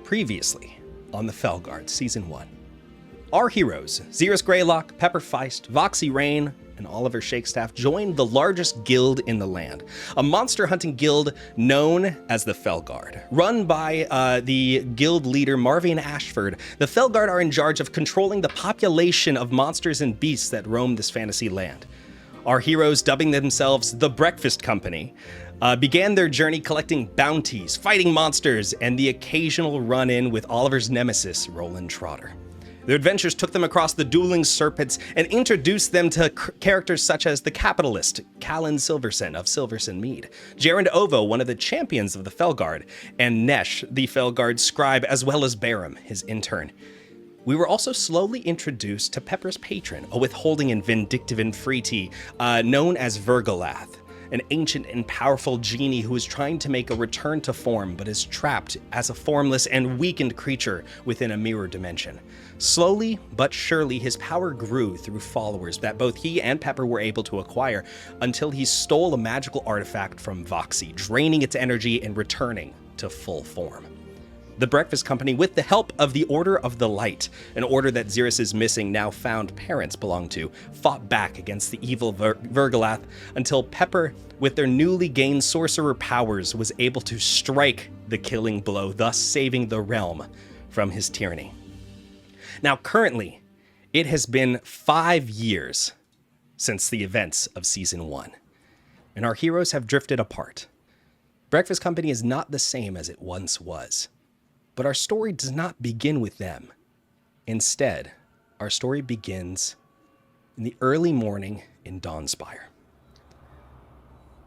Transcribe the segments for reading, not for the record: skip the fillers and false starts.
Previously on the Fellguard, Season 1. Our heroes, Zeerus Greylock, Pepper Feist, Voxi Rain, and Olyver Shakestaff joined the largest guild in the land, a monster hunting guild known as the Fellguard. Run by the guild leader Marvian Ashford, the Fellguard are in charge of controlling the population of monsters and beasts that roam this fantasy land. Our heroes, dubbing themselves the Breakfast Company, began their journey collecting bounties, fighting monsters, and the occasional run-in with Oliver's nemesis, Roland Trotter. Their adventures took them across the dueling serpents and introduced them to characters such as the capitalist, Callan Silverson of Silverson Mead, Jarend Ovo, one of the champions of the Fellguard, and Nesh, the Fellguard scribe, as well as Barum, his intern. We were also slowly introduced to Pepper's patron, a withholding and vindictive entreaty known as Vergalath, an ancient and powerful genie who is trying to make a return to form but is trapped as a formless and weakened creature within a mirror dimension. Slowly but surely, his power grew through followers that both he and Pepper were able to acquire until he stole a magical artifact from Voxi, draining its energy and returning to full form. The Breakfast Company, with the help of the Order of the Light, an order that Zeerus' missing, now found parents belonged to, fought back against the evil Vergalath until Pepper, with their newly gained sorcerer powers, was able to strike the killing blow, thus saving the realm from his tyranny. Now, currently, it has been 5 years since the events of Season 1, and our heroes have drifted apart. Breakfast Company is not the same as it once was. But our story does not begin with them. Instead, our story begins in the early morning in Dawnspire.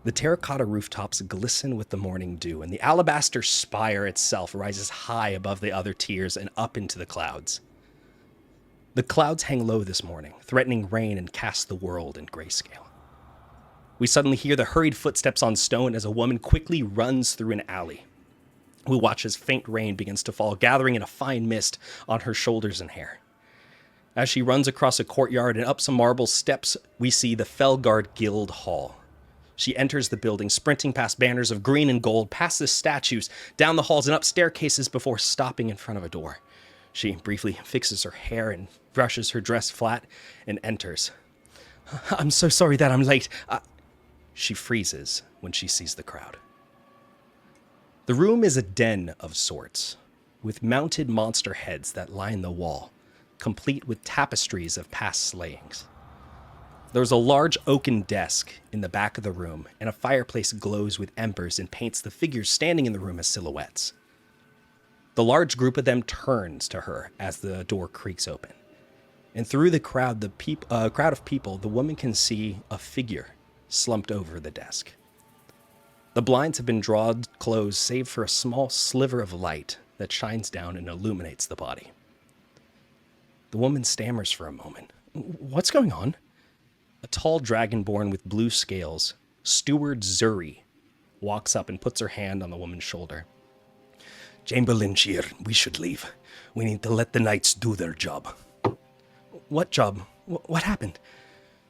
The terracotta rooftops glisten with the morning dew, and the alabaster spire itself rises high above the other tiers and up into the clouds. The clouds hang low this morning, threatening rain and cast the world in grayscale. We suddenly hear the hurried footsteps on stone as a woman quickly runs through an alley. We watch as faint rain begins to fall, gathering in a fine mist on her shoulders and hair. As she runs across a courtyard and up some marble steps, we see the Fellguard Guild Hall. She enters the building, sprinting past banners of green and gold, past the statues, down the halls and up staircases before stopping in front of a door. She briefly fixes her hair and brushes her dress flat and enters. "I'm so sorry that I'm late." She freezes when she sees the crowd. The room is a den of sorts, with mounted monster heads that line the wall, complete with tapestries of past slayings. There's a large oaken desk in the back of the room, and a fireplace glows with embers and paints the figures standing in the room as silhouettes. The large group of them turns to her as the door creaks open. And through the crowd, crowd of people, the woman can see a figure slumped over the desk. The blinds have been drawn closed, save for a small sliver of light that shines down and illuminates the body. The woman stammers for a moment. "What's going on?" A tall dragonborn with blue scales, Steward Zuri, walks up and puts her hand on the woman's shoulder. "Chamberlain Shear, we should leave. We need to let the knights do their job." "What job? What happened?"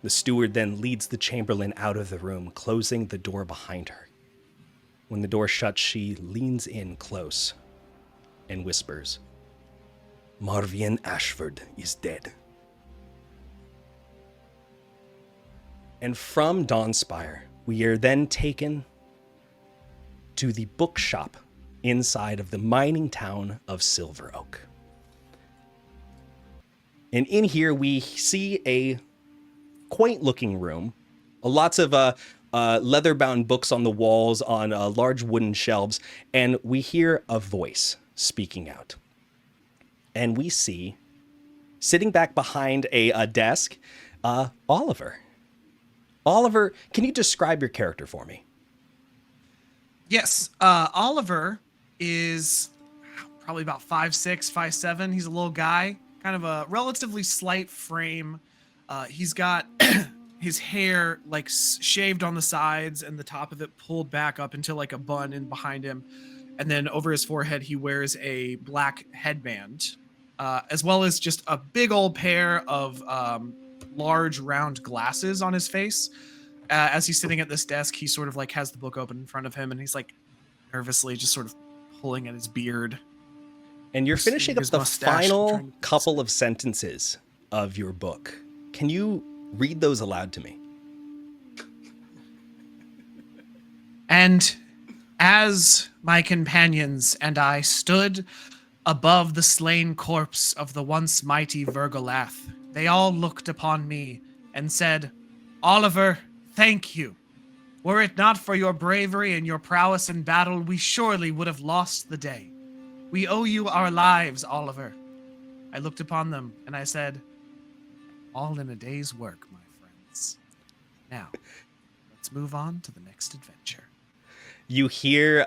The steward then leads the Chamberlain out of the room, closing the door behind her. When the door shuts, she leans in close and whispers, "Marvian Ashford is dead." And from Dawnspire, we are then taken to the bookshop inside of the mining town of Silver Oak. And in here, we see a quaint-looking room, lots of leather-bound books on the walls on large wooden shelves, and we hear a voice speaking out. And we see, sitting back behind a desk, Olyver. Olyver, can you describe your character for me? Yes, Olyver is probably about 5'6", 5'7". He's a little guy, kind of a relatively slight frame. He's got his hair like shaved on the sides and the top of it pulled back up into like a bun in behind him. And then over his forehead, he wears a black headband, as well as just a big old pair of large round glasses on his face. As he's sitting at this desk, he sort of like has the book open in front of him and he's like nervously just sort of pulling at his beard. And you're finishing up his the mustache, final trying to- couple of sentences of your book. Can you read those aloud to me? And as my companions and I stood above the slain corpse of the once mighty Vergolath, they all looked upon me and said, "Olyver, thank you. Were it not for your bravery and your prowess in battle, we surely would have lost the day. We owe you our lives, Olyver." I looked upon them and I said, "All in a day's work, my friends. Now, let's move on to the next adventure." You hear,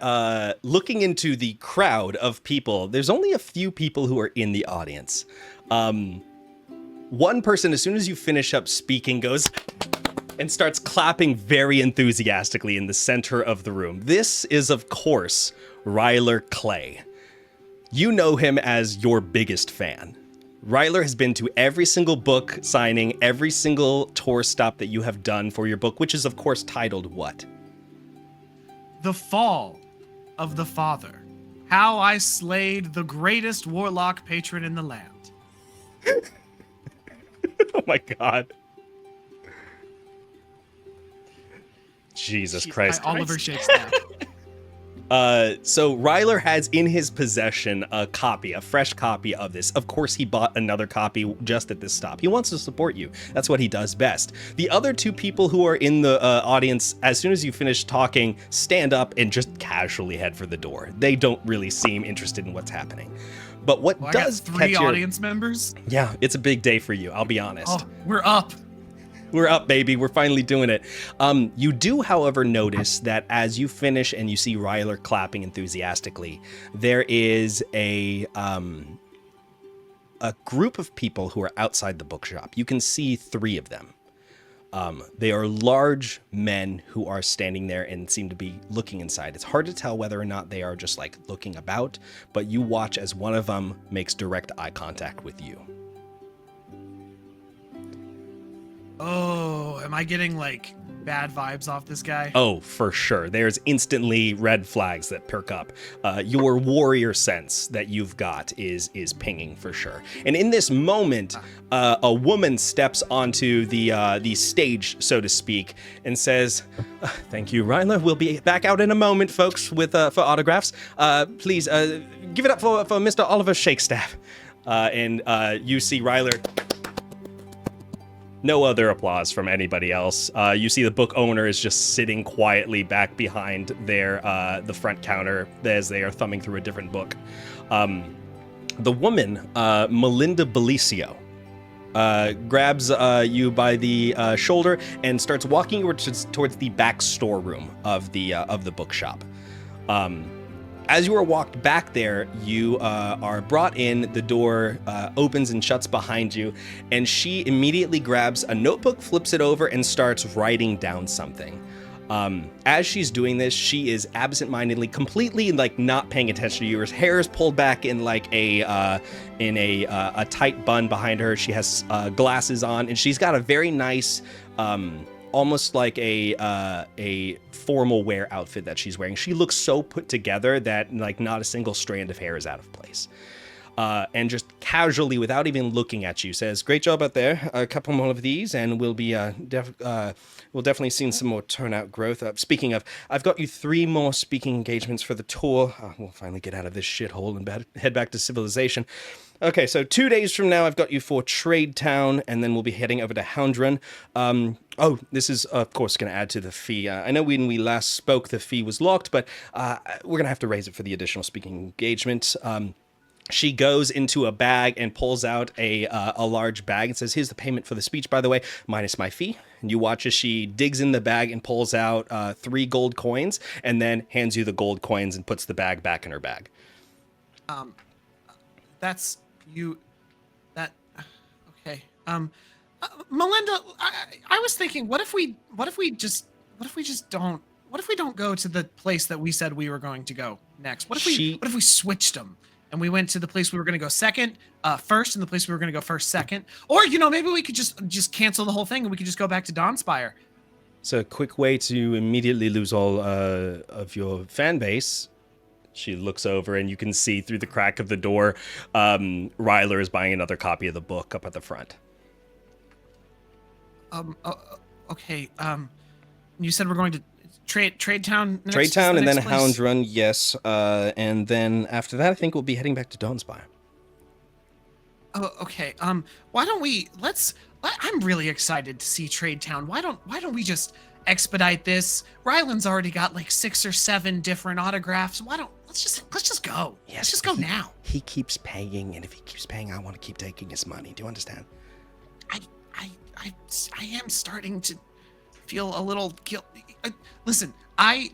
looking into the crowd of people, there's only a few people who are in the audience. One person, as soon as you finish up speaking, goes and starts clapping very enthusiastically in the center of the room. This is, of course, Ryler Clay. You know him as your biggest fan. Ryler has been to every single book signing, every single tour stop that you have done for your book, which is, of course, titled what? The Fall of the Father. How I slayed the greatest warlock patron in the land. Oh my god. Jesus Christ. Olyver shakes that. So Ryler has in his possession a fresh copy of this. Of course, he bought another copy just at this stop. He wants to support you. That's what he does best. The other two people who are in the audience, as soon as you finish talking, stand up and just casually head for the door. They don't really seem interested in what's happening. But what does I got three audience members? Yeah, it's a big day for you, I'll be honest. Oh, we're up. We're up, baby. We're finally doing it. You do, however, notice that as you finish and you see Ryler clapping enthusiastically, there is a group of people who are outside the bookshop. You can see 3 of them. They are large men who are standing there and seem to be looking inside. It's hard to tell whether or not they are just like looking about, but you watch as one of them makes direct eye contact with you. Oh, am I getting like bad vibes off this guy? Oh, for sure. There's instantly red flags that perk up. Your warrior sense that you've got is pinging for sure. And in this moment, a woman steps onto the stage, so to speak, and says, "Thank you, Ryler. We'll be back out in a moment, folks, with for autographs. Please give it up for Mr. Olyver Shakestaff." And you see Ryler. No other applause from anybody else. You see the book owner is just sitting quietly back behind the front counter as they are thumbing through a different book. The woman, Melinda Belicio, grabs you by the shoulder and starts walking towards the back storeroom of the bookshop. As you are walked back there, you are brought in, the door opens and shuts behind you, and she immediately grabs a notebook, flips it over, and starts writing down something. As she's doing this, she is absentmindedly, completely like not paying attention to you. Her hair is pulled back in like a tight bun behind her. She has glasses on, and she's got a very nice, almost like a formal wear outfit that she's wearing. She looks so put together that like not a single strand of hair is out of place. And just casually, without even looking at you, says, "Great job out there. A couple more of these, and we'll be we'll definitely see some more turnout growth. Speaking of, I've got you 3 more speaking engagements for the tour. We'll finally get out of this shithole and head back to civilization. Okay, so 2 days from now, I've got you for Trade Town, and then we'll be heading over to Houndrun. Oh, this is, of course, going to add to the fee. I know when we last spoke, the fee was locked, but we're going to have to raise it for the additional speaking engagement." She goes into a bag and pulls out a large bag and says, "Here's the payment for the speech, by the way, minus my fee." And you watch as she digs in the bag and pulls out 3 gold coins, and then hands you the gold coins and puts the bag back in her bag. That's you. That okay. Melinda, I was thinking, what if we don't go to the place that we said we were going to go next? What if we switched them? And we went to the place we were going to go first, and the place we were going to go first, second. Or, maybe we could just cancel the whole thing and we could just go back to Dawnspire. It's a quick way to immediately lose all of your fan base. She looks over, and you can see through the crack of the door, Ryler is buying another copy of the book up at the front. Okay. You said we're going to Trade Town. Trade Town, and then Hound Run. Yes. And then after that, I think we'll be heading back to Dawnspire. Oh, okay. Why don't we I'm really excited to see Trade Town. Why don't we just expedite this? Ryland's already got like 6 or 7 different autographs. Let's just go. Yes, let's just go now. He keeps paying, and if he keeps paying, I want to keep taking his money. Do you understand? I am starting to feel a little guilty. Listen, I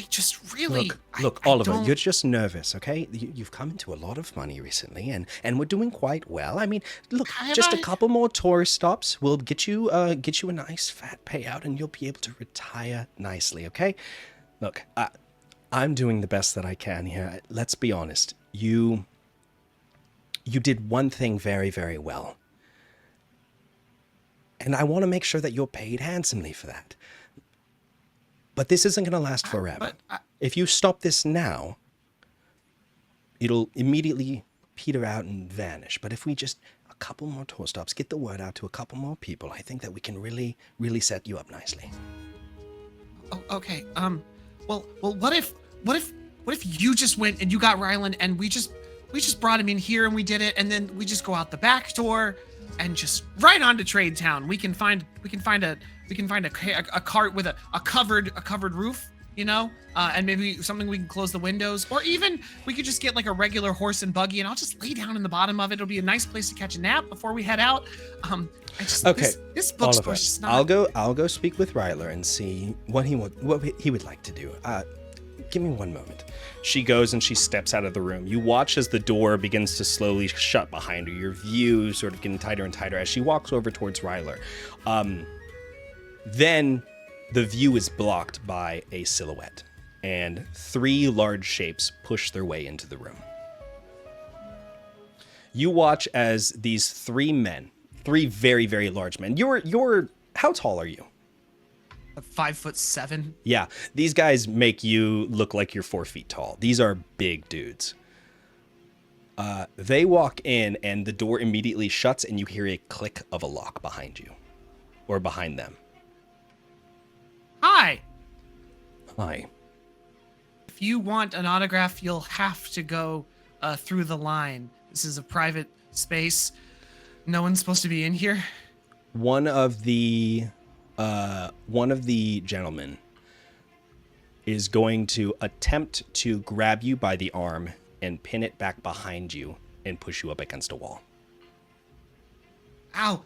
just really look, Oliver, you're just nervous, okay? You've come into a lot of money recently, and we're doing quite well. I mean, look, a couple more tourist stops will get you a nice fat payout, and you'll be able to retire nicely, okay? Look, I'm doing the best that I can here. Let's be honest. You did one thing very, very well. And I want to make sure that you're paid handsomely for that. But this isn't going to last forever. If you stop this now, it'll immediately peter out and vanish. But if we just, a couple more tour stops, get the word out to a couple more people, I think that we can really, really set you up nicely. Oh, okay. Well, what if you just went and you got Ryland and we just brought him in here and we did it, and then we just go out the back door and just right onto Trade Town. We can find a cart with a covered roof, you know, and maybe something we can close the windows, or even we could just get like a regular horse and buggy, and I'll just lay down in the bottom of it. It'll be a nice place to catch a nap before we head out. Okay, this bookstore is just not. I'll go speak with Ryler and see what he would like to do. Give me one moment. She goes and she steps out of the room. You watch as the door begins to slowly shut behind her. Your view sort of getting tighter and tighter as she walks over towards Ryler. Then the view is blocked by a silhouette, and 3 large shapes push their way into the room. You watch as these 3 men, 3 very, very large men. You're how tall are you? 5'7". Yeah, these guys make you look like you're 4 feet tall. These are big dudes. They walk in, and the door immediately shuts, and you hear a click of a lock behind you, or behind them. Hi. If you want an autograph, you'll have to go through the line. This is a private space. No one's supposed to be in here. One of the gentlemen is going to attempt to grab you by the arm and pin it back behind you and push you up against a wall. Ow.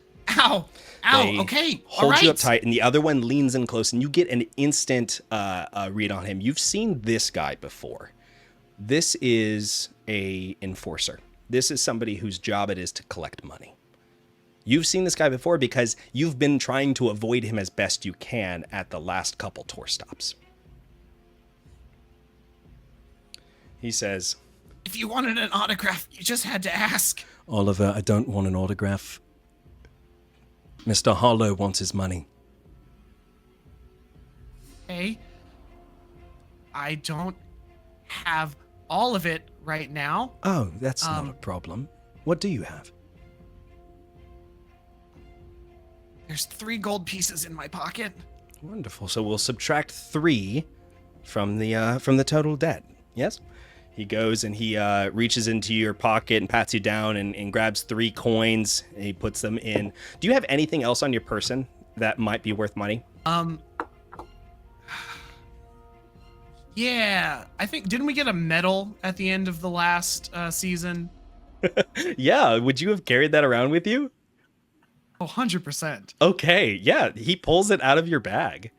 They Okay. Hold you up tight, and the other one leans in close, and you get an instant read on him. You've seen this guy before. This is a enforcer. This is somebody whose job it is to collect money. You've seen this guy before because you've been trying to avoid him as best you can at the last couple tour stops. He says, "If you wanted an autograph, you just had to ask." "Oliver, I don't want an autograph. Mr. Harlow wants his money." Hey, I don't have all of it right now. Oh, that's not a problem. What do you have? There's 3 gold pieces in my pocket. Wonderful. So we'll subtract 3 from the total debt. Yes? He goes and he reaches into your pocket and pats you down and grabs 3 coins, and he puts them in. Do you have anything else on your person that might be worth money? Yeah, I think, didn't we get a medal at the end of the last season? Yeah, would you have carried that around with you? Oh, 100%. Okay, yeah, he pulls it out of your bag.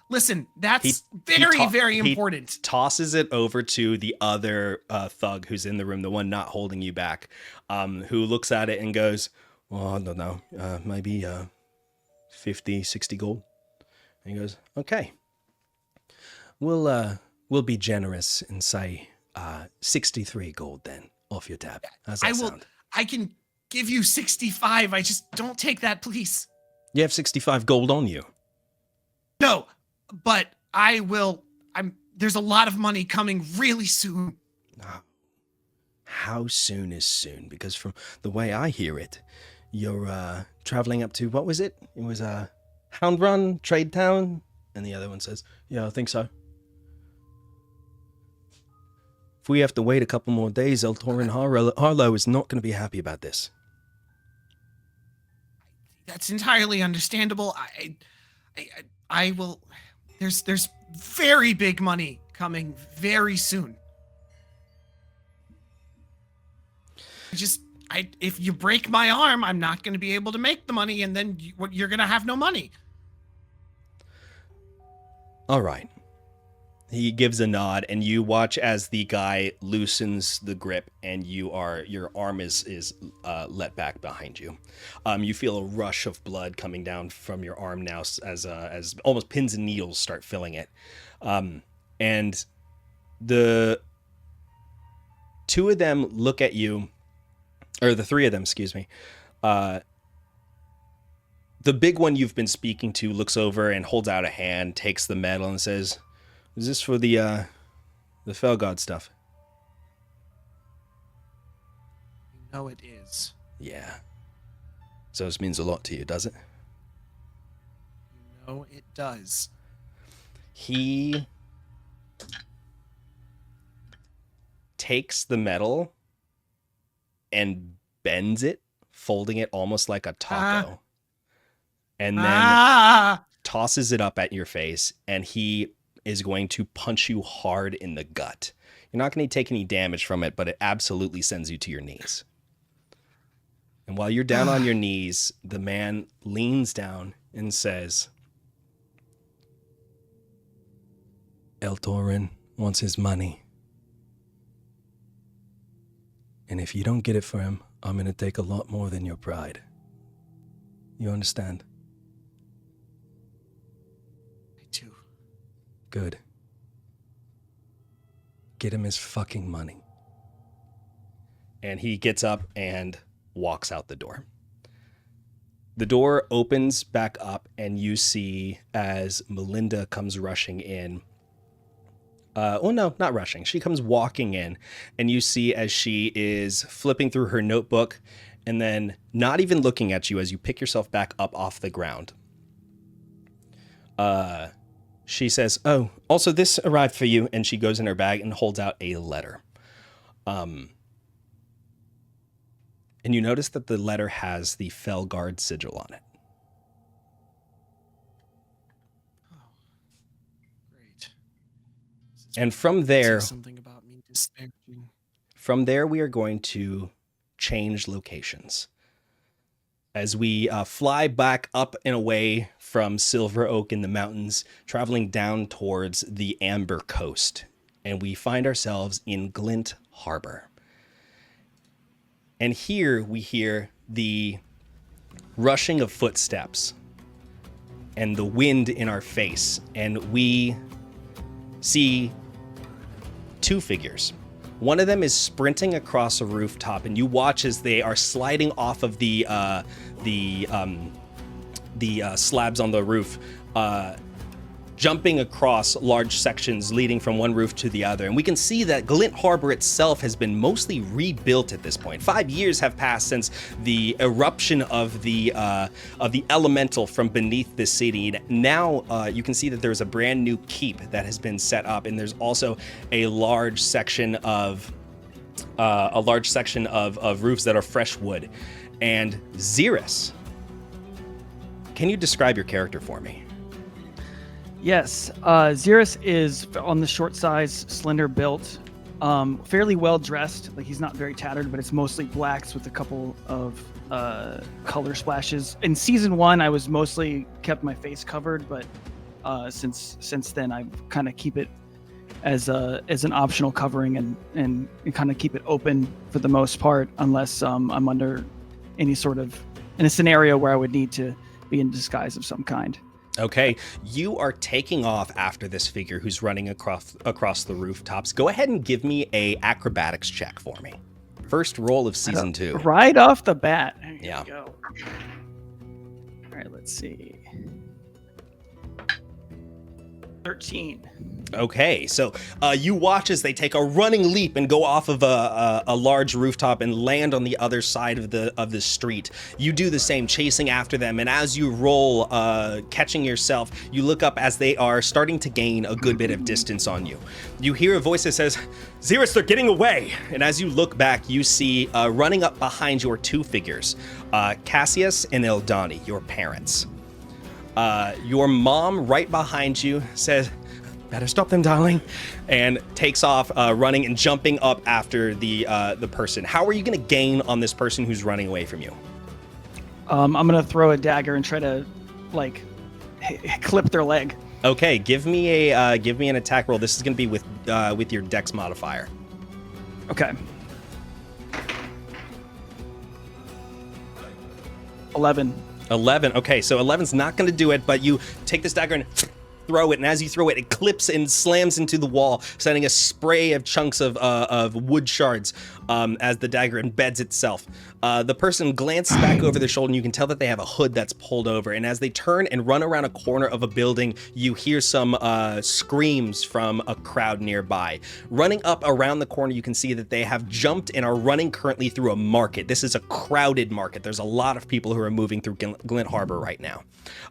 Listen, that's very important. He tosses it over to the other thug who's in the room, the one not holding you back, who looks at it and goes, "Well, I don't know, maybe 50, 60 gold." And he goes, "Okay, we'll be generous and say 63 gold then off your tab. How's that sound?" I can give you 65. I just don't take that, please. You have 65 gold on you. No, but I will. There's a lot of money coming really soon. How soon is soon? Because from the way I hear it, you're traveling up to, what was it? It was Hound Run, Trade Town, and the other one says, yeah, I think so. If we have to wait a couple more days, Eltorin Harlow is not going to be happy about this. That's entirely understandable. I will. There's very big money coming very soon. If you break my arm, I'm not going to be able to make the money, and then you're going to have no money. All right. He gives a nod, and you watch as the guy loosens the grip, and your arm is let back behind you. You feel a rush of blood coming down from your arm now, as almost pins and needles start filling it, and the two of them look at you, or the three of them, excuse me. The big one you've been speaking to looks over and holds out a hand, takes the medal, and says, "Is this for the Fellguard stuff?" You know it is. Yeah. So this means a lot to you, does it? You know it does. He takes the medal and bends it, folding it almost like a taco, and then tosses it up at your face, and he is going to punch you hard in the gut. You're not going to take any damage from it, but it absolutely sends you to your knees. And while you're down on your knees, the man leans down and says, "Eltorin wants his money. And if you don't get it for him, I'm going to take a lot more than your pride. You understand?" I do. Good. Get him his fucking money. And he gets up and walks out the door. The door opens back up, and you see as Melinda comes rushing in. No, not rushing. She comes walking in, and you see as she is flipping through her notebook and then not even looking at you as you pick yourself back up off the ground. She says, "Oh, also this arrived for you," and she goes in her bag and holds out a letter. And you notice that the letter has the Fellguard sigil on it. And from there, something about me disparaging. From there, we are going to change locations as we fly back up and away from Silver Oak in the mountains, traveling down towards the Amber Coast, and we find ourselves in Glint Harbor. And here we hear the rushing of footsteps and the wind in our face, and we see two figures. One of them is sprinting across a rooftop, and you watch as they are sliding off of the slabs on the roof, jumping across large sections leading from one roof to the other. And we can see that Glint Harbor itself has been mostly rebuilt at this point. 5 years have passed since the eruption of the elemental from beneath the city. Now you can see that there's a brand new keep that has been set up, and there's also a large section of roofs that are fresh wood. And Zeerus, can you describe your character for me? Yes, Zeerus is on the short size, slender built, fairly well dressed. Like, he's not very tattered, but it's mostly blacks with a couple of color splashes. In season 1, I was mostly kept my face covered, but since then I kind of keep it as an optional covering and kind of keep it open for the most part, unless I'm under any sort of in a scenario where I would need to be in disguise of some kind. Okay, you are taking off after this figure who's running across the rooftops. Go ahead and give me a acrobatics check for me. First roll of season 2. Right off the bat. Here Yeah. we go. All right, let's see. 13. Okay, so you watch as they take a running leap and go off of a large rooftop and land on the other side of the street. You do the same, chasing after them, and as you roll, catching yourself, you look up as they are starting to gain a good bit of distance on you. You hear a voice that says, "Zeerus, they're getting away!" And as you look back, you see running up behind your two figures, Cassius and Ildani, your parents. Your mom right behind you says, "Better stop them, darling," and takes off running and jumping up after the person. How are you going to gain on this person who's running away from you? I'm going to throw a dagger and try to, like, clip their leg. Okay, give me an attack roll. This is going to be with your dex modifier. Okay. 11. 11. Okay, so 11's not going to do it, but you take this dagger and throw it, and as you throw it, it clips and slams into the wall, sending a spray of chunks of wood shards as the dagger embeds itself. The person glances back over their shoulder, and you can tell that they have a hood that's pulled over, and as they turn and run around a corner of a building, you hear some screams from a crowd nearby. Running up around the corner, you can see that they have jumped and are running currently through a market. This is a crowded market. There's a lot of people who are moving through Glint Harbor right now.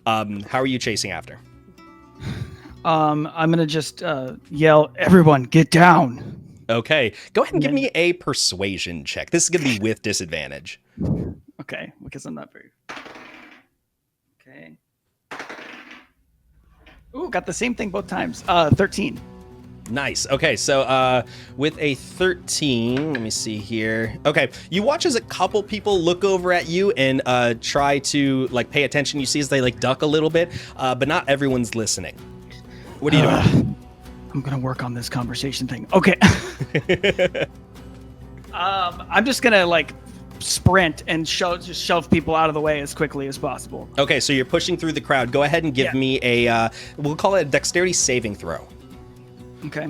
How are you chasing after? I'm gonna just yell, "Everyone, get down!" Okay, go ahead and give me a persuasion check. This is gonna be with disadvantage. Okay, because I'm not very. Okay. Ooh, got the same thing both times. 13. Nice. Okay, so with a 13, let me see here. Okay, you watch as a couple people look over at you and try to like pay attention. You see as they like duck a little bit, but not everyone's listening. What are you doing? I'm gonna work on this conversation thing. Okay. I'm just gonna like sprint and just shove people out of the way as quickly as possible. Okay, so you're pushing through the crowd. Go ahead and give me a we'll call it a dexterity saving throw. Okay.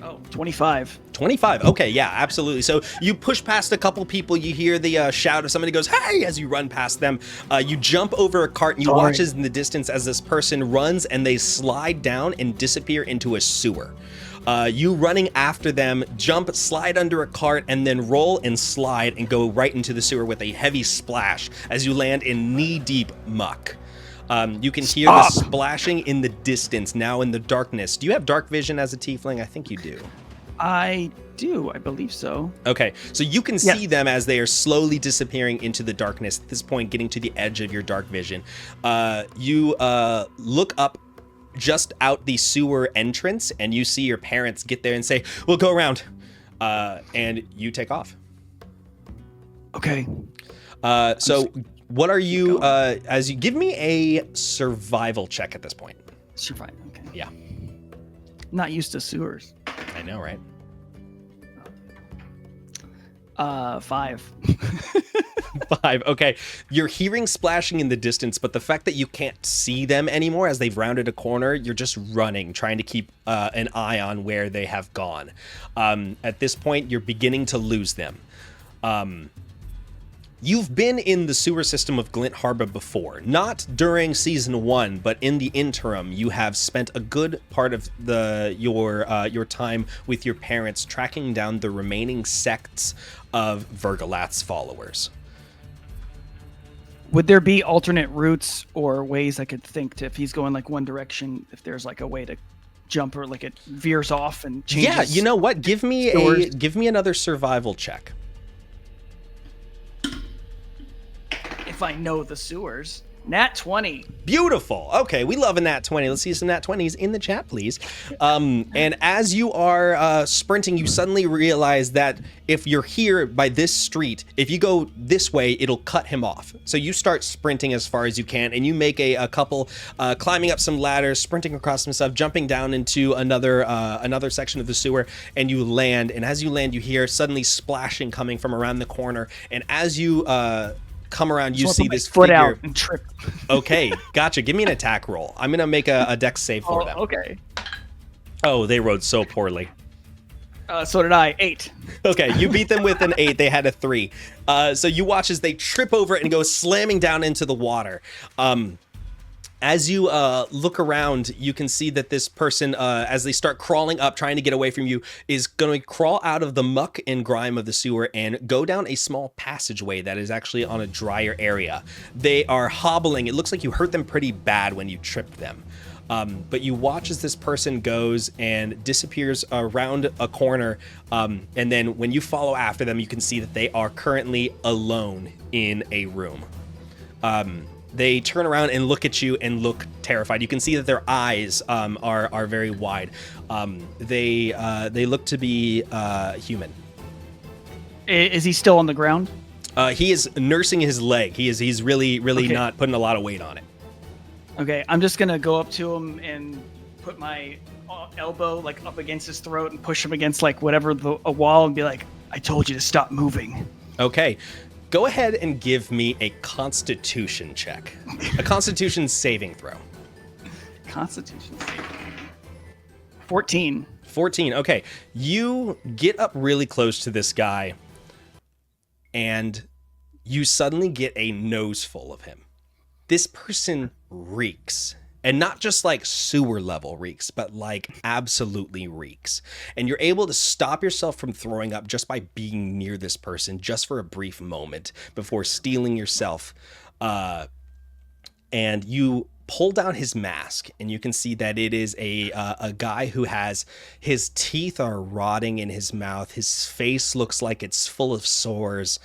Oh, 25. 25. Okay, yeah, absolutely. So you push past a couple people. You hear the shout of somebody goes, "Hey!" as you run past them. You jump over a cart and you watch as in the distance as this person runs and they slide down and disappear into a sewer. You running after them, jump, slide under a cart, and then roll and slide and go right into the sewer with a heavy splash as you land in knee-deep muck. You can hear the splashing in the distance, now in the darkness. Do you have dark vision as a tiefling? I think you do. I do. I believe so. Okay, so you can see them as they are slowly disappearing into the darkness. At this point, getting to the edge of your dark vision. You look up just out the sewer entrance, and you see your parents get there and say, "We'll go around." And you take off. Okay. So what are you, as you give me a survival check at this point. Survive. Okay. Yeah. Not used to sewers. I know, right? 5. 5. Okay. You're hearing splashing in the distance, but the fact that you can't see them anymore as they've rounded a corner, you're just running, trying to keep an eye on where they have gone. At this point, you're beginning to lose them. You've been in the sewer system of Glint Harbor before, not during season 1, but in the interim, you have spent a good part of your time with your parents tracking down the remaining sects of Vergalath's followers. Would there be alternate routes or ways I could think to, if he's going like one direction, if there's like a way to jump or like it veers off and changes? Yeah, you know what? Give me another survival check. If I know the sewers. Nat 20. Beautiful. Okay, we love a nat 20. Let's see some nat 20s in the chat, please. And as you are sprinting, you suddenly realize that if you're here by this street, if you go this way, it'll cut him off. So you start sprinting as far as you can, and you make a couple climbing up some ladders, sprinting across some stuff, jumping down into another section of the sewer, and you land. And as you land, you hear suddenly splashing coming from around the corner. And as you come around, you see this foot figure. Out and trip. Okay, gotcha. Give me an attack roll. I'm gonna make a dex save for them. Okay. Oh, they rode so poorly. So did I. 8. Okay, you beat them with an 8. They had a 3. So you watch as they trip over it and go slamming down into the water. As you look around, you can see that this person, as they start crawling up, trying to get away from you, is going to crawl out of the muck and grime of the sewer and go down a small passageway that is actually on a drier area. They are hobbling. It looks like you hurt them pretty bad when you tripped them. But you watch as this person goes and disappears around a corner. And then when you follow after them, you can see that they are currently alone in a room. They turn around and look at you and look terrified. You can see that their eyes are very wide. They look to be human. Is he still on the ground? He is nursing his leg. He's really Okay. not putting a lot of weight on it. Okay, I'm just gonna go up to him and put my elbow like up against his throat and push him against like whatever a wall and be like, "I told you to stop moving." Okay. Go ahead and give me a Constitution check. A Constitution saving throw. Constitution saving. 14. 14. Okay. You get up really close to this guy, and you suddenly get a nose full of him. This person reeks. And not just like sewer level reeks, but like absolutely reeks. And you're able to stop yourself from throwing up just by being near this person just for a brief moment before steeling yourself. And you pull down his mask and you can see that it is a guy who has his teeth are rotting in his mouth. His face looks like it's full of sores.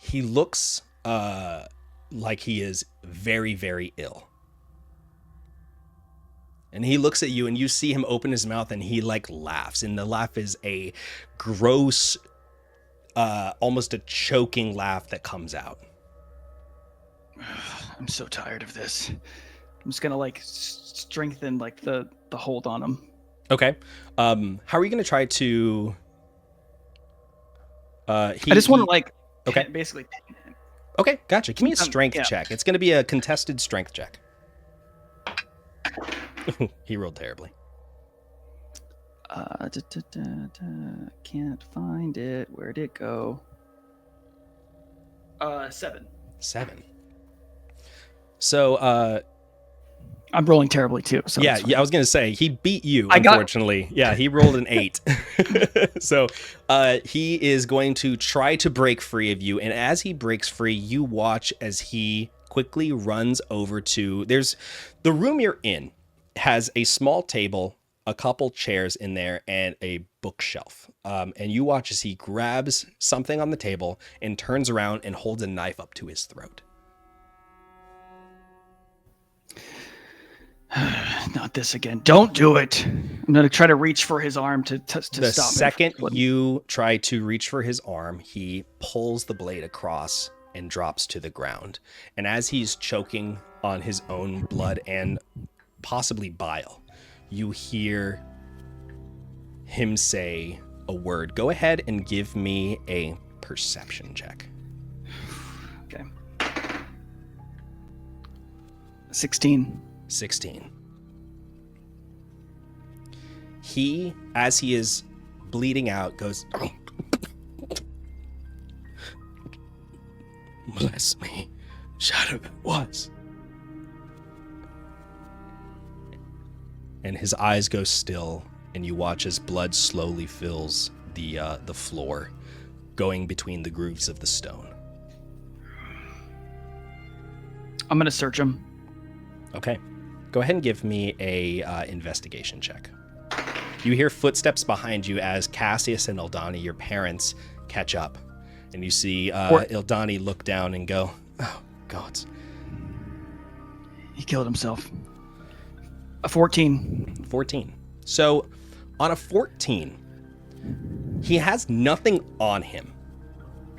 He looks like he is very, very ill. And he looks at you and you see him open his mouth and he like laughs. And the laugh is a gross, almost a choking laugh that comes out. I'm so tired of this. I'm just gonna like strengthen like the hold on him. Okay. How are you going to try to... I just want to like Okay. basically pin him. Okay, gotcha. Give me a strength yeah. check. It's going to be a contested strength check. He rolled terribly. Can't find it. Where'd it go? 7. 7. So, I'm rolling terribly too. So yeah, I was gonna say he beat you. Unfortunately, yeah, he rolled an 8. So, he is going to try to break free of you, and as he breaks free, you watch as he quickly runs over to. There's the room you're in. Has a small table, a couple chairs in there, and a bookshelf. And you watch as he grabs something on the table and turns around and holds a knife up to his throat. Not this again. Don't do it. I'm going to try to reach for his arm to stop him. The second you try to reach for his arm, he pulls the blade across and drops to the ground. And as he's choking on his own blood and possibly bile, you hear him say a word. Go ahead and give me a perception check. Okay. 16. 16. He, as he is bleeding out, goes, "Bless me, shadow that was." And his eyes go still, and you watch as blood slowly fills the floor, going between the grooves of the stone. I'm going to search him. Okay. Go ahead and give me a investigation check. You hear footsteps behind you as Cassius and Ildani, your parents, catch up. And you see Ildani look down and go, "Oh, God." He killed himself. A 14. 14. So on a 14, he has nothing on him.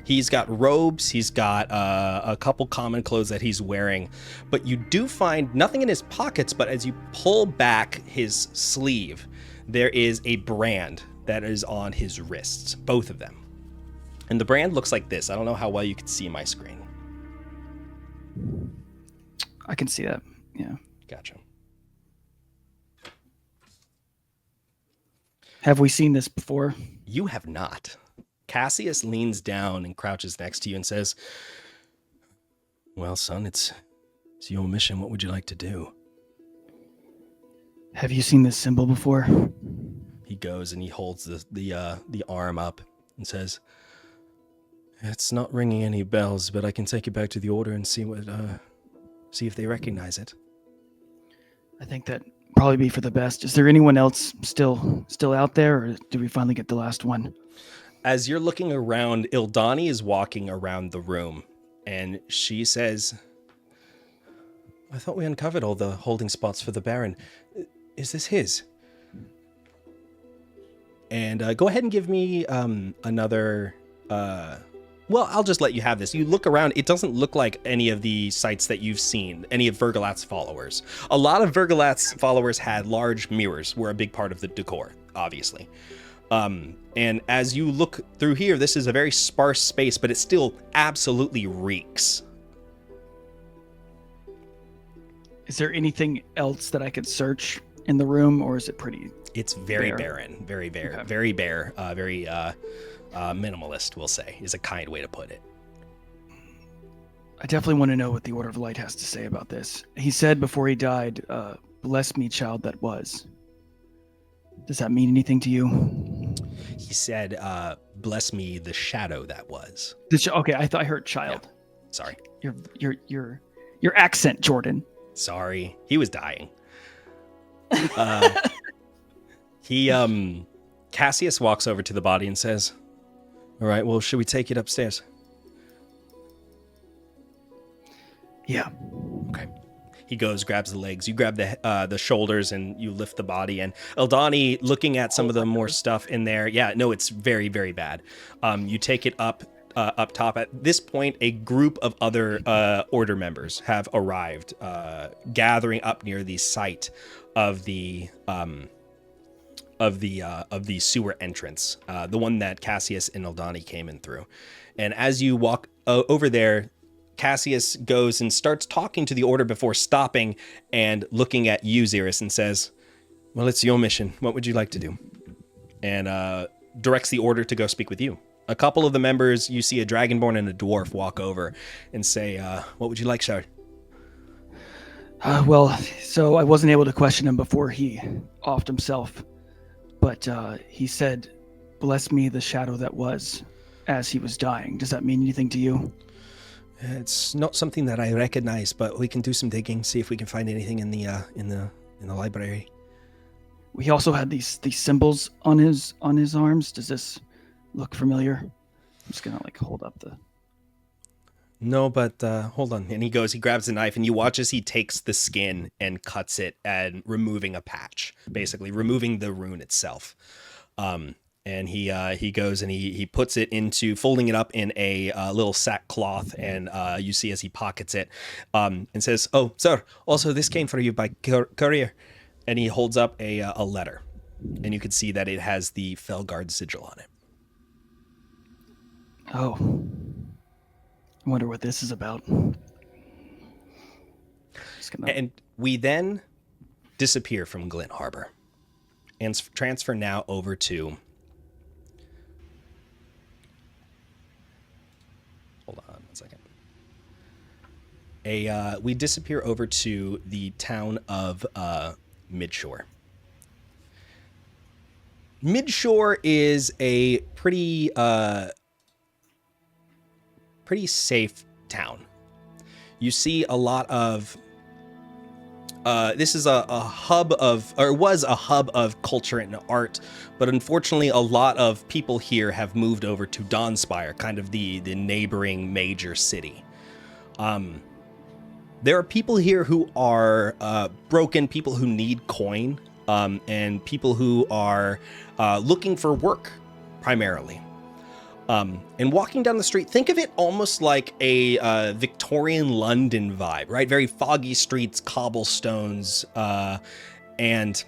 He's got robes, he's got a couple common clothes that he's wearing, but you do find nothing in his pockets, but as you pull back his sleeve, there is a brand that is on his wrists, both of them. And the brand looks like this. I don't know how well you can see my screen. I can see that, yeah. Gotcha. Have we seen this before? You have not. Cassius leans down and crouches next to you and says, well, son, it's your mission. What would you like to do? Have you seen this symbol before? He goes and he holds the arm up and says, it's not ringing any bells, but I can take it back to the order and see if they recognize it. I think that probably be for the best. Is there anyone else still out there, or did we finally get the last one? As you're looking around, Ildani is walking around the room, and she says, I thought we uncovered all the holding spots for the Baron. Is this his? And go ahead and give me another... well, I'll just let you have this. You look around, it doesn't look like any of the sites that you've seen, any of Vergalat's followers. A lot of Vergalat's followers had large mirrors, were a big part of the decor, obviously. And as you look through here, this is a very sparse space, but it still absolutely reeks. Is there anything else that I could search in the room, or is it pretty... It's very bare? barren, very bare, Okay. very bare, very minimalist, we'll say, is a kind way to put it. I definitely want to know what the Order of Light has to say about this. He said before he died, bless me, child that was. Does that mean anything to you? He said, bless me, the shadow that was. Okay, I thought I heard child. Yeah. Sorry. Your accent, Jordan. Sorry. He was dying. Cassius walks over to the body and says, all right, well, should we take it upstairs? Yeah. Okay. He goes, grabs the legs. You grab the shoulders and you lift the body. And Eldani, looking at some of the more stuff in there. Yeah, no, it's very, very bad. You take it up top. At this point, a group of other order members have arrived, gathering up near the site of the sewer entrance, the one that Cassius and Eldani came in through. And as you walk over there, Cassius goes and starts talking to the order before stopping and looking at you, Zeerus, and says, well, it's your mission. What would you like to do? And directs the order to go speak with you. A couple of the members, you see a dragonborn and a dwarf walk over and say, what would you like, sir? Well, so I wasn't able to question him before he offed himself, but he said, bless me, the shadow that was, as he was dying. Does that mean anything to you? It's not something that I recognize, but we can do some digging, see if we can find anything in the library. He also had these symbols on his arms. Does this look familiar? I'm just gonna hold up the... No, but hold on. And he grabs a knife, and you watch as he takes the skin and cuts it and removing a patch, basically removing the rune itself. And he goes and he puts it into, folding it up in a little sackcloth, and you see as he pockets it, and says, oh, sir, also this came for you by courier. And he holds up a letter, and you can see that it has the Fellguard sigil on it. Oh. I wonder what this is about. And we then disappear from Glint Harbor and transfer now over to... Hold on 1 second. We disappear over to the town of Midshore. Midshore is a pretty safe town. You see a lot of this is a hub of, or was a hub of culture and art, but unfortunately a lot of people here have moved over to Dawnspire, kind of the neighboring major city. There are people here who are broken, people who need coin, and people who are looking for work primarily. And walking down the street, think of it almost like a Victorian London vibe, right? Very foggy streets, cobblestones, and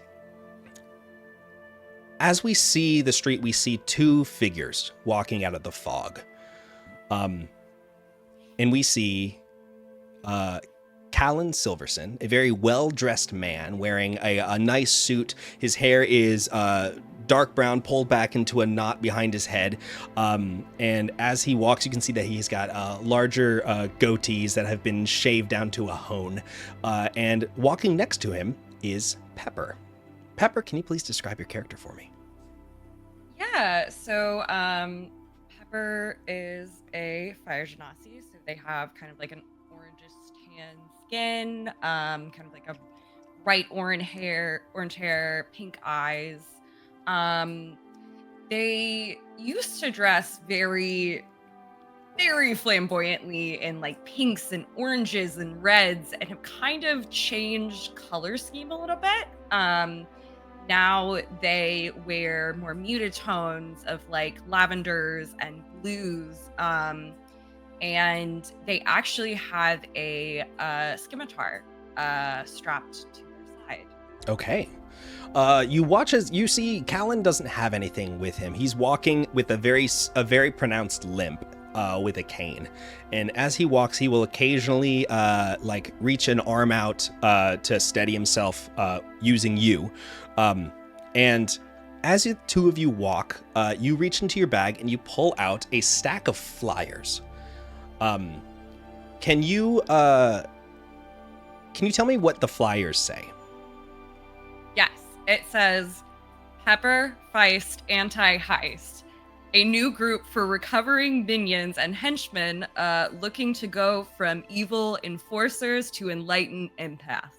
as we see the street, we see two figures walking out of the fog. And we see Callan Silverson, a very well-dressed man wearing a nice suit. His hair is dark brown, pulled back into a knot behind his head. And as he walks, you can see that he's got larger goatees that have been shaved down to a hone. And walking next to him is Pepper. Pepper, can you please describe your character for me? Yeah, so Pepper is a fire genasi, so they have kind of like an orangish tan skin, kind of like a bright orange hair, pink eyes. They used to dress very, very flamboyantly in like pinks and oranges and reds, and have kind of changed color scheme a little bit. Now they wear more muted tones of like lavenders and blues. And they actually have a scimitar strapped to their side. Okay. You watch as you see Callan doesn't have anything with him. He's walking with a very pronounced limp with a cane. And as he walks, he will occasionally like reach an arm out to steady himself using you. And as the two of you walk, you reach into your bag and you pull out a stack of flyers. Can you tell me what the flyers say? Yes, it says Pepper Feist Anti-Heist, a new group for recovering minions and henchmen looking to go from evil enforcers to enlightened empaths.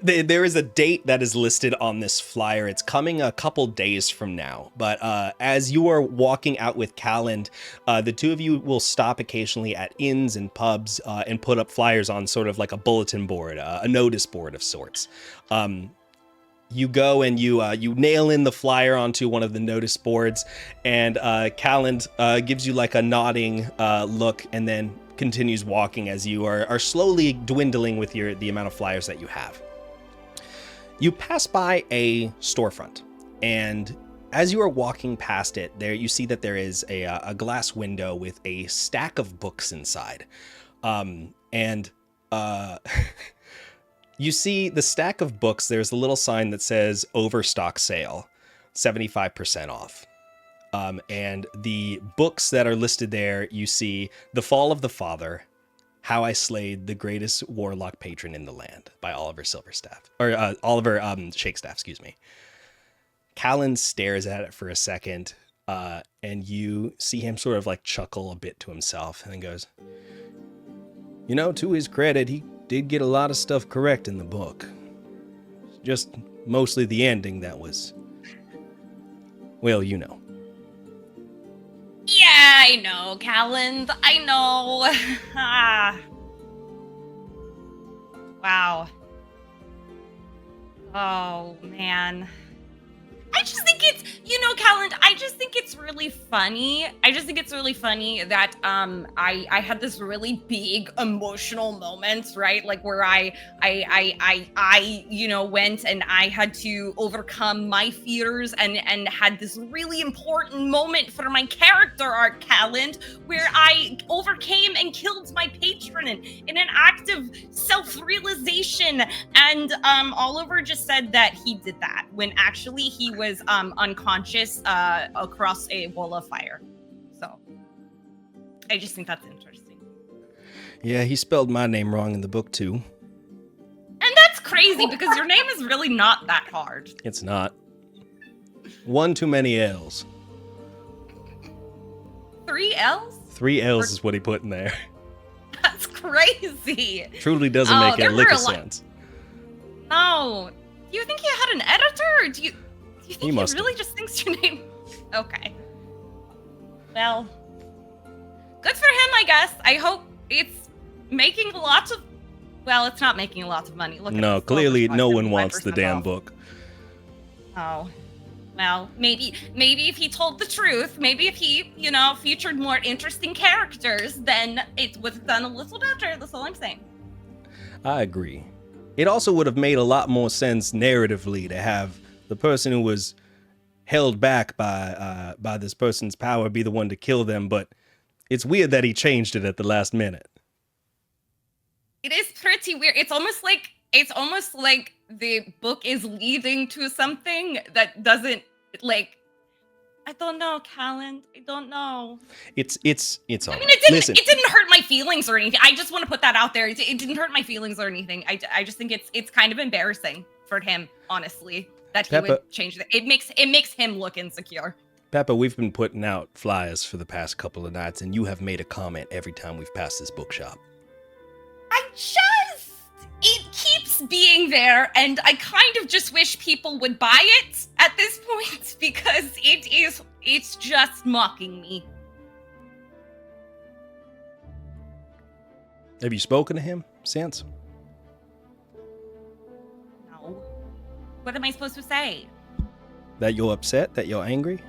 There is a date that is listed on this flyer. It's coming a couple days from now. But as you are walking out with Callan, the two of you will stop occasionally at inns and pubs and put up flyers on sort of like a bulletin board, a notice board of sorts. You go and you nail in the flyer onto one of the notice boards, and Callan gives you like a nodding look and then continues walking as you are slowly dwindling with the amount of flyers that you have. You pass by a storefront, and as you are walking past it, there you see that there is a glass window with a stack of books inside. You see the stack of books, there's a little sign that says Overstock Sale, 75% off. And the books that are listed there, you see The Fall of the Father, How I Slayed the Greatest Warlock Patron in the Land by Oliver Shakestaff, excuse me. Callan stares at it for a second, and you see him sort of like chuckle a bit to himself and then goes, you know, to his credit, he did get a lot of stuff correct in the book. Just mostly the ending that was, well, you know. Yeah, I know, Callan. I know. Wow. Oh, man. I just think it's, Callan, I just think it's really funny. That I had this really big emotional moment, right? Like where I went and I had to overcome my fears and had this really important moment for my character arc, Callan, where I overcame and killed my patron in an act of self-realization. And Oliver just said that he did that when actually he was unconscious across a wall of fire. So I just think that's interesting. Yeah, he spelled my name wrong in the book too. And that's crazy because your name is really not that hard. It's not. One too many L's. 3 L's? 3 L's is what he put in there. That's crazy. Truly doesn't make a lick of sense. No. Do you think he had an editor, or do you think he really just thinks your name? Okay. Well, good for him, I guess. I hope it's making lots of... Well, it's not making lots of money. Look at no, clearly no one wants the damn book. Oh. Well, maybe if he told the truth, maybe if he, featured more interesting characters, then it would have done a little better. That's all I'm saying. I agree. It also would have made a lot more sense narratively to have the person who was held back by this person's power be the one to kill them, but it's weird that he changed it at the last minute. It is pretty weird. It's almost like the book is leading to something that doesn't like. I don't know, Callan. I don't know. It's all I mean, right. Listen, it didn't hurt my feelings or anything. I just want to put that out there. It didn't hurt my feelings or anything. I just think it's kind of embarrassing for him, honestly, that he Peppa, would change that. It makes him look insecure. Peppa, we've been putting out flyers for the past couple of nights, and you have made a comment every time we've passed this bookshop. It keeps being there, and I kind of just wish people would buy it at this point because it's just mocking me. Have you spoken to him since? No. What am I supposed to say? That you're upset? That you're angry?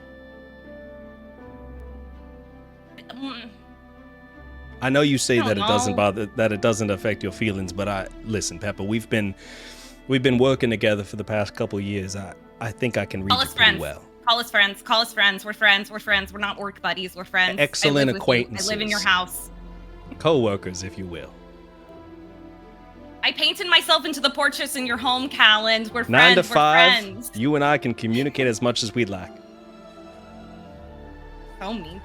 I know you say that it doesn't affect your feelings, but listen, Peppa, we've been working together for the past couple years. I think I can read you pretty well. Call us friends. We're friends. We're not work buddies. We're friends. Excellent acquaintances. I live in your house. Co-workers, if you will. I painted myself into the portraits in your home, Callan. We're friends. 9 to 5, we're friends. you and I can communicate as much as we'd like. So mean to me.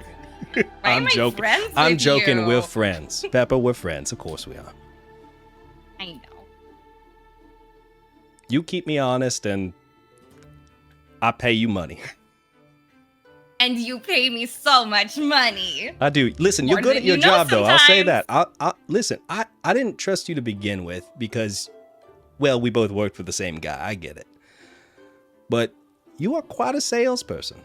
I'm joking. I'm joking. We're friends. Peppa, we're friends. Of course we are. I know. You keep me honest and I pay you money. And you pay me so much money. I do. Listen, you're good at your job, though. I'll say that. Listen, I didn't trust you to begin with because, well, we both worked for the same guy. I get it. But you are quite a salesperson.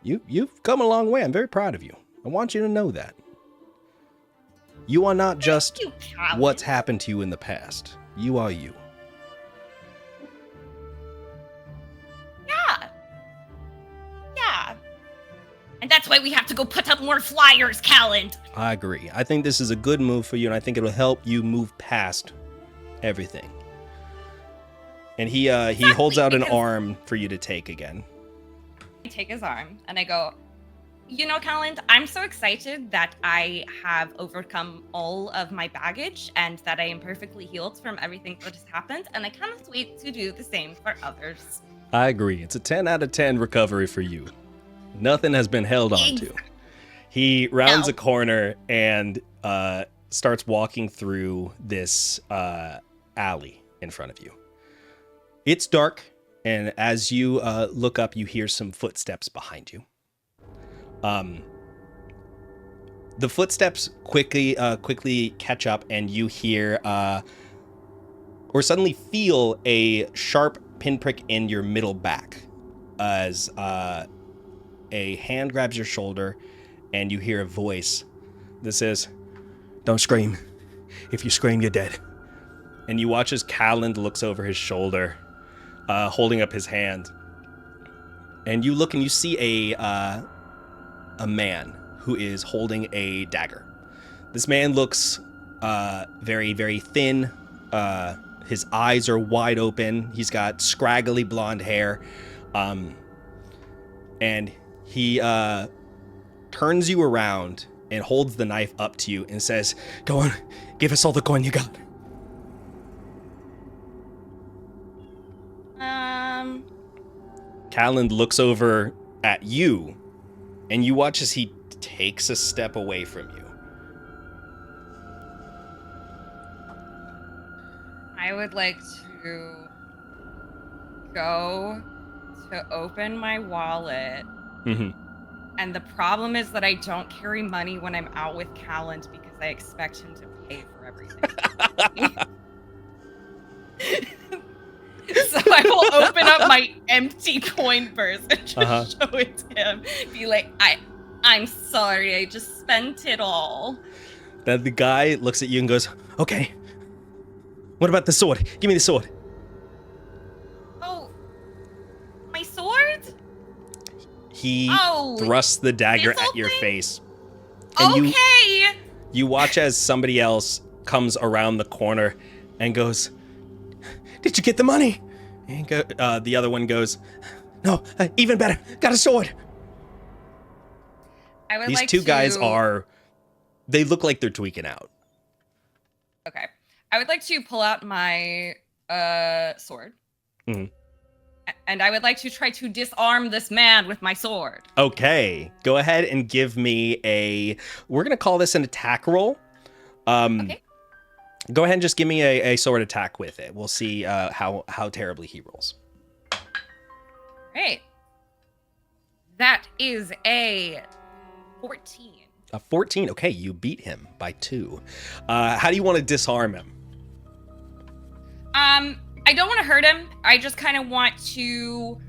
You've come a long way. I'm very proud of you. I want you to know that. You are not just what's happened to you in the past. You are you. Yeah. And that's why we have to go put up more flyers, Callan. I agree. I think this is a good move for you, and I think it'll help you move past everything. And he holds out an arm for you to take again. I take his arm and I go, you know, Callan, I'm so excited that I have overcome all of my baggage and that I am perfectly healed from everything that has happened, and I cannot wait to do the same for others. I agree. It's a 10 out of 10 recovery for you. Nothing has been held on to. He rounds a corner and starts walking through this alley in front of you. It's dark, and as you look up, you hear some footsteps behind you. The footsteps quickly catch up, and you hear or suddenly feel a sharp pinprick in your middle back as a hand grabs your shoulder, and you hear a voice that says, "Don't scream. If you scream, you're dead." And you watch as Callan looks over his shoulder, holding up his hand. And you look and you see a man who is holding a dagger. This man looks very, very thin. His eyes are wide open. He's got scraggly blonde hair. And he turns you around and holds the knife up to you and says, "Go on, give us all the coin you got." Callan looks over at you, and you watch as he takes a step away from you. I would like to go to open my wallet. Mm-hmm. And the problem is that I don't carry money when I'm out with Callan because I expect him to pay for everything. So I will open up my empty coin purse and just show it to him. Be like, I'm sorry, I just spent it all. Then the guy looks at you and goes, "Okay. What about the sword? Give me the sword." Oh, my sword? He thrusts the dagger at your face. And you watch as somebody else comes around the corner and goes, "Did you get the money?" And the other one goes, "No, even better, got a sword." These two guys they look like they're tweaking out. Okay. I would like to pull out my sword. Mhm. And I would like to try to disarm this man with my sword. Okay, go ahead and give me we're going to call this an attack roll. Okay. Go ahead and just give me a sword attack with it. We'll see how terribly he rolls. Right. That is a 14. A 14. Okay, you beat him by 2. How do you want to disarm him? I don't want to hurt him. I just kind of want to,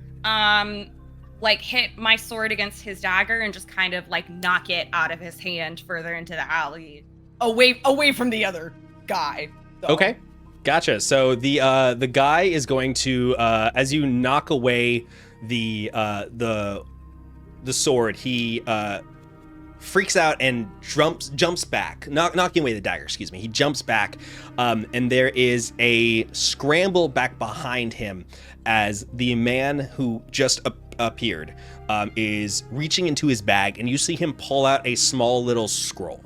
like hit my sword against his dagger and just kind of like knock it out of his hand further into the alley, away from the other guy. So. Okay, gotcha. So the guy is going to, as you knock away the sword, he freaks out and jumps back, knocking away the dagger, excuse me. He jumps back, and there is a scramble back behind him as the man who just appeared is reaching into his bag, and you see him pull out a small little scroll.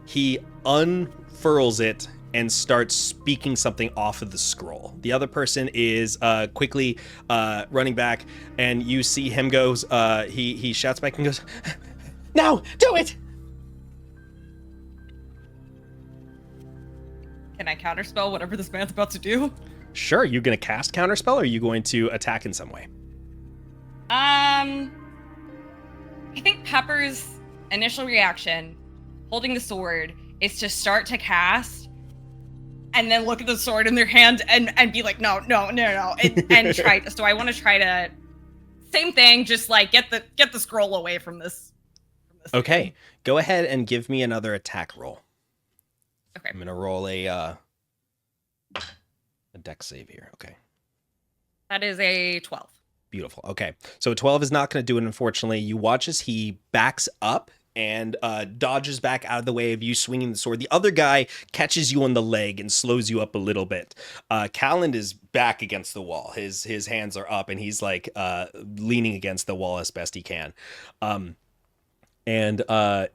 He unfurls it and starts speaking something off of the scroll. The other person is quickly running back, and you see him goes, he shouts back and goes, "Now, do it!" Can I counterspell whatever this man's about to do? Sure, you gonna cast Counterspell, or are you going to attack in some way? I think Pepper's initial reaction, holding the sword, is to start to cast, and then look at the sword in their hand and be like, no, and try. So I want to try to, same thing, just like get the scroll away from this. Okay, thing. go ahead and give me another attack roll. Okay. I'm gonna roll a dex save here. Okay. That is a 12. Beautiful. Okay. So 12 is not going to do it, unfortunately. You watch as he backs up and dodges back out of the way of you swinging the sword. The other guy catches you on the leg and slows you up a little bit. Calland is back against the wall. His hands are up, and he's like leaning against the wall as best he can. And the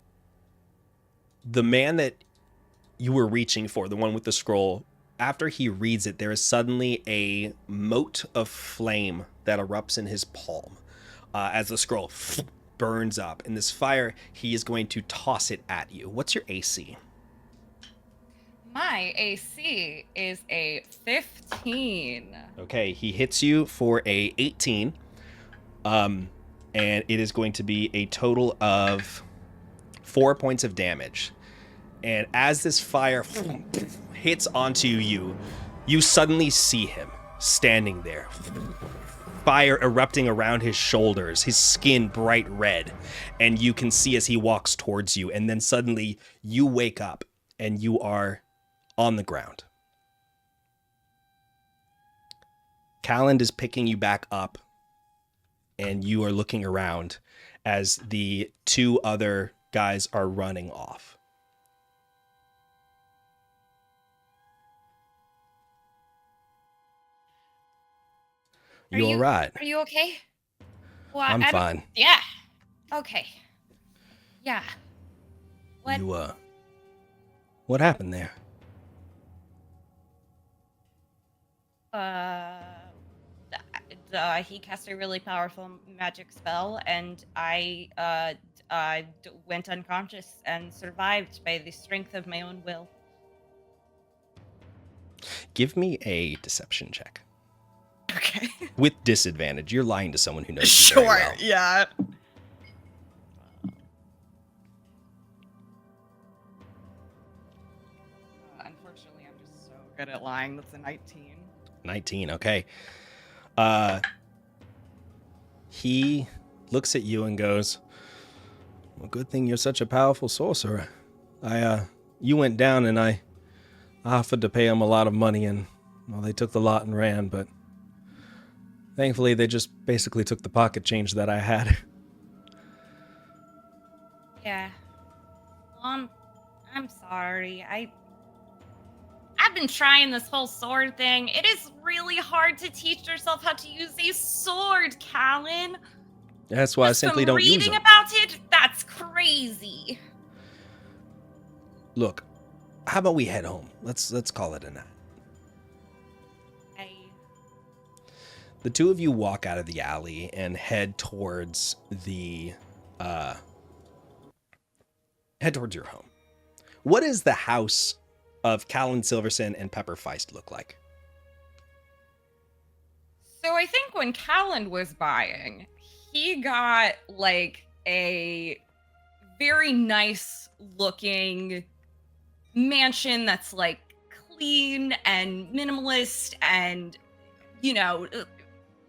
man that you were reaching for, the one with the scroll, after he reads it, there is suddenly a mote of flame that erupts in his palm as the scroll burns up. In this fire, he is going to toss it at you. What's your AC? My AC is a 15. Okay, he hits you for a 18. And it is going to be a total of 4 points of damage. And as this fire hits onto you, you suddenly see him standing there. Fire erupting around his shoulders, his skin bright red. And you can see as he walks towards you. And then suddenly you wake up and you are on the ground. Calland is picking you back up, and you are looking around as the 2 other guys are running off. You all right? Are you okay? Well, I'm fine. Yeah. Okay. Yeah. What? What happened there? He cast a really powerful magic spell, and I went unconscious and survived by the strength of my own will. Give me a deception check. Okay. With disadvantage. You're lying to someone who knows you very well. Yeah. Unfortunately, I'm just so good at lying. That's a 19. 19, okay. He looks at you and goes, "Well, good thing you're such a powerful sorcerer. You went down and I offered to pay them a lot of money, and, well, they took the lot and ran, but thankfully they just basically took the pocket change that I had." Yeah. I'm sorry. I've been trying this whole sword thing. It is really hard to teach yourself how to use a sword, Callan. That's why I simply don't use them. Reading about it, that's crazy. Look, how about we head home? Let's call it a night. The two of you walk out of the alley and head towards your home. What does the house of Callan Silverson and Pepper Feist look like? So I think when Callan was buying, he got like a very nice looking mansion that's like clean and minimalist and, you know,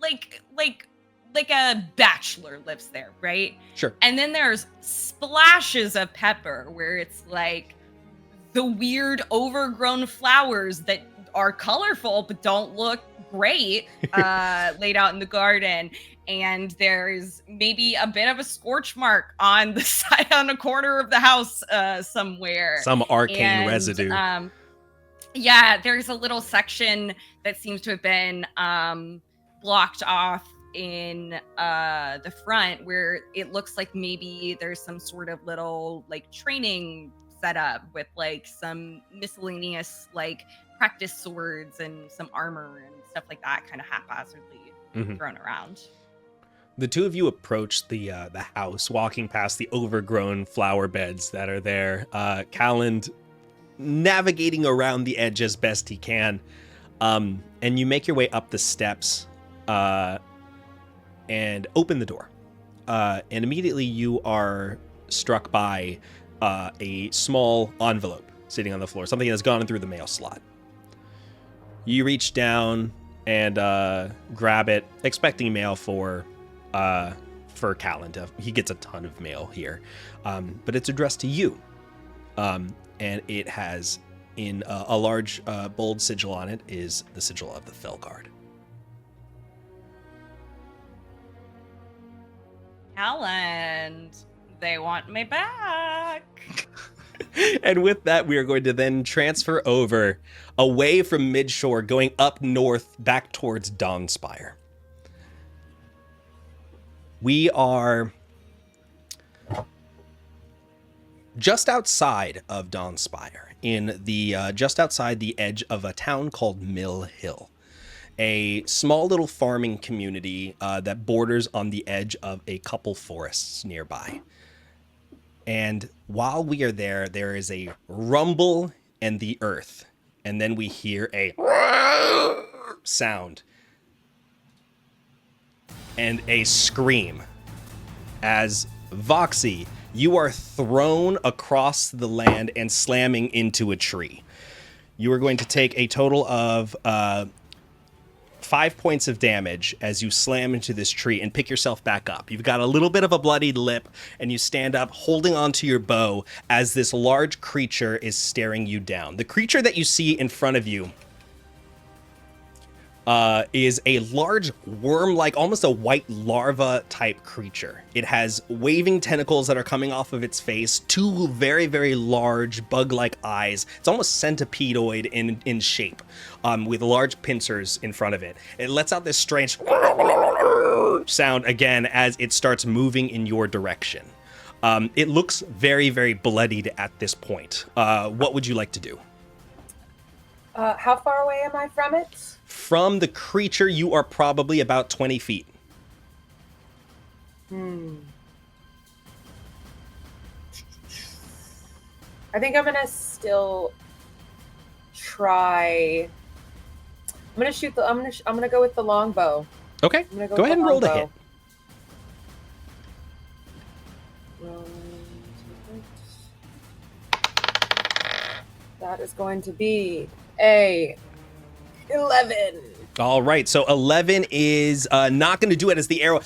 like a bachelor lives there, right? Sure. And then there's splashes of Pepper where it's like the weird overgrown flowers that are colorful but don't look great laid out in the garden. And there's maybe a bit of a scorch mark on the side, on a corner of the house somewhere. Some arcane residue. Yeah, there's a little section that seems to have been blocked off in the front where it looks like maybe there's some sort of little like training setup with like some miscellaneous like practice swords and some armor and stuff like that kind of haphazardly thrown around. The two of you approach the house, walking past the overgrown flower beds that are there. Callan navigating around the edge as best he can. And you make your way up the steps and open the door. And immediately you are struck by a small envelope sitting on the floor, something that's gone through the mail slot. You reach down and grab it, expecting mail for Callan. He gets a ton of mail here, but it's addressed to you, and it has in a large bold sigil on it is the sigil of the Fellguard. Callan, they want me back. And with that, we are going to then transfer over away from Midshore, going up north back towards Dawnspire. We are just outside of Dawnspire, in the just outside the edge of a town called Mill Hill, a small little farming community that borders on the edge of a couple forests nearby. And while we are there, there is a rumble in the earth, and then we hear a sound and a scream as Voxi, you are thrown across the land and slamming into a tree. You are going to take a total of 5 points of damage as you slam into this tree and pick yourself back up. You've got a little bit of a bloodied lip, and you stand up holding onto your bow as this large creature is staring you down. The creature that you see in front of you is a large worm-like, almost a white larva-type creature. It has waving tentacles that are coming off of its face, two very, very large bug-like eyes. It's almost centipedoid in shape, with large pincers in front of it. It lets out this strange sound again as it starts moving in your direction. It looks very, very bloodied at this point. What would you like to do? How far away am I from it? From the creature, you are probably about 20 feet. I think I'm gonna still try. I'm gonna shoot the. I'm gonna go with the longbow. Okay. Go ahead and roll the hit. That is going to be a 11. All right, so 11 is not going to do it as the arrow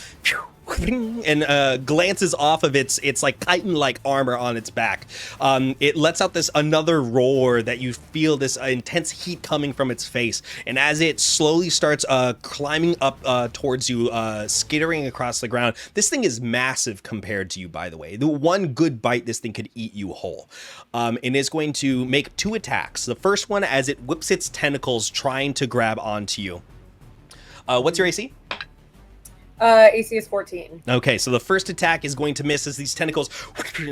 and glances off of its like chitin-like armor on its back. It lets out this another roar that you feel this intense heat coming from its face, and as it slowly starts climbing up towards you, skittering across the ground. This thing is massive compared to you, by the way. The one good bite, this thing could eat you whole. And is going to make 2 attacks. The first one as it whips its tentacles trying to grab onto you. What's your AC? AC is 14. Okay, so the first attack is going to miss as these tentacles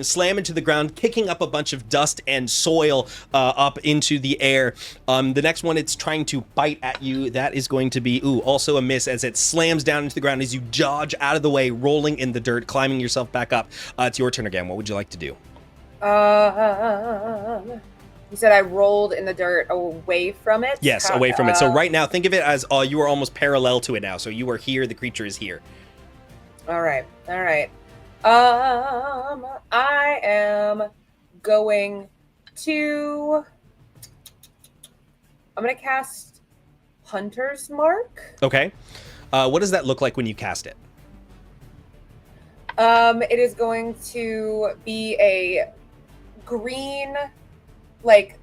slam into the ground, kicking up a bunch of dust and soil up into the air. The next one, it's trying to bite at you. That is going to be, also a miss as it slams down into the ground as you dodge out of the way, rolling in the dirt, climbing yourself back up. It's your turn again. What would you like to do? You said I rolled in the dirt away from it? Yes, away from it. So right now, think of it as you are almost parallel to it now. So you are here, the creature is here. All right. I am going to... I'm going to cast Hunter's Mark. Okay. What does that look like when you cast it? It is going to be a green... like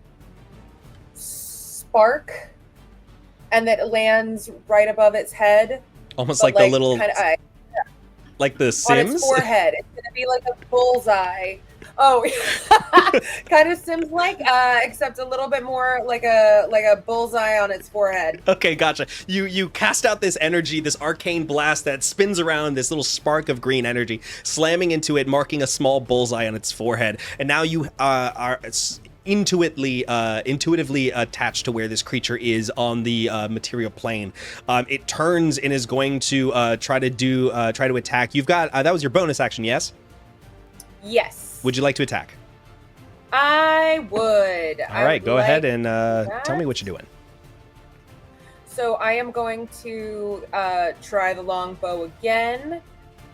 spark, and that lands right above its head, almost like the little kinda, like the on Sims its forehead. It's gonna be like a bullseye. Oh, kind of Sims like, except a little bit more like a bullseye on its forehead. Okay, gotcha. You cast out this energy, this arcane blast that spins around, this little spark of green energy, slamming into it, marking a small bullseye on its forehead, and now you are intuitively attached to where this creature is on the material plane. It turns and is going to try to attack. You've got that was your bonus action, yes? Yes. Would you like to attack? I would. All right, go ahead and tell me what you're doing. So I am going to try the longbow again.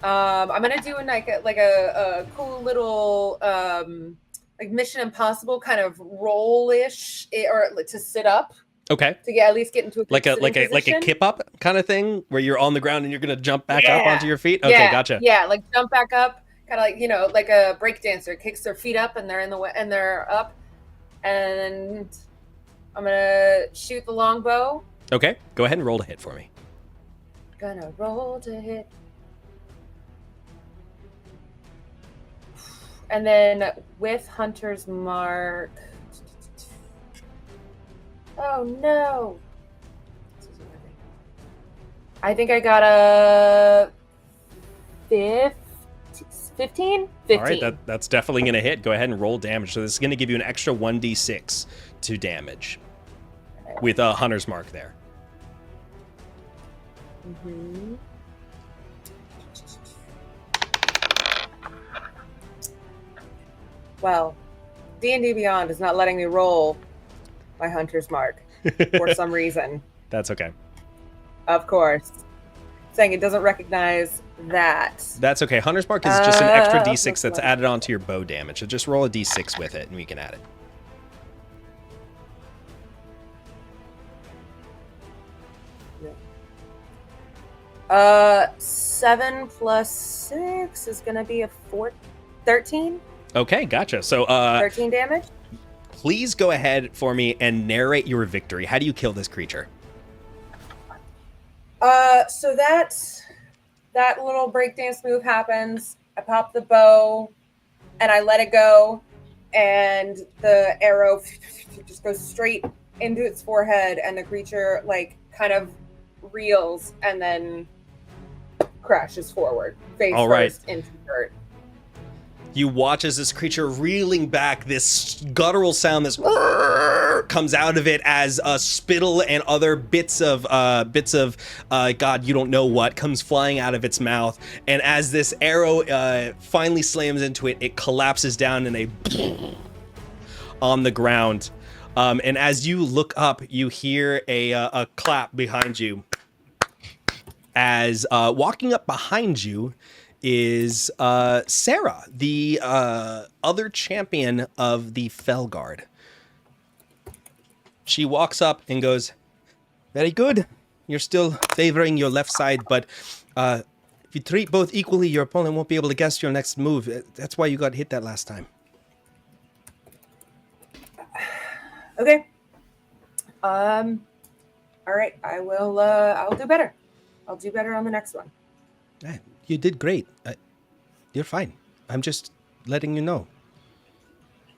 I'm gonna do like a cool little like Mission Impossible kind of roll-ish, or to sit up. Okay. To at least get into a like a kip up kind of thing where you're on the ground and you're gonna jump back up onto your feet. Okay, yeah, gotcha. Yeah, like jump back up, kind of like like a break dancer kicks their feet up and they're in the way and they're up, and I'm gonna shoot the longbow. Okay, go ahead and roll to hit for me. Gonna roll to hit. And then with Hunter's Mark. Oh no. I think I got a 15? 15. All right, that's definitely going to hit. Go ahead and roll damage. So this is going to give you an extra 1d6 to damage with a Hunter's Mark there. Mm-hmm. Well, D&D Beyond is not letting me roll my Hunter's Mark for some reason. That's okay. Of course. Saying it doesn't recognize that. That's okay. Hunter's Mark is just an extra d6 that's added onto your bow damage. So just roll a d6 with it and we can add it. 7 plus 6 is going to be a 13. Okay, gotcha. So 13 damage. Please go ahead for me and narrate your victory. How do you kill this creature? So that little breakdance move happens. I pop the bow and I let it go, and the arrow just goes straight into its forehead, and the creature like kind of reels and then crashes forward, face first into the dirt. You watch as this creature reeling back, this guttural sound, this comes out of it as spittle and other bits of God, you don't know what, comes flying out of its mouth. And as this arrow finally slams into it, it collapses down in a on the ground. And as you look up, you hear a clap behind you. As walking up behind you is Sarah, the other champion of the Fellguard. She walks up and goes, "Very good. You're still favoring your left side, but if you treat both equally, your opponent won't be able to guess your next move. That's why you got hit that last time." Okay. All right. I will. I'll do better. I'll do better on the next one. You did great. You're fine. I'm just letting you know.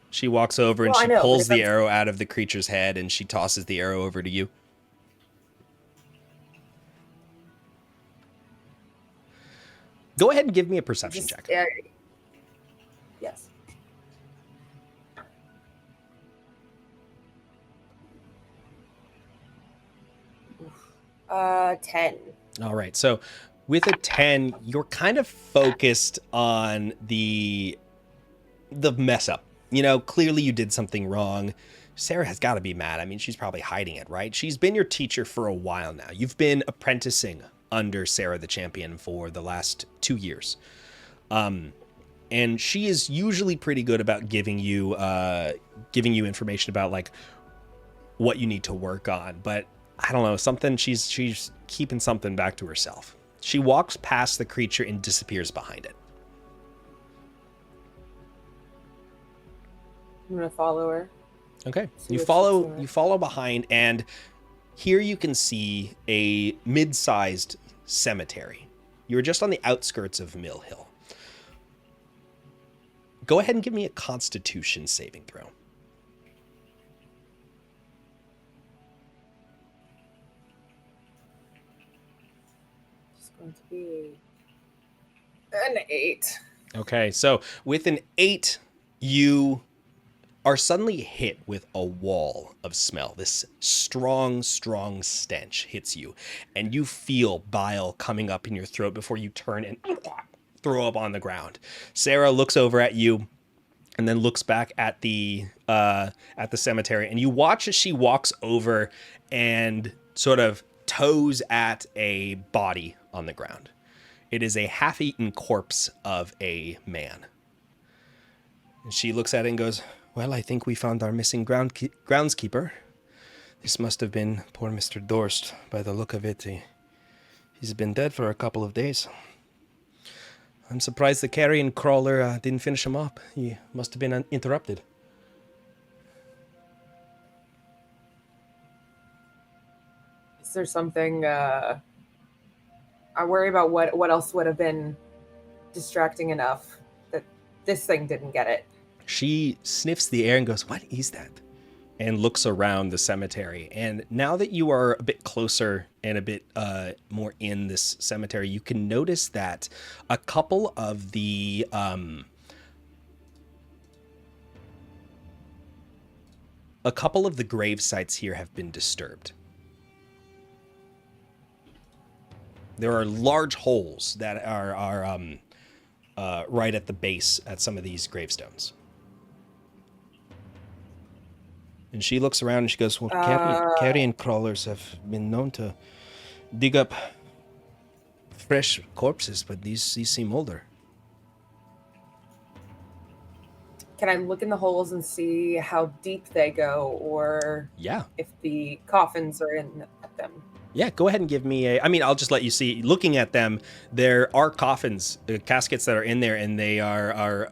She walks over and she pulls the arrow out of the creature's head and she tosses the arrow over to you. Go ahead and give me a perception check. Yes. 10. All right. So with a 10, you're kind of focused on the mess up. You know, clearly you did something wrong. Sarah has got to be mad. I mean, she's probably hiding it, right? She's been your teacher for a while now. You've been apprenticing under Sarah the Champion for the last 2 years. And she is usually pretty good about giving you information about like what you need to work on. But I don't know, something she's keeping something back to herself. She walks past the creature and disappears behind it. I'm gonna follow her. Okay. See You what follow she's doing. you follow behind, and here you can see a mid-sized cemetery. You're just on the outskirts of Mill Hill. Go ahead and give me a Constitution saving throw. It's going to be an 8. Okay, so with an 8, you are suddenly hit with a wall of smell. This strong, strong stench hits you, and you feel bile coming up in your throat before you turn and throw up on the ground. Sarah looks over at you and then looks back at the cemetery, and you watch as she walks over and sort of toes at a body on the ground. It is a half-eaten corpse of a man. And she looks at it and goes, "Well, I think we found our missing groundskeeper. This must have been poor Mr. Dorst. By the look of it, he's been dead for a couple of days. I'm surprised the carrion crawler didn't finish him up. He must have been interrupted." Is there something? I worry about what else would have been distracting enough that this thing didn't get it. She sniffs the air and goes, "What is that?" And looks around the cemetery. And now that you are a bit closer and a bit more in this cemetery, you can notice that a couple of the grave sites here have been disturbed. There are large holes that are right at the base at some of these gravestones. And she looks around and she goes, "Well, carrion crawlers have been known to dig up fresh corpses, but these seem older." Can I look in the holes and see how deep they go, or Yeah. if the coffins are in them? Yeah, go ahead and give me I'll just let you see. Looking at them, there are coffins, caskets that are in there, and they are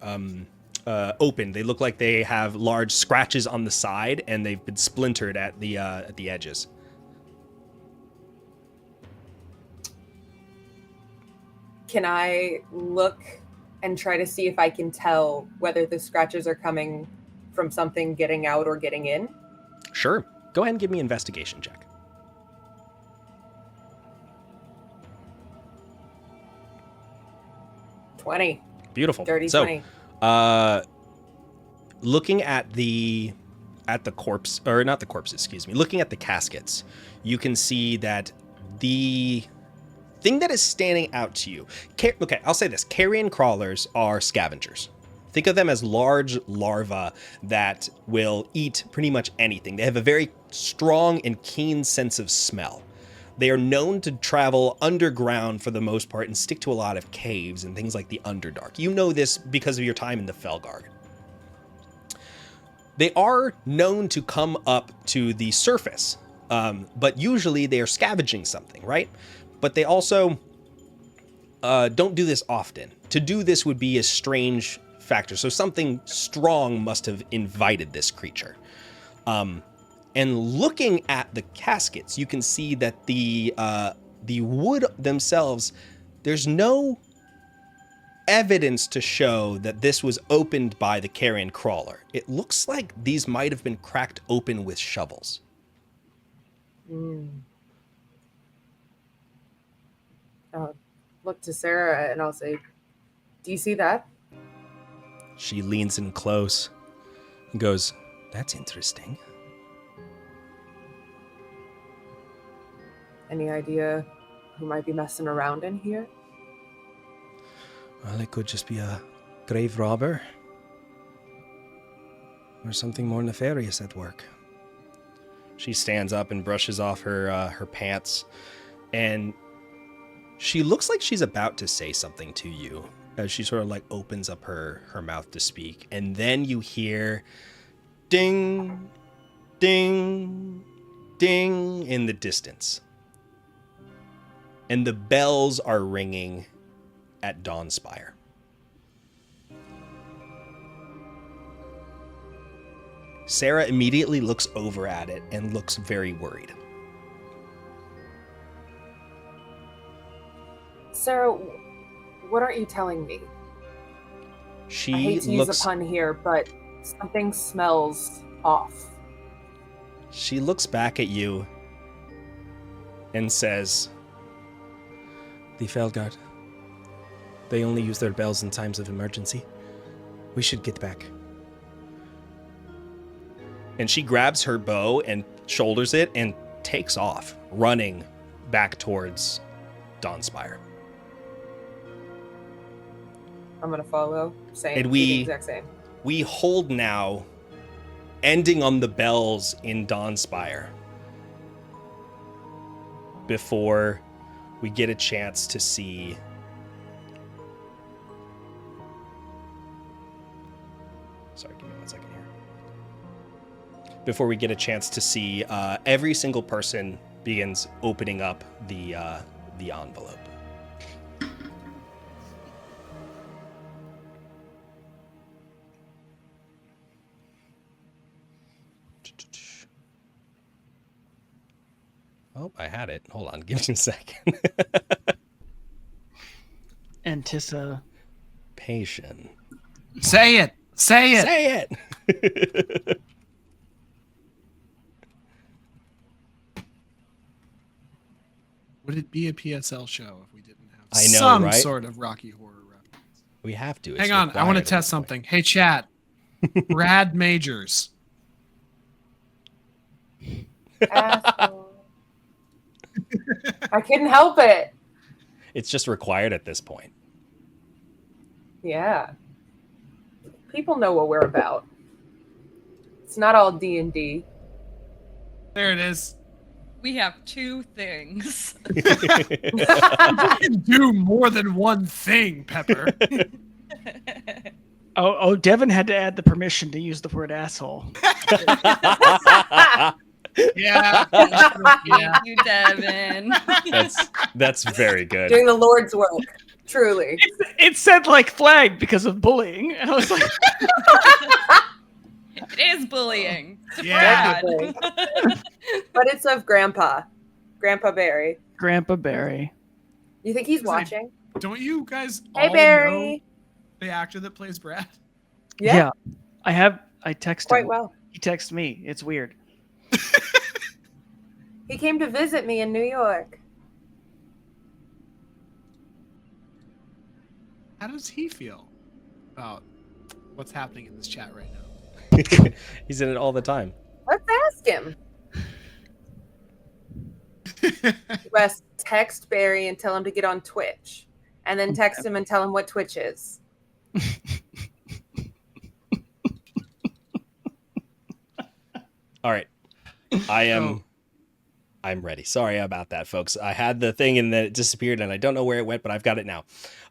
open. They look like they have large scratches on the side, and they've been splintered at the edges. Can I look and try to see if I can tell whether the scratches are coming from something getting out or getting in? Sure. Go ahead and give me an investigation check. 20. Beautiful. Dirty So, 20. looking at the corpse, or not the corpses, excuse me, looking at the caskets, you can see that the thing that is standing out to you, okay, I'll say this, carrion crawlers are scavengers. Think of them as large larvae that will eat pretty much anything. They have a very strong and keen sense of smell. They are known to travel underground for the most part and stick to a lot of caves and things like the Underdark. You know this because of your time in the Fellguard. They are known to come up to the surface, but usually they are scavenging something, right? But they also don't do this often. To do this would be a strange factor. So something strong must have invited this creature. And looking at the caskets, you can see that the wood themselves, there's no evidence to show that this was opened by the carrion crawler. It looks like these might have been cracked open with shovels. look to Sarah and I'll say, do you see that? She leans in close and goes, "That's interesting." Any idea who might be messing around in here? Well, it could just be a grave robber. Or something more nefarious at work. She stands up and brushes off her pants, and she looks like she's about to say something to you as she sort of like opens up her mouth to speak. And then you hear ding, ding, ding in the distance. And the bells are ringing at Dawnspire. Sarah immediately looks over at it and looks very worried. Sarah, what aren't you telling me? She I hate to use looks a pun here, but something smells off. She looks back at you and says, "The Fellguard. They only use their bells in times of emergency. We should get back." And she grabs her bow and shoulders it and takes off, running back towards Dawnspire. I'm gonna follow. Same. And do we- the exact same. We hold now, ending on the bells in Dawnspire, before we get a chance to see sorry, give me 1 second here. Before we get a chance to see every single person begins opening up the envelope. Oh, I had it. Hold on. Give me a second. Antissa. Patient. Say it. Say it. Say it. Would it be a PSL show if we didn't have I know, some right? sort of Rocky Horror reference? We have to. It's Hang on, I want to required at test this point. something. Hey, chat. Brad Majors. Asshole. I couldn't help it. It's just required at this point. Yeah. People know what we're about. It's not all D&D. There it is. We have two things. You can do more than one thing, Pepper. Oh, Devin had to add the permission to use the word asshole. Yeah. Thank you, Devin. That's very good. Doing the Lord's work. Truly. It said like flagged because of bullying, and I was like, It is bullying. Yeah. Brad. But it's of Grandpa. Grandpa Barry. Grandpa Barry. You think he's Is like- watching? Don't you guys Hey, all Barry. know the actor that plays Brad? Yeah. I text Quite him. well. He texts me. It's weird. He came to visit me in New York. How does he feel about what's happening in this chat right now? He's in it all the time. Let's ask him. Wes, text Barry and tell him to get on Twitch. And then text him and tell him what Twitch is. All right. I'm ready. Sorry about that, folks. I had the thing and then it disappeared and I don't know where it went, but I've got it now.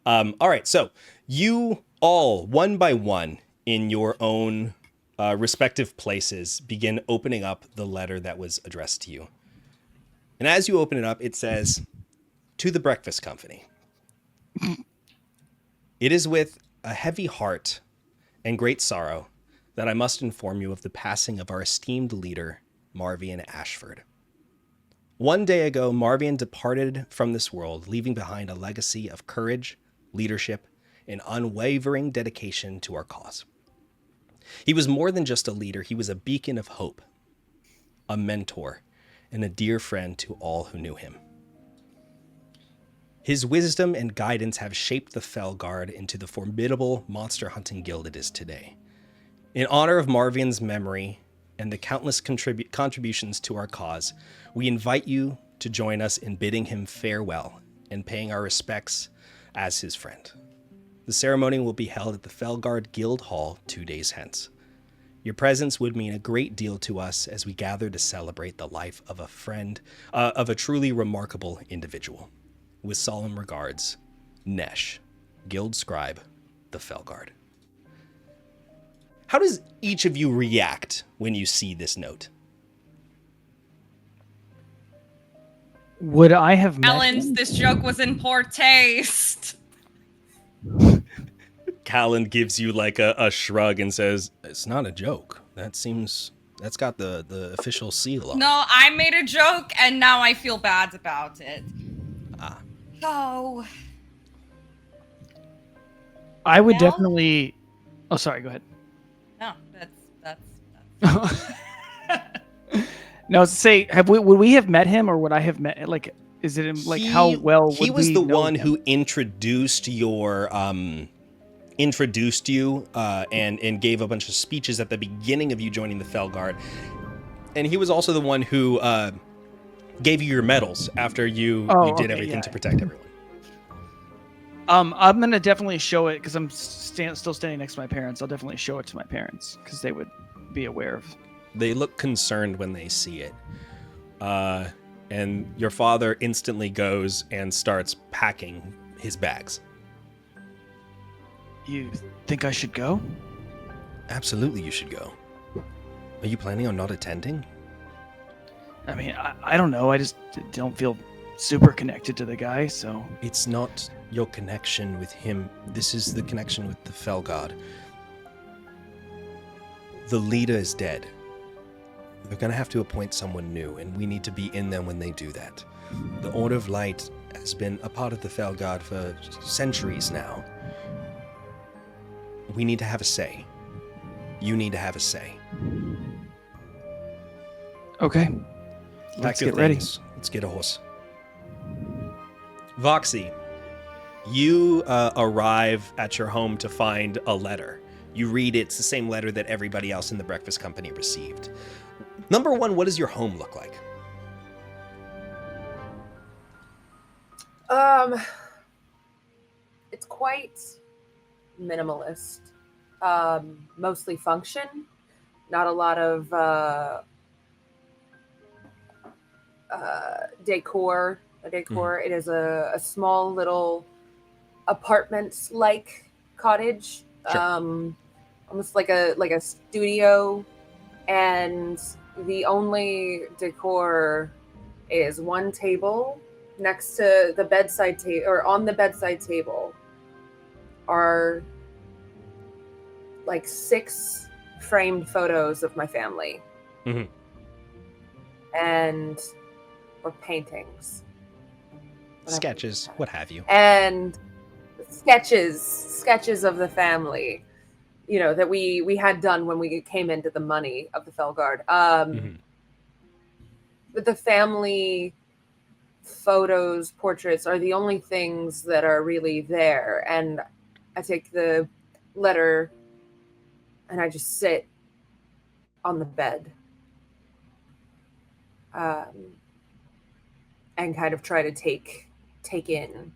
All right. So you all, one by one, in your own respective places, begin opening up the letter that was addressed to you. And as you open it up, it says, "To the Breakfast Company. It is with a heavy heart and great sorrow that I must inform you of the passing of our esteemed leader, Marvian Ashford. One day ago, Marvian departed from this world, leaving behind a legacy of courage, leadership, and unwavering dedication to our cause. He was more than just a leader. He was a beacon of hope, a mentor, and a dear friend to all who knew him. His wisdom and guidance have shaped the Fellguard into the formidable monster hunting guild it is today. In honor of Marvian's memory and the countless contributions to our cause, we invite you to join us in bidding him farewell and paying our respects as his friend. The ceremony will be held at the Fellguard Guild Hall 2 days hence. Your presence would mean a great deal to us as we gather to celebrate the life of a truly remarkable individual. With solemn regards, Nesh, Guild Scribe, the Fellguard. How does each of you react when you see this note? Would I have met Balance, him? this joke was in poor taste. Callan gives you like a shrug and says, "It's not a joke. That's got the official seal on it." No, I made a joke and now I feel bad about it. Ah. Oh. I would Well? definitely. Oh, sorry. Go ahead. No, that's No, say, would we have met him, or would I have met? Like, is it like how well? He would was we the know one him? who introduced you and gave a bunch of speeches at the beginning of you joining the Fellguard, and he was also the one who gave you your medals after you did everything to protect everyone. I'm gonna definitely show it because I'm still standing next to my parents. I'll definitely show it to my parents because they would be aware of. They look concerned when they see it. And your father instantly goes and starts packing his bags. You think I should go? Absolutely, you should go. Are you planning on not attending? I mean, I don't know. I just don't feel super connected to the guy, so. It's not your connection with him. This is the connection with the Fellguard. The leader is dead. They're going to have to appoint someone new, and we need to be in them when they do that. The Order of Light has been a part of the Fellguard for centuries now. We need to have a say. You need to have a say. Okay. Let's get ready. Let's get a horse. Voxi, you arrive at your home to find a letter. You read it. It's the same letter that everybody else in the breakfast company received. Number one, what does your home look like? It's quite minimalist. Mostly function. Not a lot of decor. It is a small little apartment-like cottage. Sure. Almost like a studio, and the only decor is one table next to the bedside table, or on the bedside table are like 6 framed photos of my family. Mm-hmm. And or paintings, Sketches, what have you. and sketches of the family, you know, that we had done when we came into the money of the Fellguard. But the family photos, portraits are the only things that are really there. And I take the letter and I just sit on the bed and kind of try to take in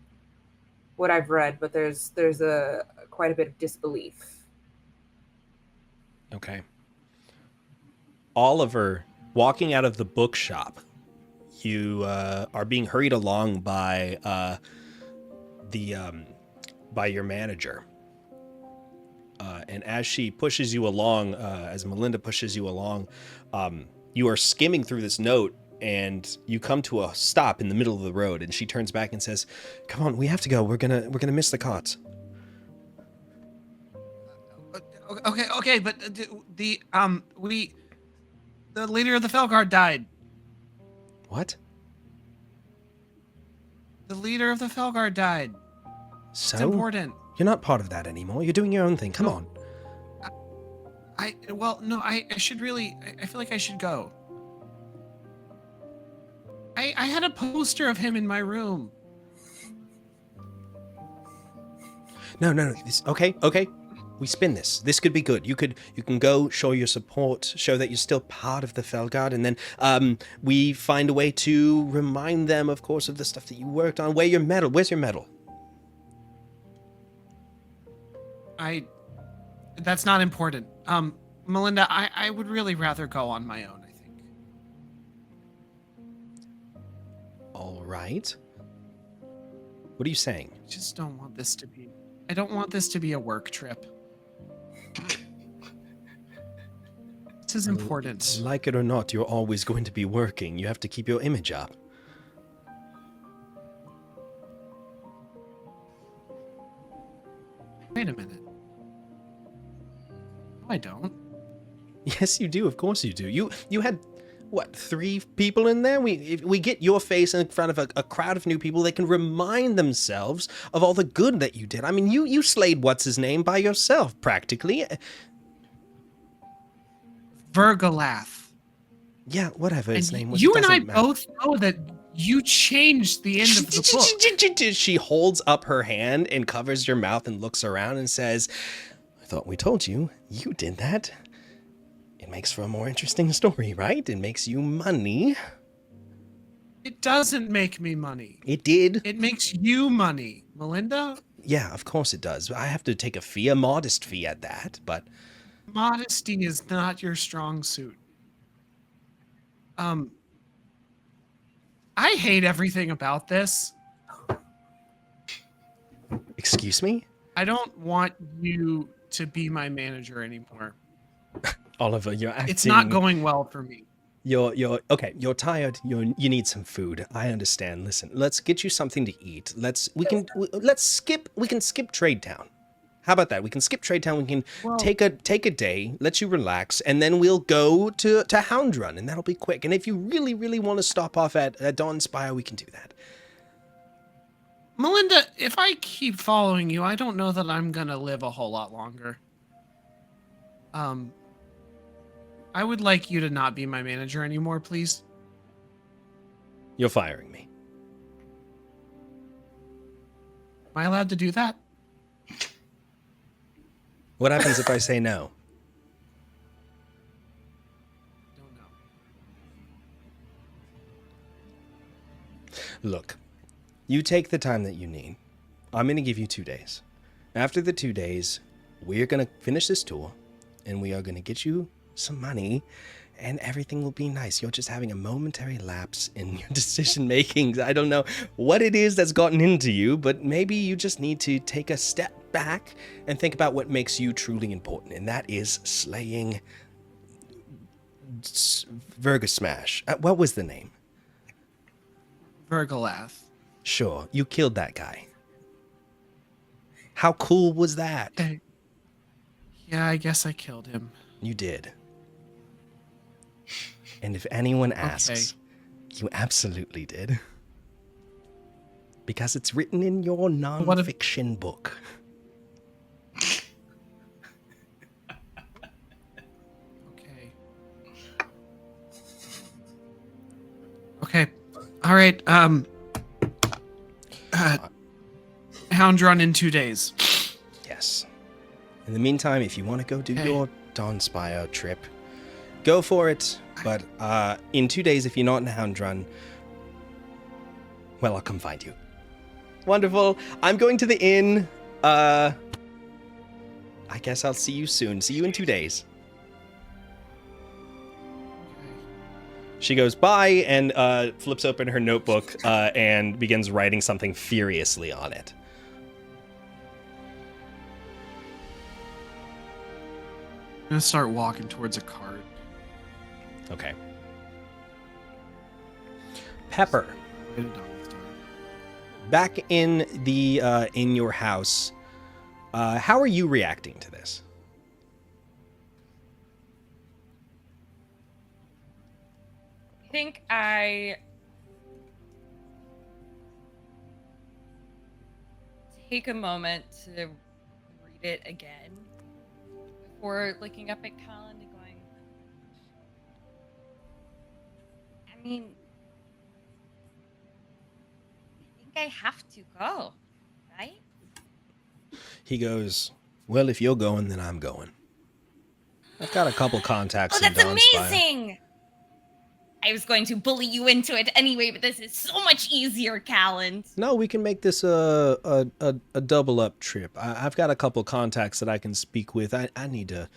what I've read, but there's a quite a bit of disbelief. Okay. Oliver, walking out of the bookshop, you are being hurried along by your manager. And as she pushes you along, as Melinda pushes you along, you are skimming through this note, and you come to a stop in the middle of the road. And she turns back and says, "Come on, we have to go. We're gonna miss the carts." Okay, but the leader of the Fellguard died. What? The leader of the Fellguard died. So It's important. you're not part of that anymore. You're doing your own thing. Come on. I should really. I feel like I should go. I had a poster of him in my room. No. Okay. We spin this. This could be good. You can go show your support, show that you're still part of the Fellguard, and then we find a way to remind them, of course, of the stuff that you worked on. Where's your medal? That's not important. Melinda, I would really rather go on my own, I think. All right. What are you saying? I just don't want this to be... I don't want this to be a work trip. This is important. Like it or not, you're always going to be working. You have to keep your image up. Wait a minute. No, I don't. Yes, you do. Of course you do. You had, what, 3 people in there? If we get your face in front of a crowd of new people, they can remind themselves of all the good that you did. I mean, you slayed what's-his-name by yourself, practically. Vergalath. Yeah, whatever his name was. You and I doesn't matter. both know that you changed the end of the book. She holds up her hand and covers your mouth and looks around and says, I thought we told you. You did that. It makes for a more interesting story, right? It makes you money. It doesn't make me money. It did. It makes you money, Melinda. Yeah, of course it does. I have to take a fee, a modest fee at that, but... Modesty is not your strong suit. I hate everything about this. Excuse me? I don't want you to be my manager anymore. Oliver, you're acting... It's not going well for me. You're okay. You're tired. You need some food. I understand. Listen, let's get you something to eat. We can skip Trade Town. How about that? We can skip Trade Town. We can take a day, let you relax, and then we'll go to Hound Run, and that'll be quick. And if you really, really want to stop off at Dawn Spire, we can do that. Melinda, if I keep following you, I don't know that I'm gonna live a whole lot longer. I would like you to not be my manager anymore, please. You're firing me. Am I allowed to do that? What happens if I say no? Don't know. Look, you take the time that you need. I'm going to give you 2 days. After the 2 days, we're going to finish this tour, and we are going to get you some money, and everything will be nice. You're just having a momentary lapse in your decision making. I don't know what it is that's gotten into you, but maybe you just need to take a step back and think about what makes you truly important, and that is slaying Vergasmash. What was the name? Vergalath. Sure, you killed that guy. How cool was that? Yeah, I guess I killed him. You did. And if anyone asks, you absolutely did. Because it's written in your non-fiction book. Okay. All right. Hound Run in 2 days. Yes. In the meantime, if you want to go do your Dawn Spire trip, go for it. But in 2 days, if you're not in Hound Run, well, I'll come find you. Wonderful. I'm going to the inn. I guess I'll see you soon. See you in 2 days. She goes bye and flips open her notebook and begins writing something furiously on it. I'm gonna start walking towards a cart. Okay. Pepper. Back in the in your house, how are you reacting to this? I think I take a moment to read it again before looking up at Colin and going, I mean, I think I have to go, right? He goes, well, if you're going, then I'm going. I've got a couple contacts Oh, in that's Dawnspire. amazing! I was going to bully you into it anyway, but this is so much easier, Callan. No, we can make this a double up trip. I've got a couple contacts that I can speak with. I need to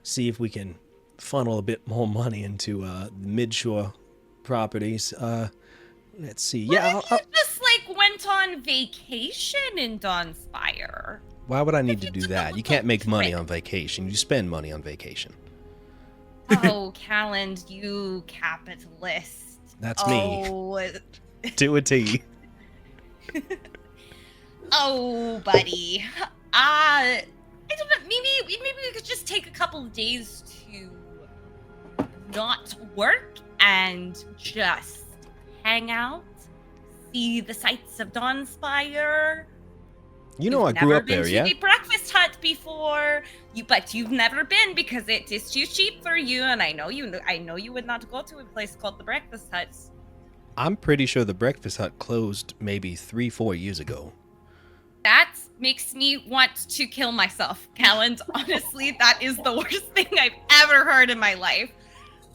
see if we can funnel a bit more money into midshore properties. Let's see. Yeah, You just like went on vacation in Dawnspire. why would I need to you do took a that? You little can't make money trip. on vacation. You spend money on vacation. Oh, Callan, you capitalist. That's me. Oh, To a T. oh, buddy. I don't know. Maybe we could just take a couple of days to not work and just hang out, see the sights of Dawnspire. You know I grew up there, yeah? You've never been to the breakfast hut before, but you've never been because it is too cheap for you, and I know you would not go to a place called the breakfast hut. I'm pretty sure the breakfast hut closed maybe 3-4 years ago. That makes me want to kill myself, Callan. Honestly, that is the worst thing I've ever heard in my life.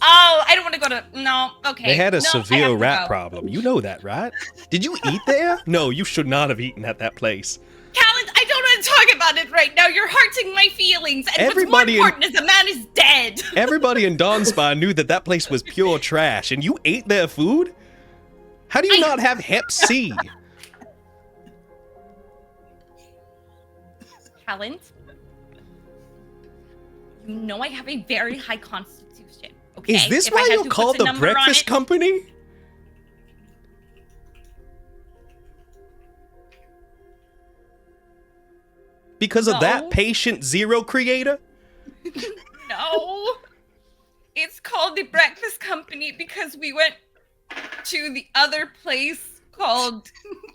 Oh, I don't want to go to... No, okay. They had a No, I have severe to rat go. problem. You know that, right? Did you eat there? No, you should not have eaten at that place. Callan, I don't want to talk about it right now. You're hurting my feelings. And Everybody what's more important is the man is dead. Everybody in Dawnspire knew that that place was pure trash, and you ate their food? How do you not have Hep C? Callan, you know I have a very high constitution. Okay? Is this If I why had you're to called put a the number on Breakfast it- Company? Because of that No. patient zero creator? No. It's called the Breakfast Company because we went to the other place called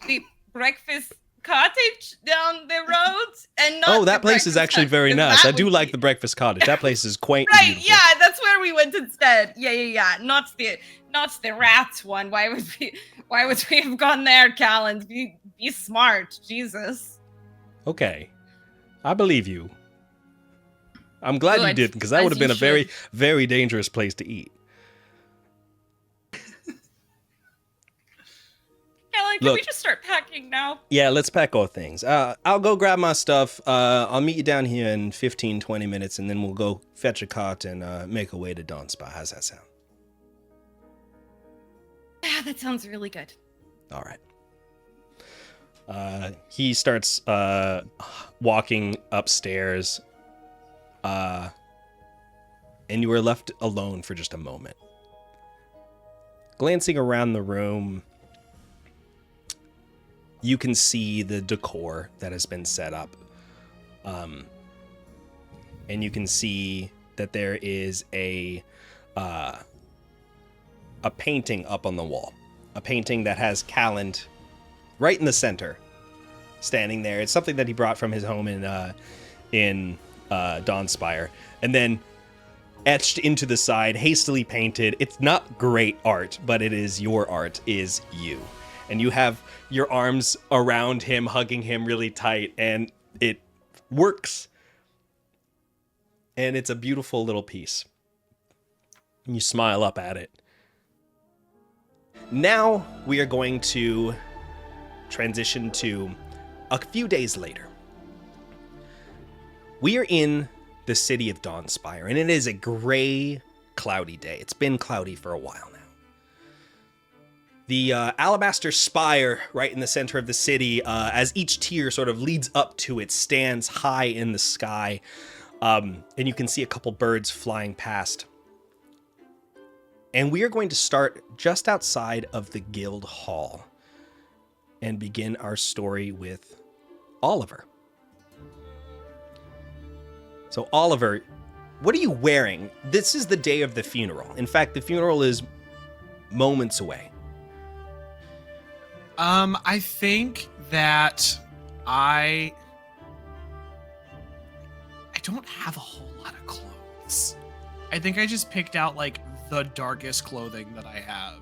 the Breakfast Cottage down the road, and not Oh, that the place is Breakfast actually Hut, very 'cause nice. I that do would like be- the Breakfast Cottage. That place is quaint and Right, beautiful. yeah, that's where we went instead. Yeah. Not the rat one. Why would we have gone there, Callan? Be smart, Jesus. Okay. I believe you. I'm glad you Good, did, because that as would have been you a very, should. very dangerous place to eat. Callan, can Look. we just start packing now? Yeah, let's pack our things. I'll go grab my stuff. I'll meet you down here in 15, 20 minutes, and then we'll go fetch a cart and make our way to Dawnspire. How's that sound? Yeah, that sounds really good. All right. He starts walking upstairs, and you are left alone for just a moment. Glancing around the room, you can see the decor that has been set up. And you can see that there is a painting up on the wall. A painting that has Callan right in the center, standing there. It's something that he brought from his home in Dawnspire. And then etched into the side, hastily painted. It's not great art, but it is your art, is you. And you have your arms around him, hugging him really tight, and it works. And it's a beautiful little piece. And you smile up at it. Now we are going to transition to a few days later. We are in the city of Dawnspire, and it is a gray, cloudy day. It's been cloudy for a while now. The alabaster spire right in the center of the city, as each tier sort of leads up to it, stands high in the sky, and you can see a couple birds flying past. And we are going to start just outside of the guild hall and begin our story with Olyver. So Olyver, what are you wearing? This is the day of the funeral. In fact, the funeral is moments away. I think that I don't have a whole lot of clothes. I think I just picked out like the darkest clothing that I have.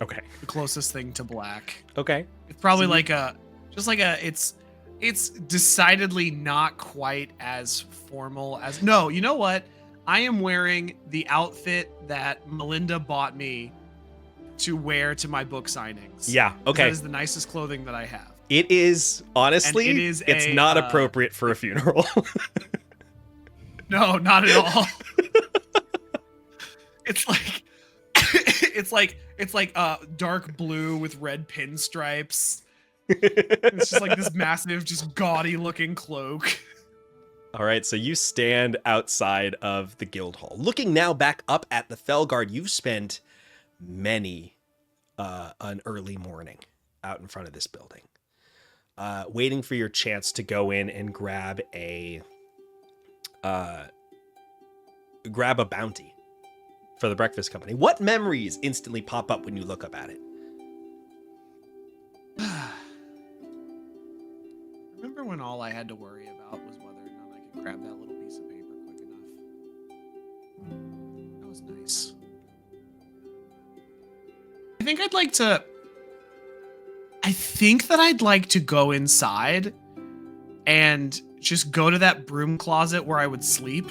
Okay. The closest thing to black. Okay. It's probably it's It's decidedly not quite as formal as. No, you know what? I am wearing the outfit that Melinda bought me to wear to my book signings. Yeah, okay. That is the nicest clothing that I have. It is, honestly, it's not appropriate for a funeral. No, not at all. It's like it's like dark blue with red pinstripes. It's just like this massive, just gaudy looking cloak. All right, so you stand outside of the guild hall. Looking now back up at the Fellguard, you've spent many an early morning out in front of this building, waiting for your chance to go in and grab a bounty for the breakfast company. What memories instantly pop up when you look up at it? Remember when all I had to worry about was whether or not I could grab that little piece of paper quick enough? That was nice. I think that I'd like to go inside and just go to that broom closet where I would sleep.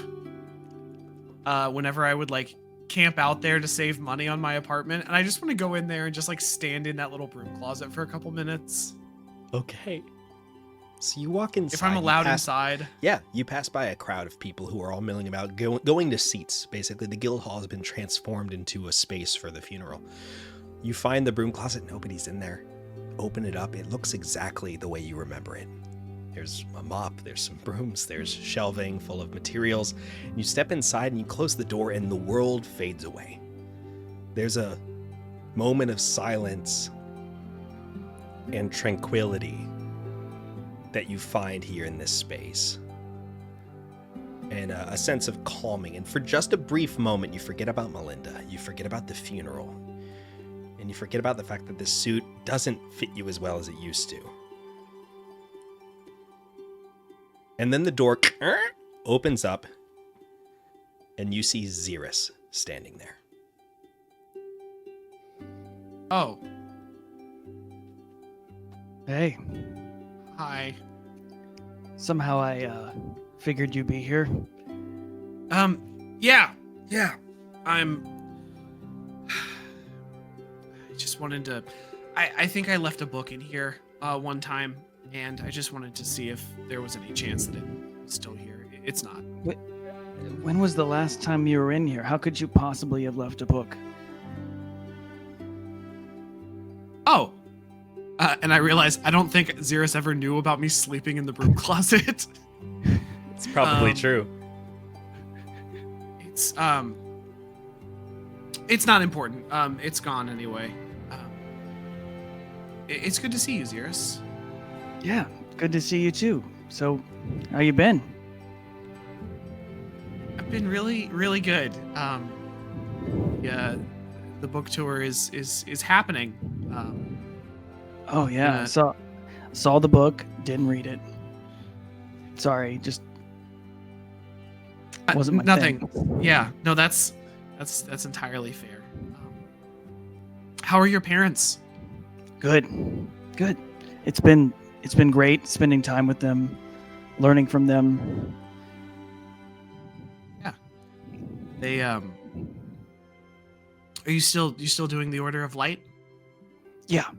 Whenever I would like camp out there to save money on my apartment. And I just want to go in there and just like stand in that little broom closet for a couple minutes. Okay. So you walk inside. If I'm allowed inside. Yeah, you pass by a crowd of people who are all milling about, going to seats. Basically, the guild hall has been transformed into a space for the funeral. You find the broom closet, nobody's in there. Open it up, it looks exactly the way you remember it. There's a mop, there's some brooms, there's shelving full of materials. You step inside and you close the door and the world fades away. There's a moment of silence and tranquility that you find here in this space. And a sense of calming. And for just a brief moment, you forget about Melinda. You forget about the funeral. And you forget about the fact that this suit doesn't fit you as well as it used to. And then the door opens up, and you see Zeerus standing there. Oh. Hey. Hi. Somehow I figured you'd be here. Yeah. I just wanted to. I think I left a book in here one time, and I just wanted to see if there was any chance that it was still here. It's not. When was the last time you were in here? How could you possibly have left a book? Oh. And I realized I don't think Zeerus ever knew about me sleeping in the broom closet. It's probably true. It's not important. It's gone anyway. It's good to see you, Zeerus. Yeah, good to see you too. So, how you been? I've been really, really good. Yeah, the book tour is happening. Oh yeah, Yeah. saw the book, didn't read it. Sorry, just wasn't my nothing. thing. Yeah, no, that's entirely fair. How are your parents? Good. It's been great spending time with them, learning from them. Yeah. They Are you still doing the Order of Light? Yeah.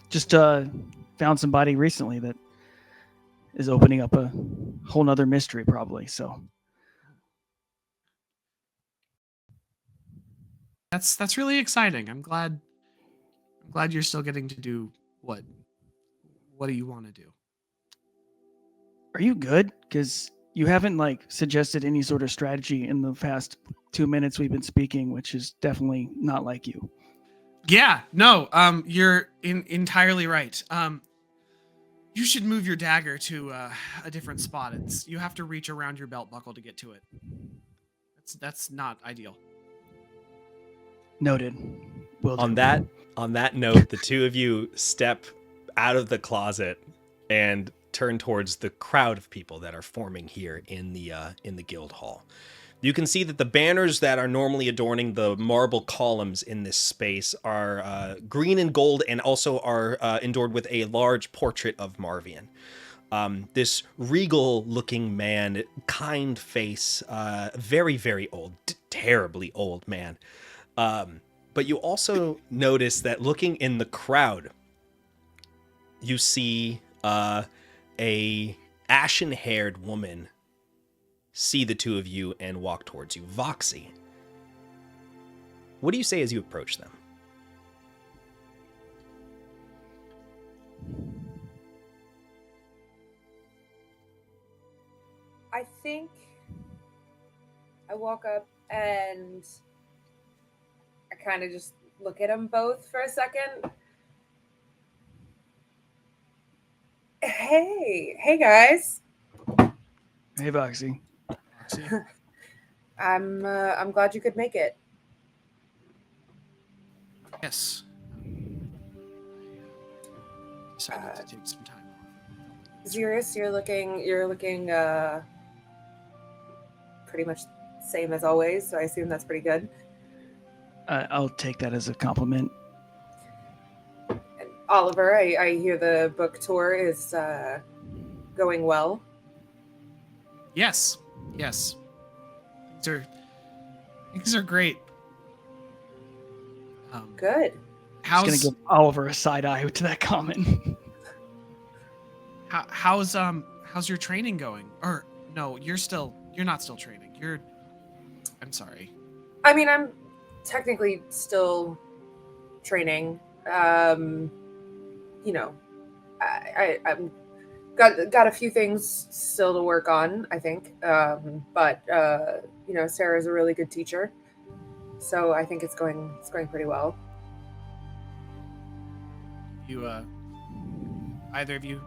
Just found somebody recently that is opening up a whole nother mystery probably, so. That's really exciting. I'm glad you're still getting to do what do you want to do? Are you good? Because you haven't suggested any sort of strategy in the past 2 minutes we've been speaking, which is definitely not like you. Yeah, no, you're entirely right. You should move your dagger to a different spot. You have to reach around your belt buckle to get to it. That's not ideal. Noted. Will do. On that note, the two of you step out of the closet and turn towards the crowd of people that are forming here in the guild hall. You can see that the banners that are normally adorning the marble columns in this space are green and gold, and also are endured with a large portrait of Marvian. This regal-looking man, kind face, very, very old, terribly old man. But you also notice that looking in the crowd, you see a ashen-haired woman see the two of you and walk towards you. Voxi, what do you say as you approach them? I think I walk up and I kind of just look at them both for a second. Hey guys. Hey, Voxi. I'm glad you could make it. Yes. Decided to take some time off. Zeerus, you're looking pretty much same as always, so I assume that's pretty good. I'll take that as a compliment. And Olyver, I hear the book tour is going well. Yes. Things are great. Good. I'm just gonna give Oliver a side eye to that comment. How's your training going? Or no, you're not still training. I'm sorry. I mean, I'm technically still training. I'm got a few things still to work on, I think. But Sarah's a really good teacher, so I think it's going pretty well. You either of you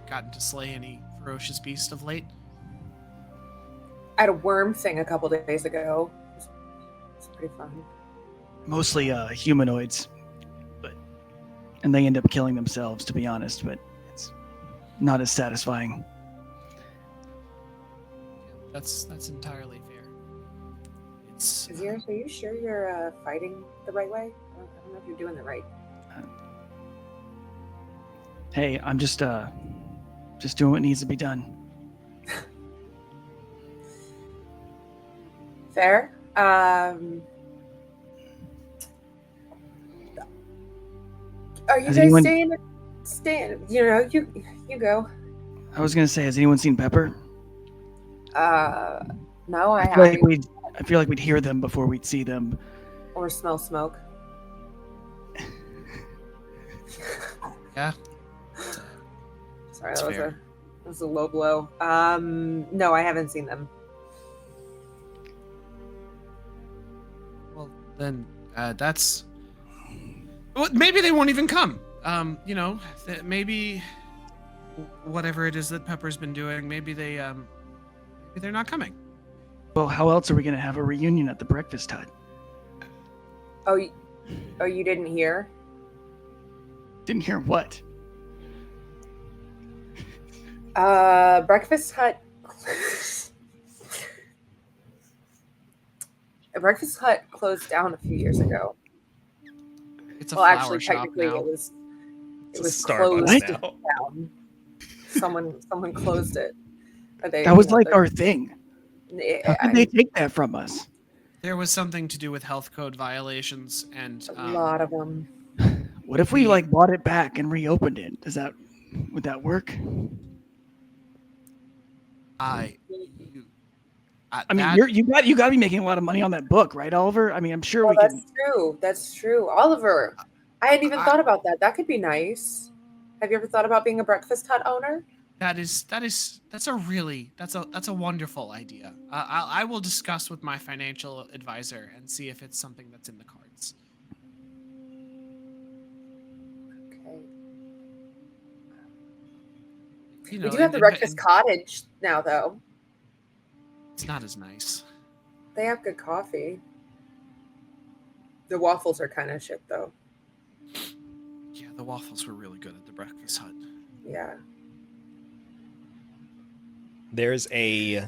gotten to slay any ferocious beast of late? I had a worm thing a couple days ago. It's pretty fun. Mostly humanoids, and they end up killing themselves, to be honest, but it's not as satisfying. That's entirely fair. It's Zeerus, are you sure you're fighting the right way? I don't know if you're doing it right. Hey, I'm just doing what needs to be done. Fair. Are you Has guys anyone- staying? You go. I was gonna say, has anyone seen Pepper? No, I I haven't. feel like we'd hear them before we'd see them. Or smell smoke. yeah. Sorry, That's fair. that was a low blow. No, I haven't seen them. Well, then that's. Well, maybe they won't even come. Maybe whatever it is that Pepper's been doing, maybe they're not coming. Well, how else are we gonna have a reunion at the breakfast hut? Oh, you didn't hear? Didn't hear what? Breakfast Hut. Breakfast Hut closed down a few years ago. It's a Well, flower actually, shop technically, now. it was It's a closed Starbucks now. down. Someone closed it. That was like our thing. How could they I, take that from us? There was something to do with health code violations, and a lot of them. What if we bought it back and reopened it? Would that work? I mean, you got to be making a lot of money on that book, right, Oliver? I mean, I'm sure we can. That's true. That's true. Oliver, I hadn't even thought about that. That could be nice. Have you ever thought about being a Breakfast Hut owner? that's a wonderful idea. I will discuss with my financial advisor and see if it's something that's in the cards. Okay. We do have the Breakfast Cottage now, though. It's not as nice. They have good coffee. The waffles are kind of shit, though. Yeah, the waffles were really good at the Breakfast Hut. Yeah. There's a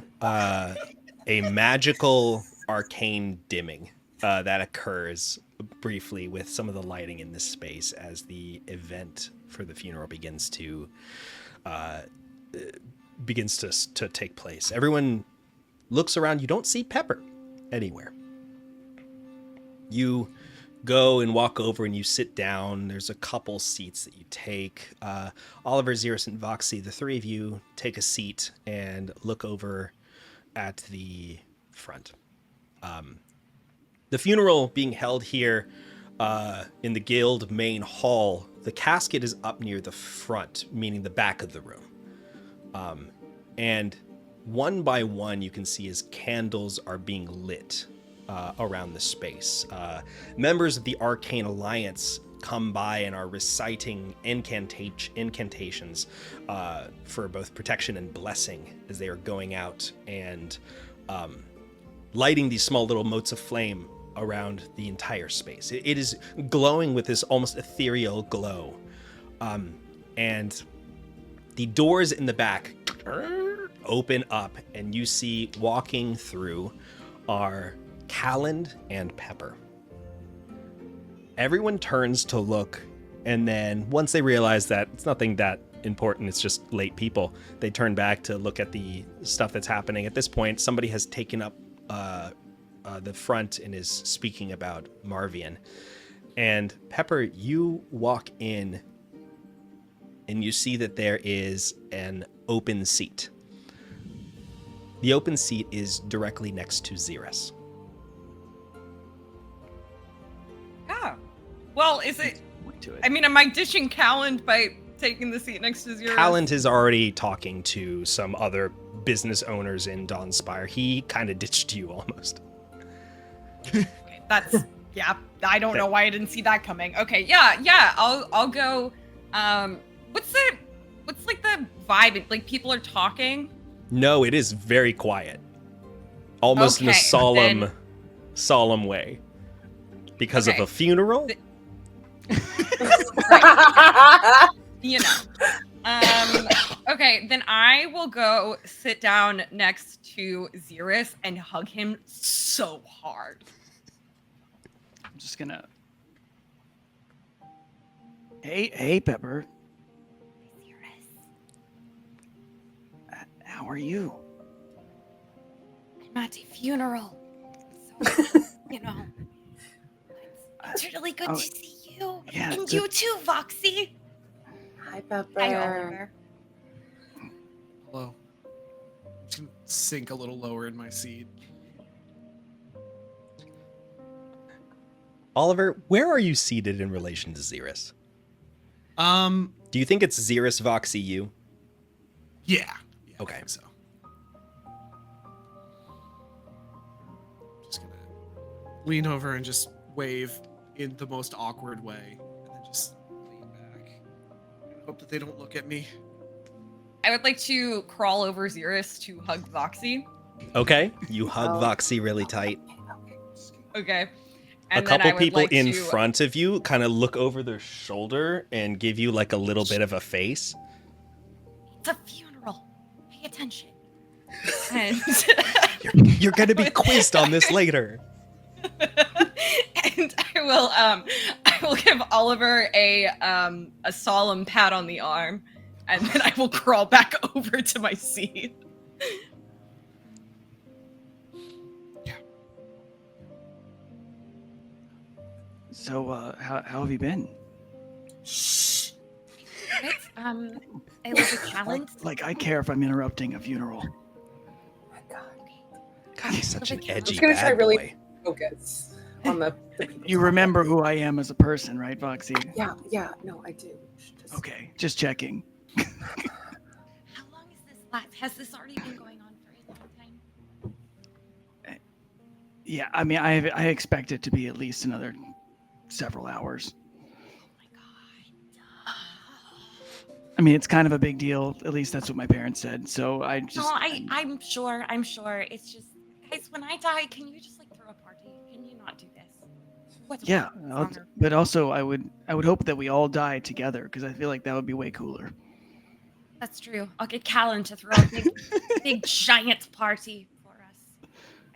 a magical arcane dimming that occurs briefly with some of the lighting in this space as the event for the funeral begins to take place. Everyone looks around. You don't see Pepper anywhere. You go and walk over and you sit down. There's a couple seats that you take. Olyver, Zeerus, and Voxi, the three of you take a seat and look over at the front. The funeral being held here in the guild main hall. The casket is up near the front, meaning the back of the room. And one by one, you can see as candles are being lit around the space. Members of the Arcane Alliance come by and are reciting incantations for both protection and blessing as they are going out and lighting these small little motes of flame around the entire space. It is glowing with this almost ethereal glow. And the doors in the back open up and you see walking through are Calland and Pepper. Everyone turns to look, and then once they realize that it's nothing that important, it's just late people, they turn back to look at the stuff that's happening. At this point, somebody has taken up the front and is speaking about Marvian. And Pepper, you walk in and you see that there is an open seat. The open seat is directly next to Zeerus. Oh. Well, is it... I mean, am I dishing Calland by taking the seat next to Zeerus? Calland is already talking to some other business owners in Dawnspire. He kind of ditched you almost. Okay, that's... Yeah, I don't know why I didn't see that coming. Okay, yeah, I'll go... What's like the vibe? Like people are talking? No, it is very quiet. Almost in a solemn way. Because of a funeral? Right. You know. Okay, then I will go sit down next to Zeerus and hug him so hard. I'm just gonna... Hey, Pepper. How are you? I'm at a funeral. So, you know. It's really good to see you. Yeah, and you too, Voxi. Hi, Pepper. Hi, Olyver. Hello. I'm just gonna sink a little lower in my seat. Olyver, where are you seated in relation to Zeerus? Do you think it's Zeerus, Voxi, you? Yeah. Okay. I think so. Just gonna lean over and just wave in the most awkward way, and then just lean back. And hope that they don't look at me. I would like to crawl over Zeerus to hug Voxi. Okay. You hug Voxi really tight. Okay. A couple people in front of you kind of look over their shoulder and give you like a little bit of a face. It's a funeral. Pay attention. And you're going to be quizzed on this later. And I will give Olyver a solemn pat on the arm, and then I will crawl back over to my seat. So, how have you been? Shh. It was a challenge. Like, I care if I'm interrupting a funeral. Oh my God. God, he's such an edgy I'm gonna try bad really boy. focus on the people. You remember who I am as a person, right, Voxi? Yeah, no, I do. Just... Okay, just checking. How long is this last? Has this already been going on for a long time? Yeah, I mean, I expect it to be at least another several hours. Oh my God. I mean, it's kind of a big deal. At least that's what my parents said. So I just... No, I'm sure. It's just, guys, when I die, can you just like throw a party? Can you not do this? Yeah, but also I would hope that we all die together because I feel like that would be way cooler. That's true. I'll get Callan to throw a big giant party for us.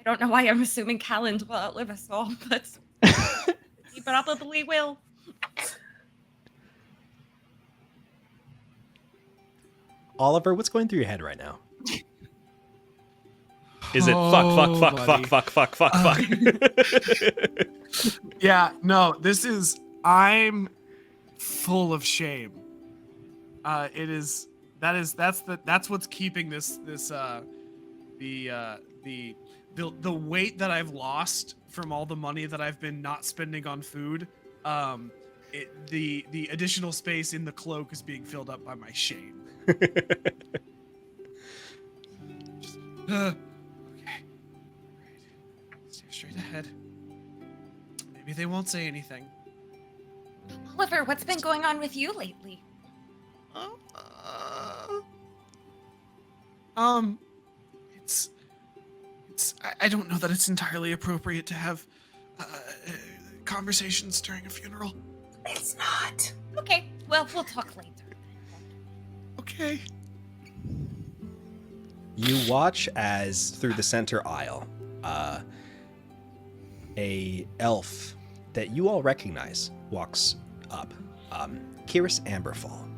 don't know why I'm assuming Calland will outlive us all, but he probably will. Olyver, what's going through your head right now? Is it fuck? Yeah, no, I'm full of shame. That's what's keeping the weight that I've lost from all the money that I've been not spending on food. The additional space in the cloak is being filled up by my shame. Okay. Right. Stay straight ahead. Maybe they won't say anything. Olyver, what's been going on with you lately? I don't know that it's entirely appropriate to have conversations during a funeral. It's not. Okay, well, we'll talk later. Okay. You watch as through the center aisle, a elf that you all recognize walks up. Zeerus Amberfall,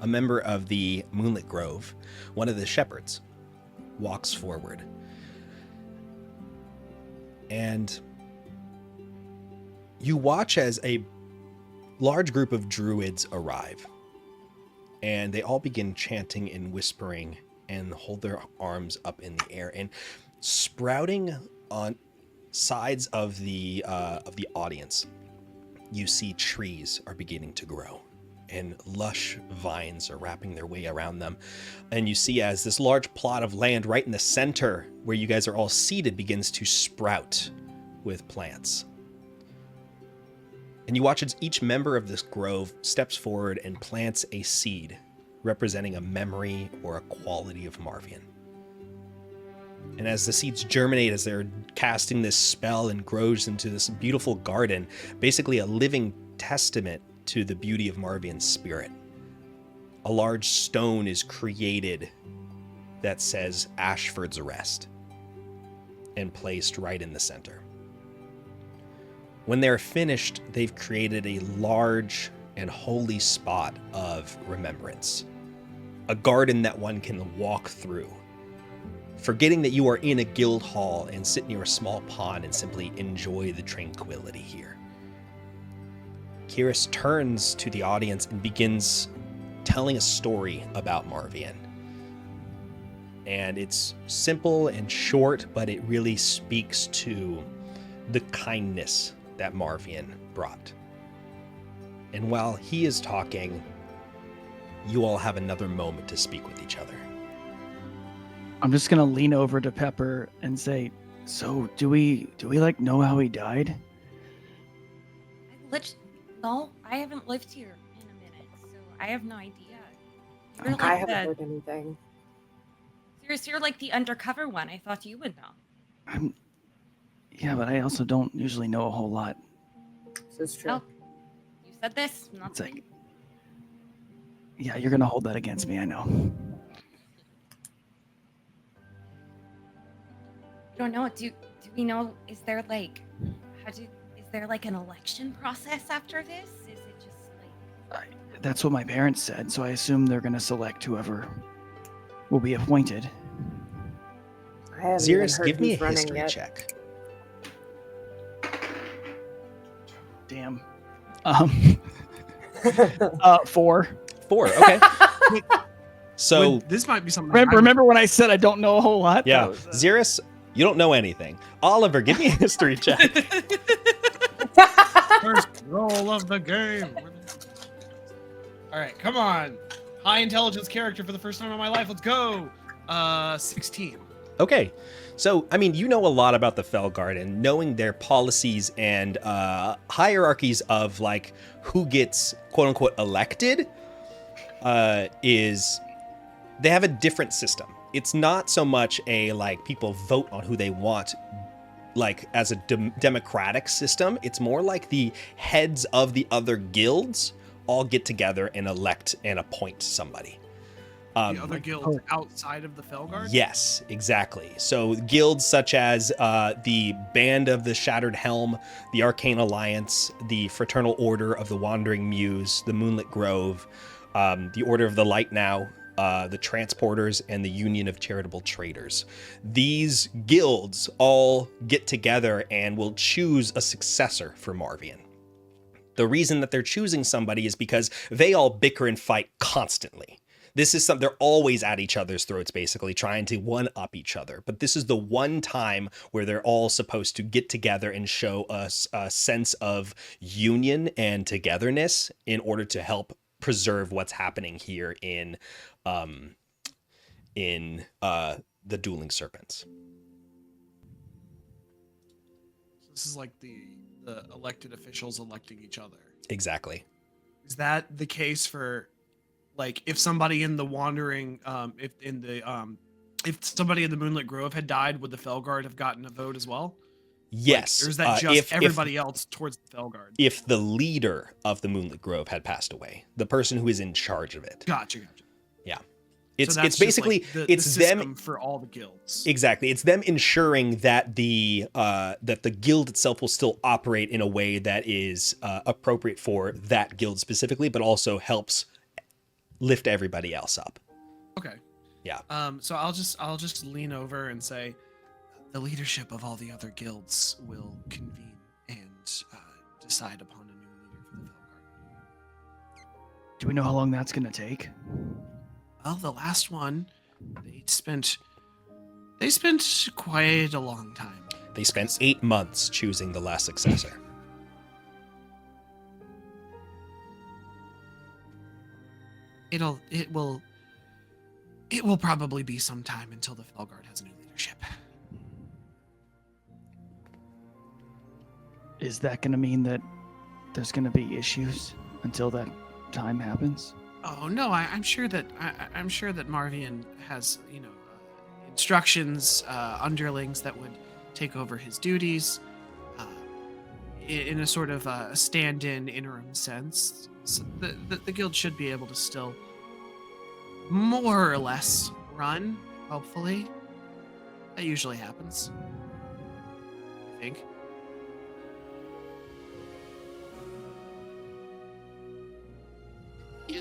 a member of the Moonlit Grove, one of the shepherds, walks forward. And you watch as a large group of druids arrive. And they all begin chanting and whispering and hold their arms up in the air. And sprouting on sides of the audience, you see trees are beginning to grow. And lush vines are wrapping their way around them. And you see as this large plot of land right in the center where you guys are all seated begins to sprout with plants. And you watch as each member of this grove steps forward and plants a seed representing a memory or a quality of Marvian. And as the seeds germinate, as they're casting this spell and grows into this beautiful garden, basically a living testament to the beauty of Marvian's spirit, a large stone is created that says Ashford's Arrest and placed right in the center. When they're finished, they've created a large and holy spot of remembrance, a garden that one can walk through, forgetting that you are in a guild hall and sit near a small pond and simply enjoy the tranquility here. Zeerus turns to the audience and begins telling a story about Marvian. And it's simple and short, but it really speaks to the kindness that Marvian brought. And while he is talking, you all have another moment to speak with each other. I'm just gonna lean over to Pepper and say, "So, do we like know how he died?" No, I haven't lived here in a minute, so I have no idea. Okay. You're I like haven't heard anything. Zeerus, you're like the undercover one. I thought you would know. Yeah, but I also don't usually know a whole lot. This is true. Well, you said this. Not It's like, yeah, you're gonna hold that against me, I know. I don't know. Do we know? Is there like an election process after this? Is it just like? That's what my parents said, so I assume they're gonna select whoever will be appointed. I haven't Zeerus, even heard give me a who's running history yet. check. Damn. 4. 4, okay. So, This might be something. Remember when I said I don't know a whole lot? yeah, That was, Zeerus, you don't know anything. Olyver, give me a history check. First roll of the game. All right, come on. High intelligence character for the first time in my life. Let's go. 16. Okay, so, I mean, you know a lot about the Fellguard, and knowing their policies and hierarchies of, like, who gets, quote-unquote, elected is... They have a different system. It's not so much a, like, people vote on who they want, like, as a democratic system. It's more like the heads of the other guilds all get together and elect and appoint somebody. The other guilds outside of the Fellguard? Yes, exactly. So guilds such as the Band of the Shattered Helm, the Arcane Alliance, the Fraternal Order of the Wandering Muse, the Moonlit Grove, the Order of the Light Now, the Transporters, and the Union of Charitable Traders. These guilds all get together and will choose a successor for Marvian. The reason that they're choosing somebody is because they all bicker and fight constantly. This is something, they're always at each other's throats, basically, trying to one-up each other. But this is the one time where they're all supposed to get together and show us a sense of union and togetherness in order to help preserve what's happening here in the Dueling Serpents. This is like the elected officials electing each other. Exactly. Is that the case for, like, if somebody in the Wandering, if somebody in the Moonlit Grove had died, would the Fellguard have gotten a vote as well? Yes. Like, or is that just everybody else towards the Fellguard? If the leader of the Moonlit Grove had passed away, the person who is in charge of it. Gotcha. Yeah. So It's basically like it's the them for all the guilds. Exactly. It's them ensuring that the guild itself will still operate in a way that is appropriate for that guild specifically, but also helps lift everybody else up. Okay. Yeah. So I'll just lean over and say, the leadership of all the other guilds will convene and decide upon a new leader for the Fellguard. Do we know how long that's going to take? Well, the last one, they spent quite a long time. They spent 8 months choosing the last successor. It will probably be some time until the Fellguard has new leadership. Is that going to mean that there's going to be issues until that time happens? Oh no, I'm sure that Marvian has, instructions, underlings that would take over his duties, in a sort of a stand-in interim sense. So the guild should be able to still more or less run, hopefully. That usually happens, I think.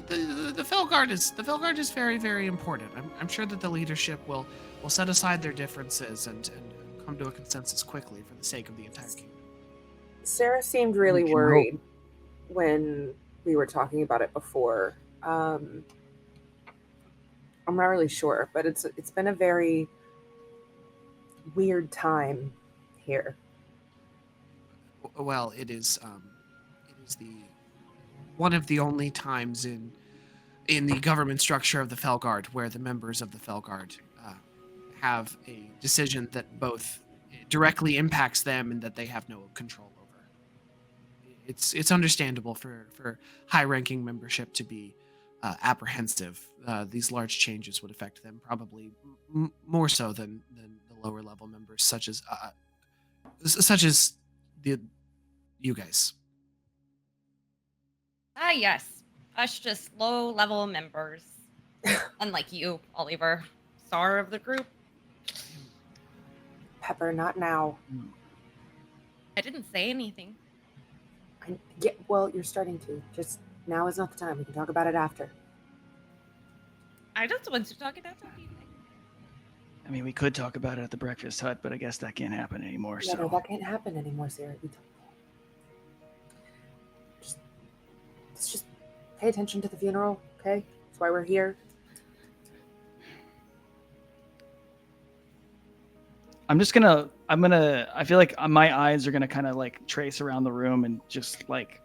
The Fellguard is very, very important. I'm sure that the leadership will set aside their differences and come to a consensus quickly for the sake of the entire kingdom. Sarah seemed really We can worried when we were talking about it before. I'm not really sure, but it's been a very weird time here. Well, it is the one of the only times in the government structure of the Fellguard where the members of the Fellguard have a decision that both directly impacts them and that they have no control over. It's understandable for high-ranking membership to be apprehensive. These large changes would affect them probably more so than the lower-level members, such as you guys. Ah, yes. Us just low-level members. Unlike you, Olyver. Star of the group. Pepper, not now. I didn't say anything. Yeah, well, you're starting to. Just now is not the time. We can talk about it after. I just want to talk about something. I mean, we could talk about it at the breakfast hut, but I guess that can't happen anymore. Yeah, no, that can't happen anymore, Sarah. Let's just pay attention to the funeral, okay? That's why we're here. I feel like my eyes are gonna kind of like trace around the room and just like,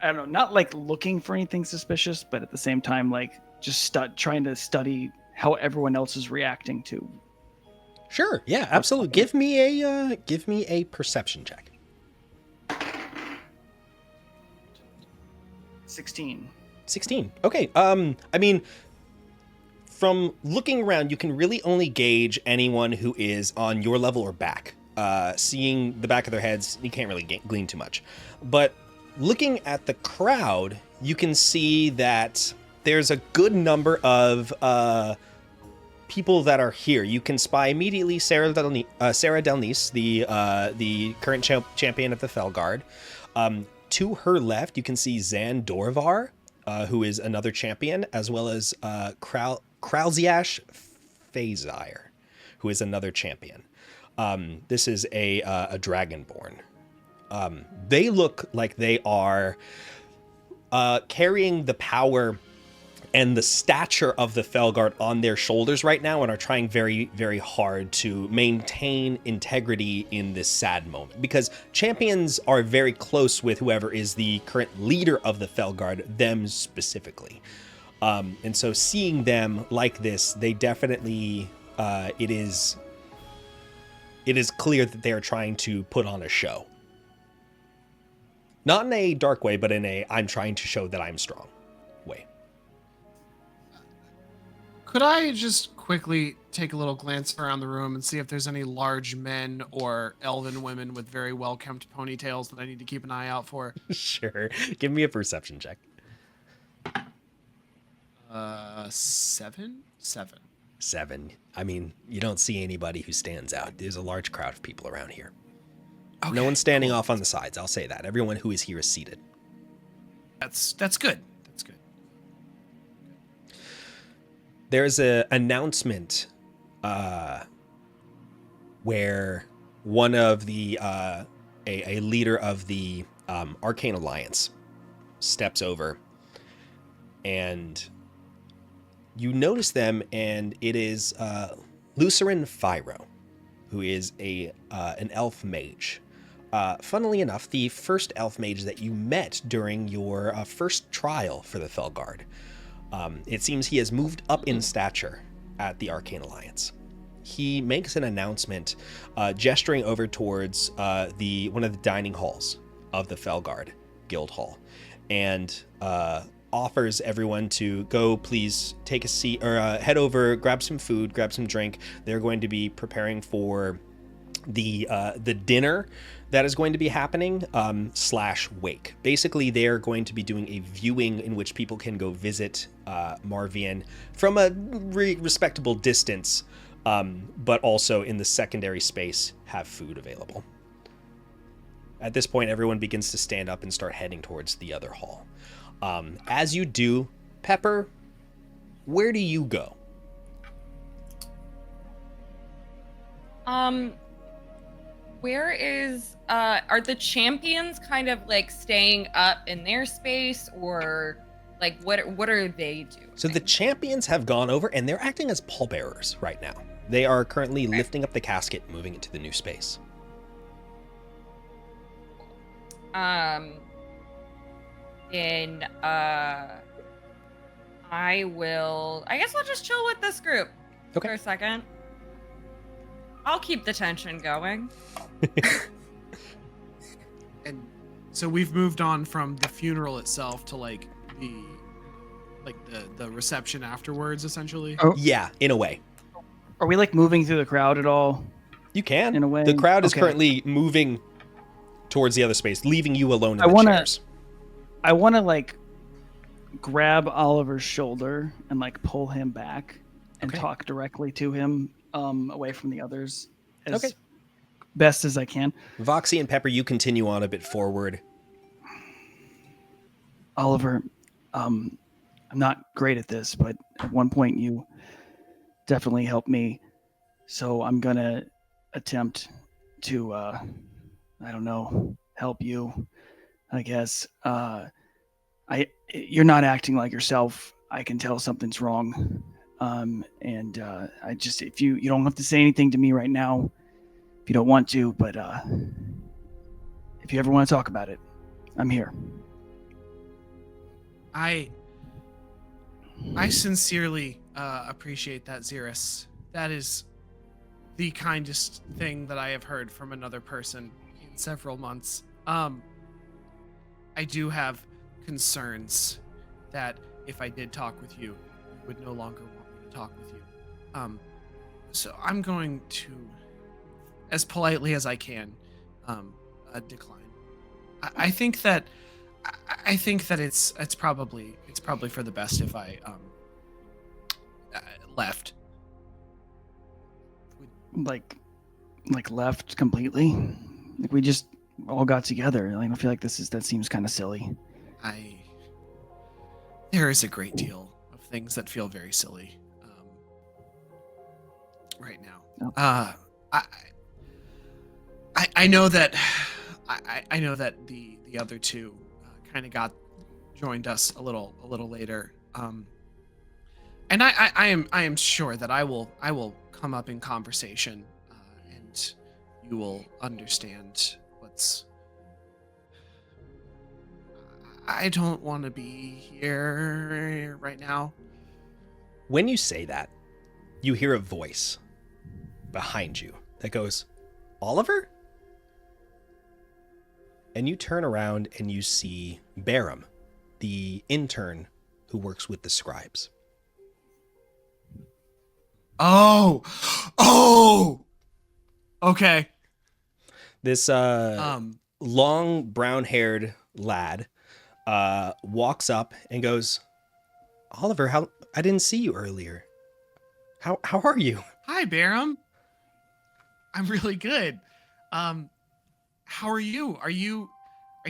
I don't know, not like looking for anything suspicious, but at the same time, like just trying to study how everyone else is reacting to. Sure. Yeah, absolutely. Give me a perception check. 16. 16. Okay. I mean, from looking around, you can really only gauge anyone who is on your level or back. Seeing the back of their heads, you can't really glean too much. But looking at the crowd, you can see that there's a good number of people that are here. You can spy immediately Sarah Delnice, the current champion of the Fellguard. To her left, you can see Zan Dorvar, who is another champion, as well as Kralziash Phazire, who is another champion. This is a Dragonborn. They look like they are carrying the power and the stature of the Fellguard on their shoulders right now and are trying very, very hard to maintain integrity in this sad moment. Because champions are very close with whoever is the current leader of the Fellguard, them specifically. And so seeing them like this, they definitely, it is clear that they are trying to put on a show. Not in a dark way, but in a I'm trying to show that I'm strong way. Could I just quickly take a little glance around the room and see if there's any large men or elven women with very well-kempt ponytails that I need to keep an eye out for? Sure. Give me a perception check. 7? 7. I mean, you don't see anybody who stands out. There's a large crowd of people around here. Okay, No one's standing cool. off on the sides. I'll say that. Everyone who is here is seated. That's good. That's good. There's an announcement where one of the a leader of the Arcane Alliance steps over, and you notice them, and it is Lucerin Fyro, who is an elf mage. Funnily enough, the first elf mage that you met during your first trial for the Fellguard. It seems he has moved up in stature at the Arcane Alliance. He makes an announcement, gesturing over towards one of the dining halls of the Fellguard Guild Hall, and offers everyone to go, please take a seat, or head over, grab some food, grab some drink. They're going to be preparing for the dinner that is going to be happening, / wake. Basically, they're going to be doing a viewing in which people can go visit Marvian from a respectable distance, but also in the secondary space have food available. At this point, everyone begins to stand up and start heading towards the other hall. As you do, Pepper, where do you go? Where is are the champions kind of like staying up in their space, or like what are they doing? So the champions have gone over and they're acting as pallbearers right now. They are currently lifting up the casket, moving it to the new space. Then I guess I'll just chill with this group Okay. for a second. I'll keep the tension going. And so we've moved on from the funeral itself to like the reception afterwards, essentially. Oh, Yeah, in a way. are we like moving through the crowd at all? You can. In a way? The crowd is Okay. currently moving towards the other space, leaving you alone in I the wanna- chairs. I want to like grab Oliver's shoulder and like pull him back and Okay. talk directly to him, away from the others as Okay. best as I can. Voxi and Pepper, you continue on a bit forward. Oliver, I'm not great at this, but at one point you definitely helped me. So I'm going to attempt to, I don't know, help you, I guess. You're not acting like yourself. I can tell something's wrong. I just, if you don't have to say anything to me right now, if you don't want to, but if you ever want to talk about it, I'm here. I sincerely appreciate that, Zeerus. That is the kindest thing that I have heard from another person in several months. I do have concerns that if I did talk with you, you would no longer want me to talk with you. So I'm going to, as politely as I can, decline. I think that I think that it's probably for the best if I left. Like left completely. Like we just all got together. Like, I feel like that seems kind of silly. There is a great deal of things that feel very silly right now. Oh. I know that I know that the other two kind of joined us a little later. And I am sure that I will come up in conversation, and you will understand what's. I don't want to be here right now. When you say that, you hear a voice behind you that goes, Oliver? And you turn around and you see Barum, the intern who works with the scribes. Oh, okay. This long brown-haired lad walks up and goes, Oliver, I didn't see you earlier. How are you? Hi, Barum. I'm really good. How are you? Are you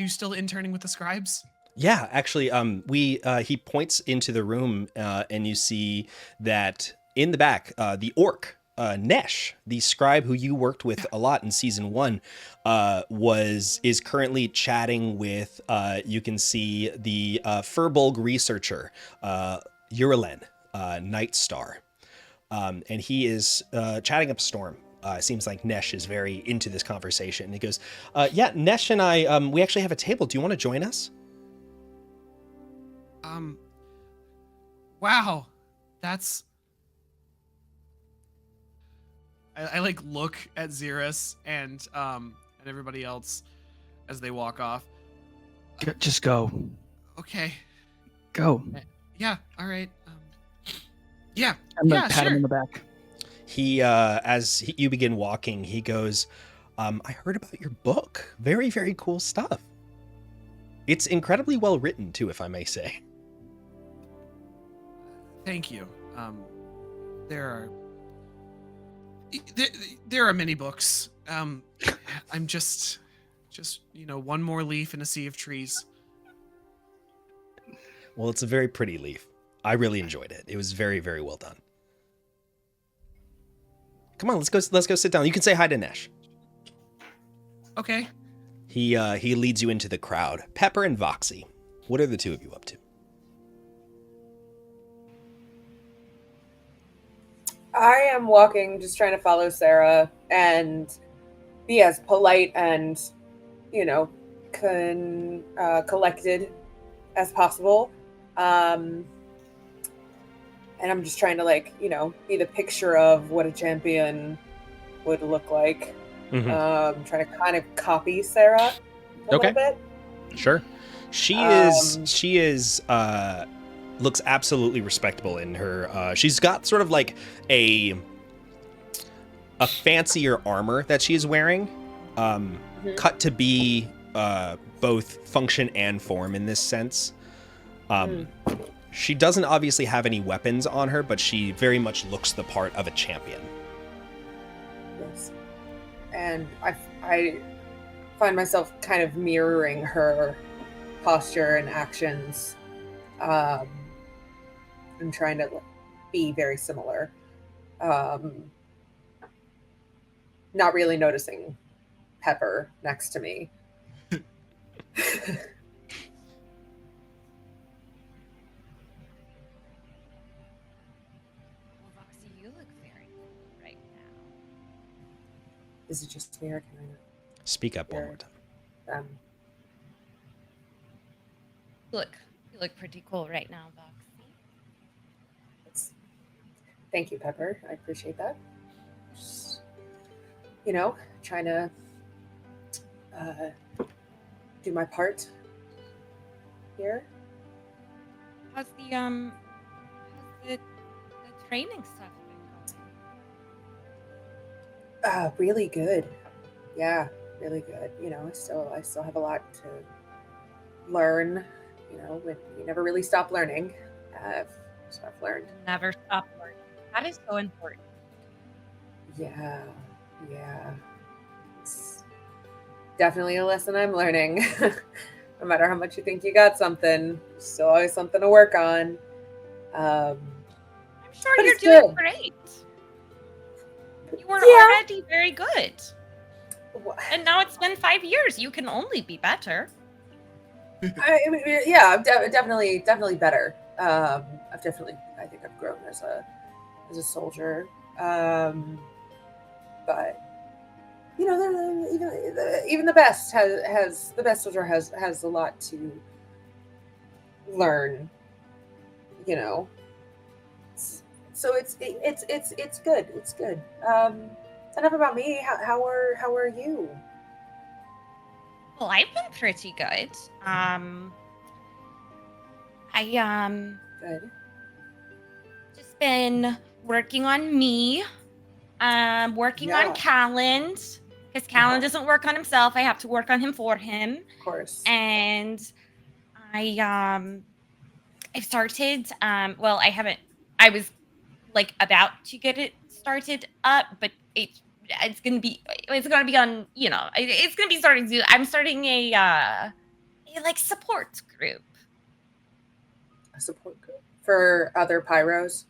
still interning with the scribes? Yeah, actually, he points into the room, and you see that in the back, the orc, Nesh, the scribe who you worked with a lot in season 1, is currently chatting with, you can see the Furbolg researcher, Uralen, Nightstar. And he is chatting up a storm. Seems like Nesh is very into this conversation. He goes, yeah, Nesh and I, we actually have a table. Do you want to join us? Wow, that's. I like look at Zeerus and everybody else as they walk off. Just go. Okay. Go. Yeah. All right. Yeah. I'm gonna Yeah. pat Sure. him on the back. He, you begin walking, he goes, I heard about your book. Very, very cool stuff. It's incredibly well written too, if I may say. Thank you. There are many books. I'm just one more leaf in a sea of trees. Well, it's a very pretty leaf. I really enjoyed it. It was very, very well done. Come on, let's go sit down. You can say hi to Nesh. Okay. He leads you into the crowd. Pepper and Voxi, what are the two of you up to? I am walking, just trying to follow Sarah and be as polite and, collected as possible. And I'm just trying to, be the picture of what a champion would look like. Mm-hmm. Trying to kind of copy Sarah a little bit. Sure. She is looks absolutely respectable in her. She's got sort of like a fancier armor that she is wearing, cut to be both function and form in this sense. She doesn't obviously have any weapons on her, but she very much looks the part of a champion. Yes. And I find myself kind of mirroring her posture and actions, and trying to be very similar. Not really noticing Pepper next to me. Voxi, you look very cool right now. Is it just me or can I? Speak up one more time. You look pretty cool right now, Voxi. Thank you, Pepper. I appreciate that. Just, trying to do my part here. How's the training stuff been going? Really good. Yeah, really good. I still have a lot learn. You know, when you never really stop learning. So I've learned. Never stop learning. That is so important. Yeah. It's definitely a lesson I'm learning. No matter how much you think you got something, there's still always something to work on. I'm sure But you're it's doing good. great. You were Yeah. already very good. And now it's been 5 years. You can only be better. I mean, yeah, I'm definitely better. I think I've grown as a soldier. But you know, even the best has the best soldier has a lot to learn. You know, so it's good. It's good. Enough about me. How are you? Well, I've been pretty good. Good. Just been working on me. Working on Yeah. Calland. Because Calland Uh-huh. doesn't work on himself. I have to work on him for him. Of course. And I've started, well, I haven't, I was like about to get it started up, but it's gonna be on, you know, it's gonna be starting to, I'm starting a like support group. A support group for other pyros.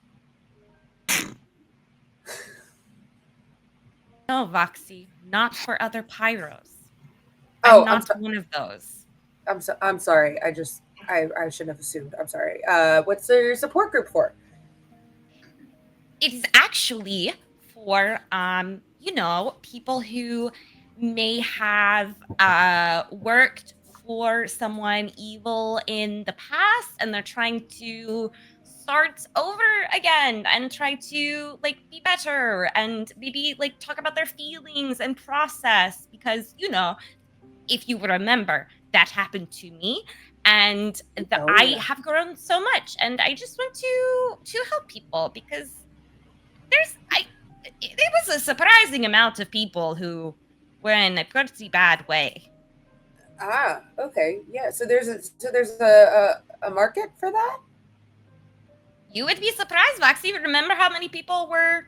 No, Voxi, not for other pyros. Oh, I'm not one of those. I'm sorry. I shouldn't have assumed. I'm sorry. What's your support group for? It is actually for you know, people who may have worked for someone evil in the past and they're trying to start over again and try to like be better and maybe like talk about their feelings and process, because you know, if you remember, that happened to me, and I have grown so much, and I just want to help people because it was a surprising amount of people who were in a pretty bad way. Ah, okay, yeah. So there's a market for that. You would be surprised, Voxi. Remember how many people were,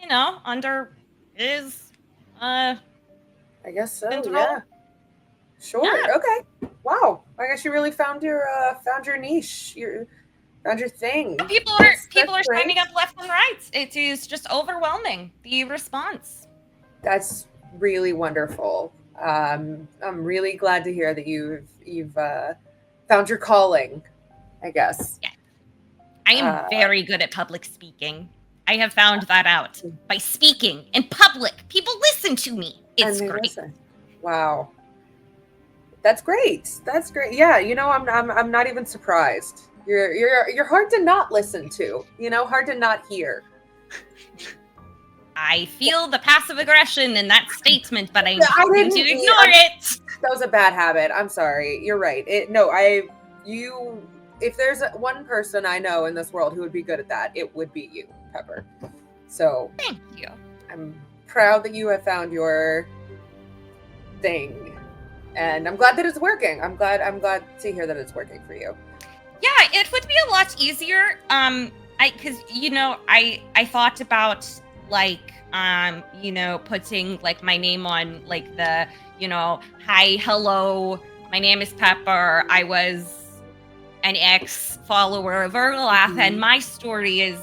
you know, under his I guess so. control? Yeah. Sure. Yeah. Okay. Wow. I guess you really found your niche. Found your thing. People are great. signing up left and right. It is just overwhelming, the response. That's really wonderful. I'm really glad to hear that you've found your calling, I guess. Yeah. I am very good at public speaking. I have found that out by speaking in public. People listen to me. It's great. Listen. Wow. That's great. That's great. Yeah, you know, I'm not even surprised. You're hard to not listen to. You know, hard to not hear. I feel the passive aggression in that statement, but I'm I going to ignore it. That was a bad habit. I'm sorry. You're right. If there's one person I know in this world who would be good at that, it would be you, Pepper. So Thank you. I'm proud that you have found your thing, and I'm glad that it's working. I'm glad to hear that it's working for you. Yeah, it would be a lot easier. Because you know, I thought about like you know, putting like my name on like the, you know, hi, hello, my name is Pepper. I was an ex-follower of Erglath, and my story is,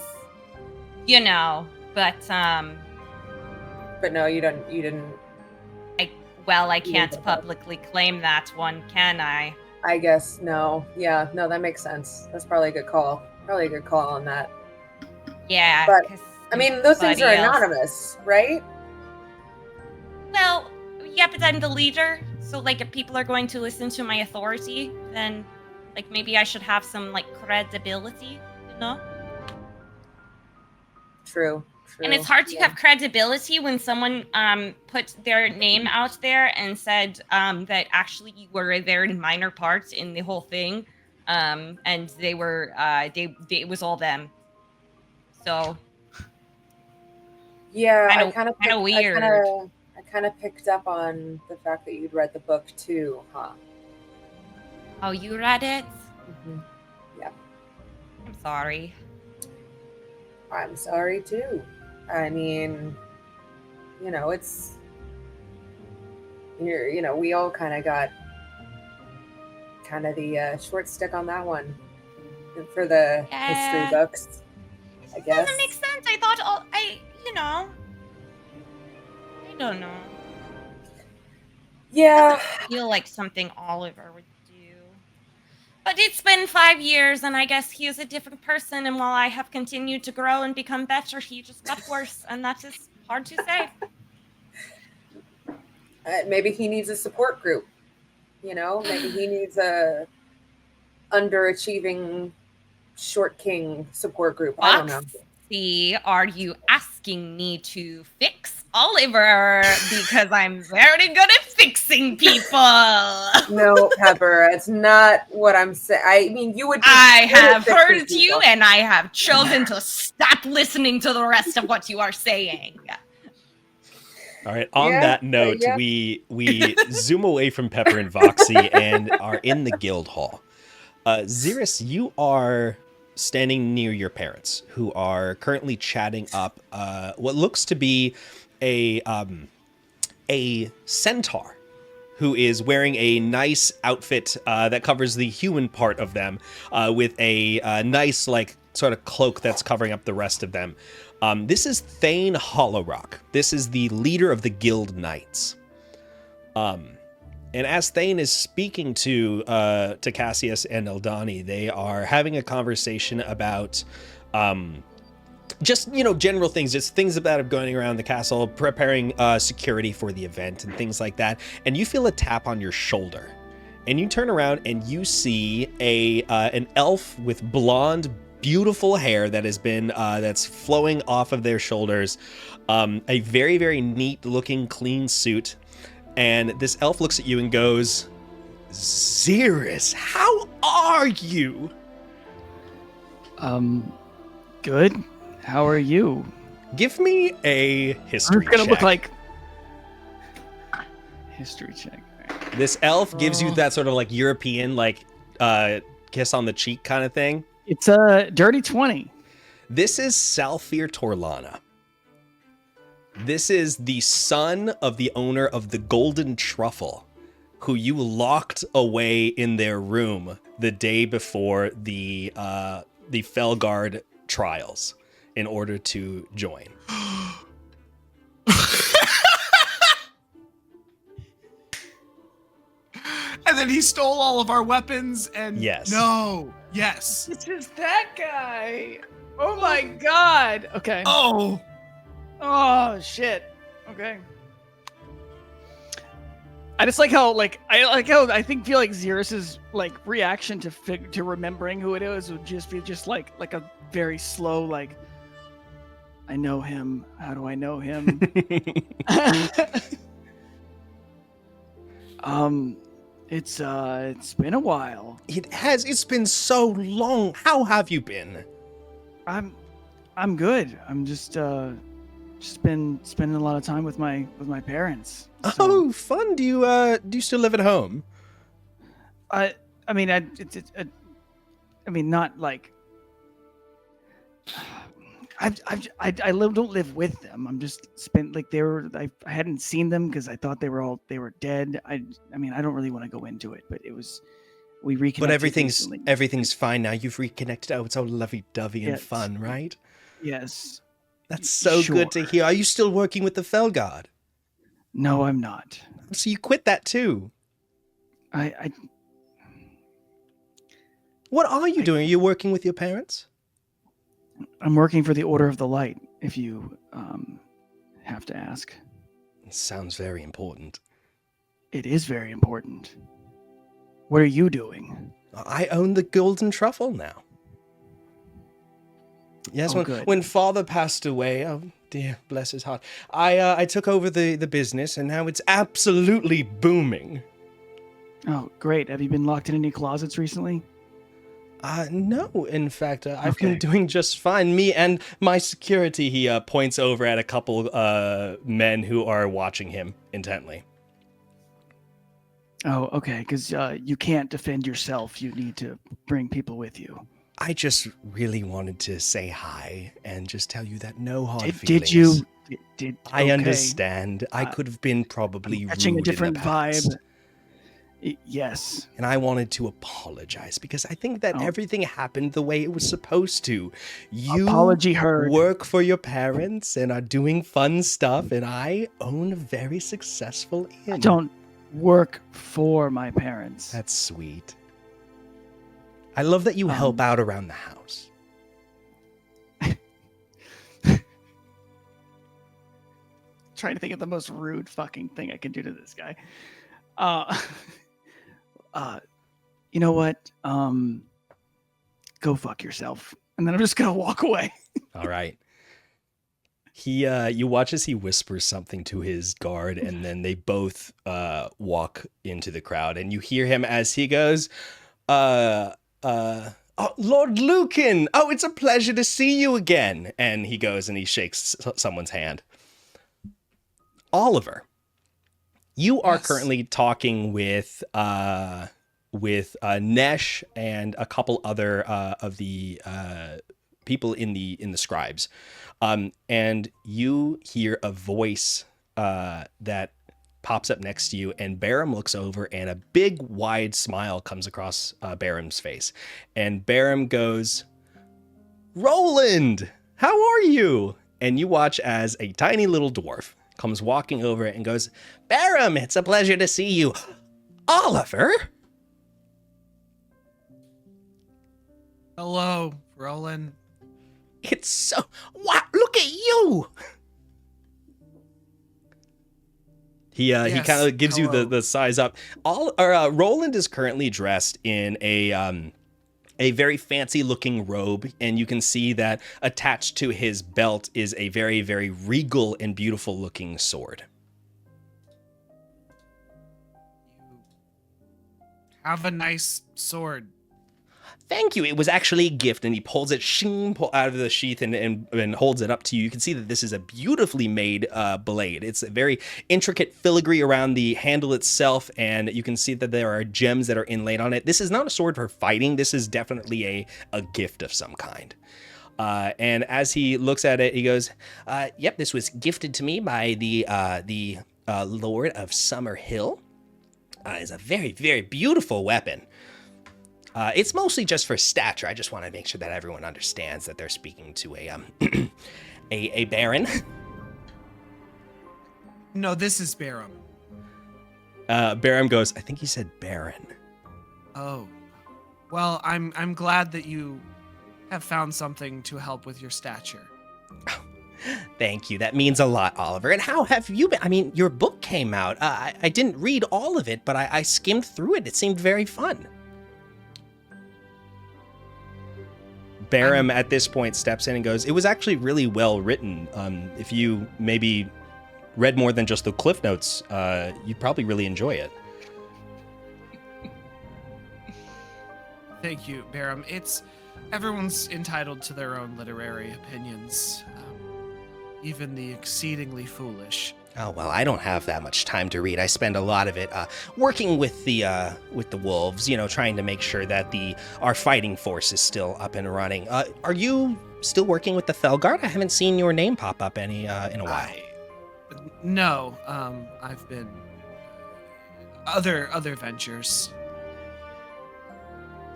you know, but no, you didn't. I can't publicly claim that one, can I? I guess no. Yeah, no, that makes sense. That's probably a good call. Probably a good call on that. Yeah, but I mean, those things are anonymous, right? Well, yeah, but I'm the leader, so like if people are going to listen to my authority, then like maybe I should have some like credibility, you know? True. And it's hard to have credibility when someone put their name out there and said that actually you were a very minor part in the whole thing, and they were it was all them. So yeah, I kind of weird. I kind of picked up on the fact that you'd read the book too, huh? Oh, you read it? Mhm. I'm sorry. I'm sorry too. I mean, it's we all kind of got the short stick on that one for the history books, I guess. Doesn't make sense. I thought I don't know. Yeah. Doesn't feel like something Oliver would do. But it's been 5 years, and I guess he is a different person. And while I have continued to grow and become better, he just got worse, and that is hard to say. Maybe he needs a support group. Maybe he needs a underachieving short king support group. I don't know. Voxi, are you asking me to fix Oliver? Because I'm very good at fixing people. No, Pepper, it's not what I'm saying. I mean, you would. I have heard you, and I have chosen to stop listening to the rest of what you are saying. All right. On that note, we zoom away from Pepper and Voxi and are in the guild hall. Zeerus, you are standing near your parents, who are currently chatting up what looks to be a centaur, who is wearing a nice outfit that covers the human part of them, with a nice sort of cloak that's covering up the rest of them. This is Thane Hollowrock. This is the leader of the Guild Knights. And as Thane is speaking to Cassius and Eldani, they are having a conversation about just, general things, just things about going around the castle, preparing security for the event and things like that. And you feel a tap on your shoulder. And you turn around and you see an elf with blonde, beautiful hair that has been that's flowing off of their shoulders, a very, very neat looking clean suit. And this elf looks at you and goes, Zeerus, how are you? Good. How are you? Give me a history check. It's gonna look like history check. This elf gives you that sort of European, kiss on the cheek kind of thing. It's a dirty 20. This is Salfir Torlana. This is the son of the owner of the Golden Truffle, who you locked away in their room the day before the Fellguard trials in order to join. And then he stole all of our weapons and Yes. No. Yes. This is that guy. Oh my god. Okay. Oh. Oh shit. Okay. I just like how I feel like Zeerus's reaction to remembering who it is would just be like a very slow I know him. How do I know him? It's been a while. It has. It's been so long. How have you been? I'm good. I'm just been spending a lot of time with my parents. So. Oh, fun. Do you still live at home? I mean not like I don't live with them. I'm just spent I hadn't seen them because I thought they were dead. I mean I don't really want to go into it, but we reconnected. But recently. everything's fine now. You've reconnected. Oh, it's all lovey-dovey and fun, right? Yes. That's so good to hear. Are you still working with the Fellguard? No, I'm not. So you quit that too. What are you doing? Are you working with your parents? I'm working for the Order of the Light, if you have to ask. It sounds very important. It is very important. What are you doing? I own the Golden Truffle now. Yes, when Father passed away, oh dear, bless his heart, I took over the business, and now it's absolutely booming. Oh, great. Have you been locked in any closets recently? No, in fact, I've been doing just fine. Me and my security, he points over at a couple men who are watching him intently. Oh, okay. Because you can't defend yourself. You need to bring people with you. I just really wanted to say hi and just tell you that no hard Did feelings. you? Did I okay. understand. I could have been probably I'm catching rude a different in the past. vibe. Yes. And I wanted to apologize because I think that Oh. everything happened the way it was supposed to. You Apology heard. work for your parents and are doing fun stuff, and I own a very successful inn. I don't work for my parents. That's sweet. I love that you help out around the house. Trying to think of the most rude fucking thing I can do to this guy. You know what? Go fuck yourself. And then I'm just gonna walk away. All right. You watch as he whispers something to his guard, and then they both walk into the crowd, and you hear him as he goes, oh, Lord Lucan, oh, it's a pleasure to see you again. And he goes and he shakes someone's hand. Olyver, you are currently talking with Nesh and a couple other of the people in the scribes, and you hear a voice that pops up next to you, and Barum looks over, and a big wide smile comes across Barum's face, and Barum goes, "Roland, how are you?" And you watch as a tiny little dwarf comes walking over and goes, "Barum, it's a pleasure to see you. Olyver?" Hello, Roland. It's so... Wow, look at you! He Yes, kind of gives hello. you the size up. Roland is currently dressed in a very fancy looking robe, and you can see that attached to his belt is a very, very regal and beautiful looking sword. Have a nice sword. Thank you. It was actually a gift, and he pulls it out of the sheath and holds it up to you. You can see that this is a beautifully made blade. It's a very intricate filigree around the handle itself, and you can see that there are gems that are inlaid on it. This is not a sword for fighting. This is definitely a gift of some kind. And as he looks at it, he goes, "Yep, this was gifted to me by the Lord of Summerhill. It's a very, very beautiful weapon. It's mostly just for stature. I just want to make sure that everyone understands that they're speaking to a baron." No, this is Barum. Barum goes, "I think he said baron." Oh, well, I'm glad that you have found something to help with your stature. Thank you. That means a lot, Olyver. And how have you been? I mean, your book came out. I didn't read all of it, but I skimmed through it. It seemed very fun. Barum at this point steps in and goes, "It was actually really well written. If you maybe read more than just the cliff notes, you'd probably really enjoy it." Thank you, Barum. Everyone's entitled to their own literary opinions, even the exceedingly foolish. Oh, well, I don't have that much time to read. I spend a lot of it working with the wolves, trying to make sure that our fighting force is still up and running. Are you still working with the Fellguard? I haven't seen your name pop up in a while. No, I've been other ventures.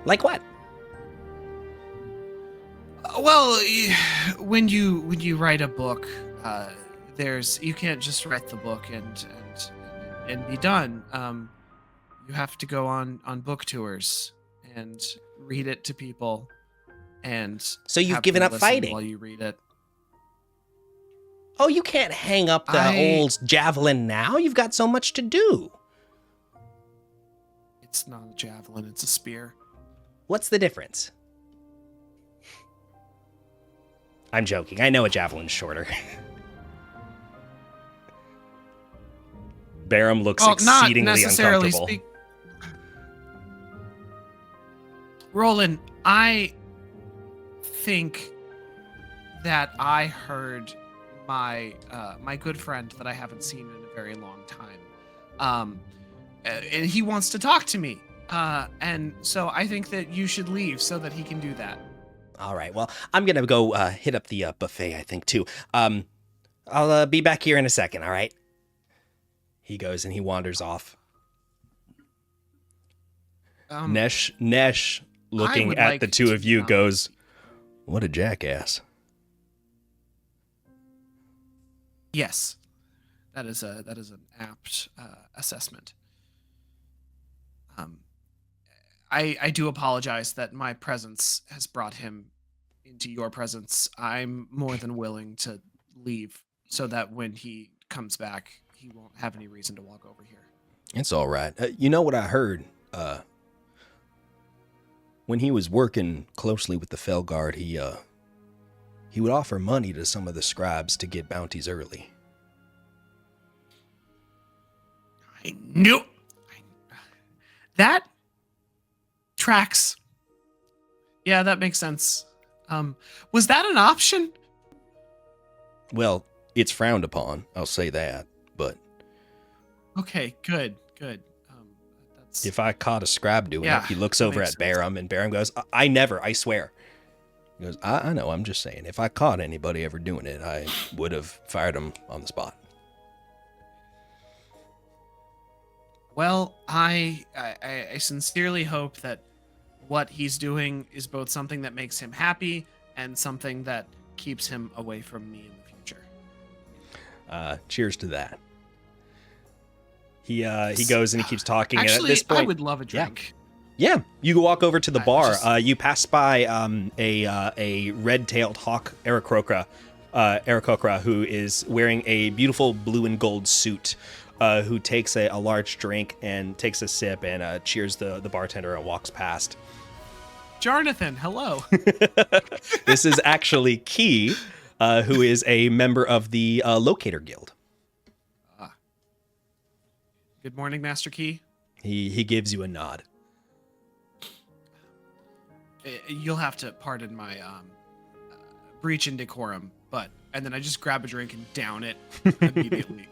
Like what? Well, when you write a book, you can't just write the book and be done. You have to go on book tours and read it to people, and so you've have given them up listen fighting while you read it. Oh, you can't hang up the old javelin now. You've got so much to do. It's not a javelin; it's a spear. What's the difference? I'm joking. I know a javelin's shorter. Barum looks exceedingly not necessarily uncomfortable. Roland, I think that I heard my good friend that I haven't seen in a very long time. and he wants to talk to me. And so I think that you should leave so that he can do that. All right. Well, I'm gonna go hit up the buffet. I think too. I'll be back here in a second. All right. He goes and he wanders off. Nesh, looking at like the two of you, to- goes, "What a jackass!" Yes, that is an apt assessment. I do apologize that my presence has brought him into your presence. I'm more than willing to leave so that when he comes back, he won't have any reason to walk over here. It's all right. You know what I heard? When he was working closely with the Fellguard, he would offer money to some of the scribes to get bounties early. I knew that tracks. Yeah, that makes sense. Was that an option? Well, it's frowned upon, I'll say that, but Okay, good. That's if I caught a scribe doing Yeah, it, he looks that over makes at sense. Barum, and Barum goes, I never, I swear. He goes, I know, I'm just saying, if I caught anybody ever doing it, I would have fired him on the spot. Well, I sincerely hope that what he's doing is both something that makes him happy and something that keeps him away from me in the future. Cheers to that. He goes and he keeps talking. Actually, and at this point, I would love a drink. Yeah, you walk over to the I bar. just- You pass by a red-tailed hawk, Aarakocra, who is wearing a beautiful blue and gold suit, who takes a large drink and takes a sip and cheers the bartender and walks past. Jonathan, hello. This is actually Key, who is a member of the Locator Guild. Good morning, Master Key. He gives you a nod. You'll have to pardon my breach in decorum, and then I just grab a drink and down it immediately.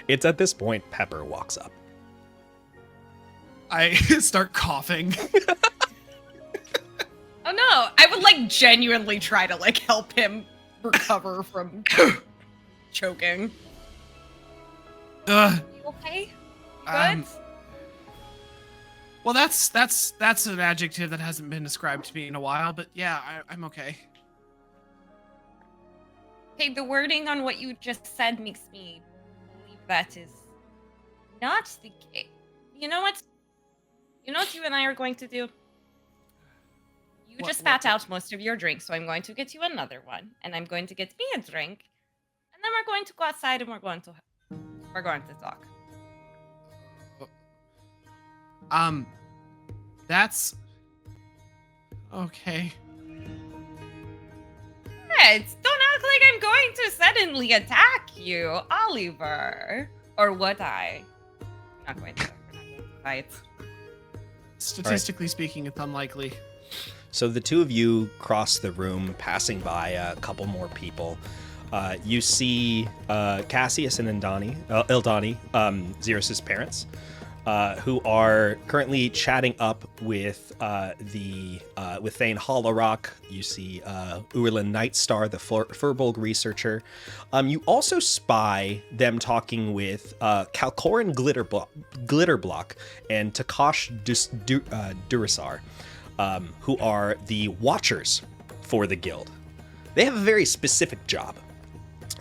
It's at this point Pepper walks up. I start coughing. Oh no, I would like genuinely try to like help him recover from choking. Ugh. You okay? Um, Good? Well, that's an adjective that hasn't been described to me in a while, but yeah, I'm okay. Hey, the wording on what you just said makes me believe that is not the case. You know what? You know what you and I are going to do? You What- just what- spat out most of your drink, so I'm going to get you another one, and I'm going to get me a drink, and then we're going to go outside and we're going to talk. That's okay. Hey, don't act like I'm going to suddenly attack you, Oliver. Or would I? I'm not going to. We're not going to fight. Statistically speaking, it's unlikely. So the two of you cross the room, passing by a couple more people. You see Cassius and Ildani, Zeerus's parents, who are currently chatting up with with Thane Hollowrock. You see Urlin Nightstar, the Furbolg researcher. You also spy them talking with Calcoran Glitterblock and Takash Durasar, who are the Watchers for the Guild. They have a very specific job.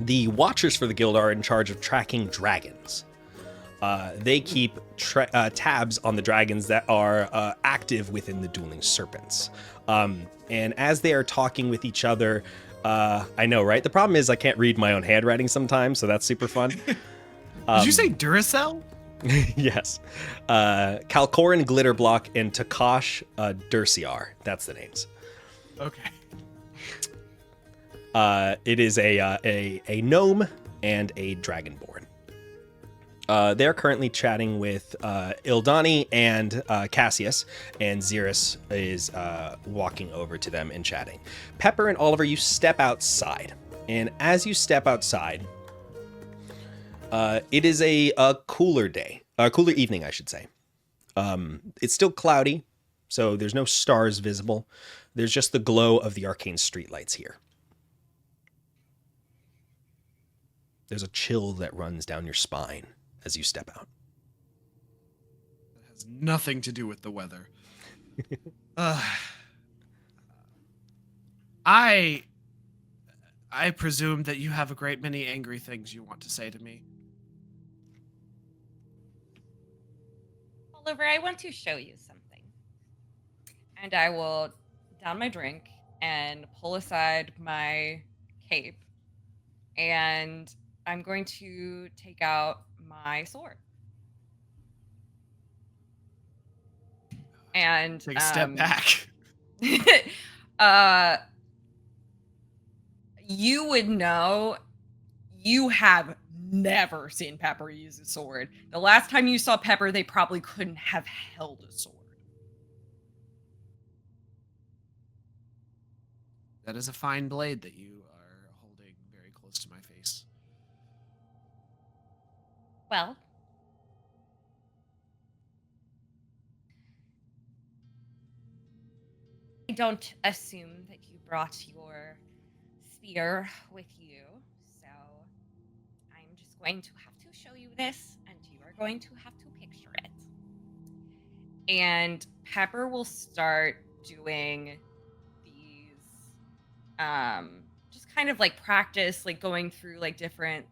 The Watchers for the Guild are in charge of tracking dragons. They keep tabs on the dragons that are active within the dueling serpents. And as they are talking with each other, I know, right? The problem is I can't read my own handwriting sometimes, so that's super fun. Did you say Duracell? Yes. Calcoran Glitterblock and Takash Dursiar. That's the names. Okay. It is a gnome and a dragonborn. They're currently chatting with Ildani and Cassius, and Zeerus is walking over to them and chatting. Pepper and Oliver, you step outside, and as you step outside, it is a cooler day. Cooler evening, I should say. It's still cloudy, so there's no stars visible. There's just the glow of the arcane streetlights here. There's a chill that runs down your spine as you step out. That has nothing to do with the weather. I presume that you have a great many angry things you want to say to me. Oliver, I want to show you something. And I will down my drink and pull aside my cape. And I'm going to take out my sword. And Take a step back. You would know. You have never seen Pepper use a sword. The last time you saw Pepper, they probably couldn't have held a sword. That is a fine blade that you are holding very close to my face. Well, I don't assume that you brought your spear with you, so I'm just going to have to show you this, and you are going to have to picture it. And Pepper will start doing these, just kind of like practice, like going through like different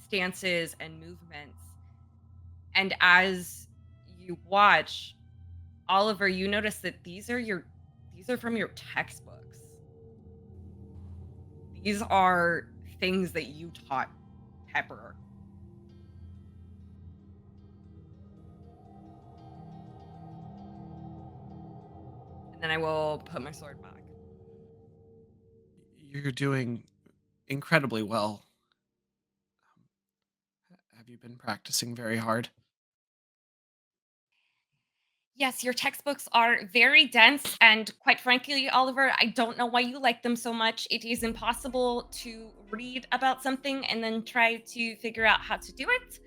stances and movements. And as you watch, Oliver, you notice that these are from your textbooks. These are things that you taught Pepper. And then I will put my sword back. You're doing incredibly well. Have you been practicing very hard? Yes, your textbooks are very dense, and quite frankly, Oliver, I don't know why you like them so much. It is impossible to read about something and then try to figure out how to do it.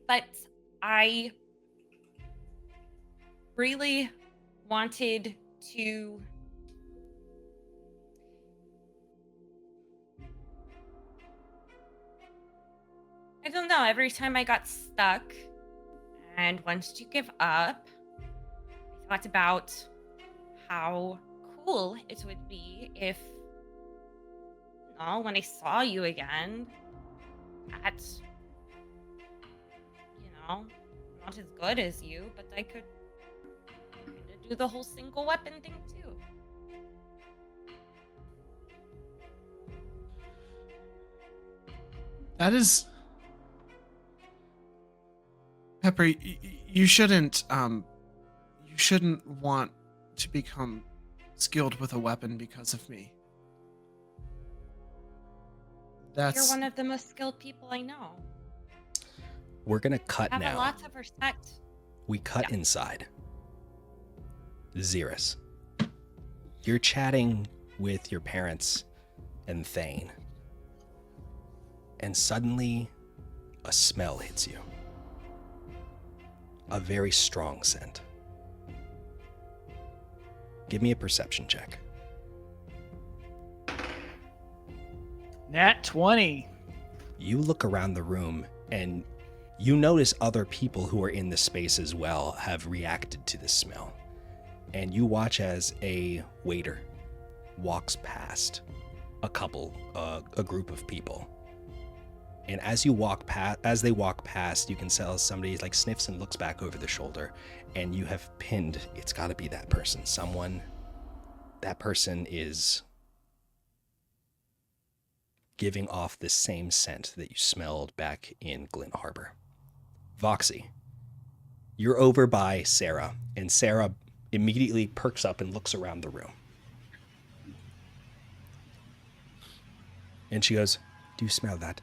But I really wanted to I don't know, every time I got stuck and wanted to give up, I thought about how cool it would be if, when I saw you again, that, not as good as you, but I could do the whole single weapon thing too. That is... Pepper, you shouldn't want to become skilled with a weapon because of me. You're one of the most skilled people I know. We're going to cut I have now. lots of respect. We cut inside. Zeerus, you're chatting with your parents and Thane. And suddenly, a smell hits you. A very strong scent. Give me a perception check. Nat 20. You look around the room and you notice other people who are in the space as well have reacted to this smell. And you watch as a waiter walks past a group of people. And as they walk past, you can tell somebody like sniffs and looks back over the shoulder, and you have pinned, it's got to be that person. That person is giving off the same scent that you smelled back in Glynn Harbor. Voxi, you're over by Sarah, and Sarah immediately perks up and looks around the room. And she goes, "Do you smell that?"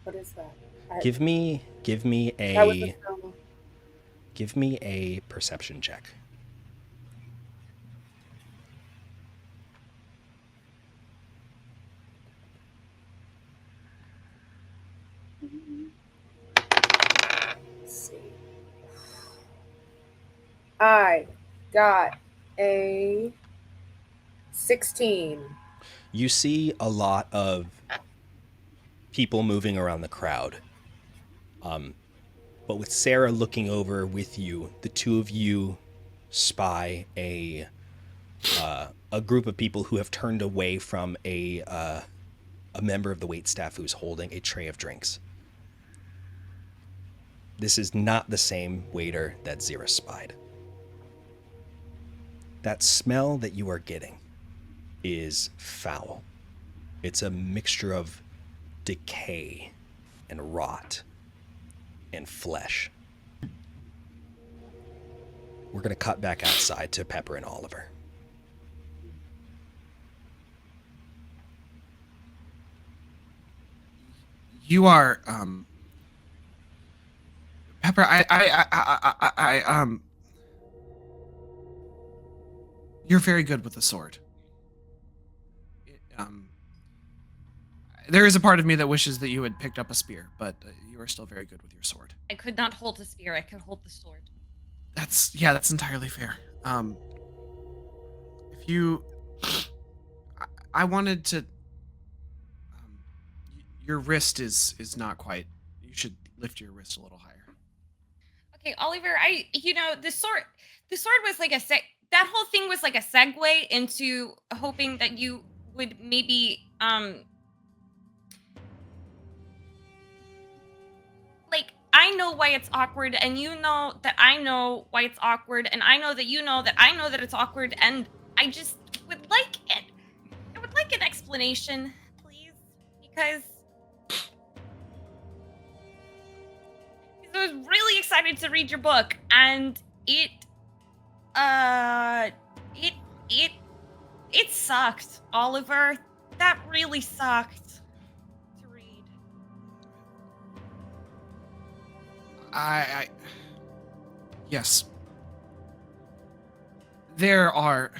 What is that? Give me That was the smell. give me a perception check. I got a 16. You see a lot of people moving around the crowd. But with Sarah looking over with you, the two of you spy a group of people who have turned away from a member of the waitstaff who's holding a tray of drinks. This is not the same waiter that Zeerus spied. That smell that you are getting is foul. It's a mixture of decay and rot and flesh. We're going to cut back outside to Pepper and Olyver. You are, Pepper, you're very good with the sword. There is a part of me that wishes that you had picked up a spear, but you are still very good with your sword. I could not hold the spear. I could hold the sword. That's entirely fair. If you, I wanted to. Your wrist is not quite. You should lift your wrist a little higher. Okay, Olyver, the sword was like that whole thing was like a segue into hoping that you would maybe like, I know why it's awkward, and you know that I know why it's awkward, and I know that you know that I know that it's awkward, and I just would like it. I would like an explanation, please, because I was really excited to read your book, and it sucked, Olyver. That really sucked to read. Yes. There are.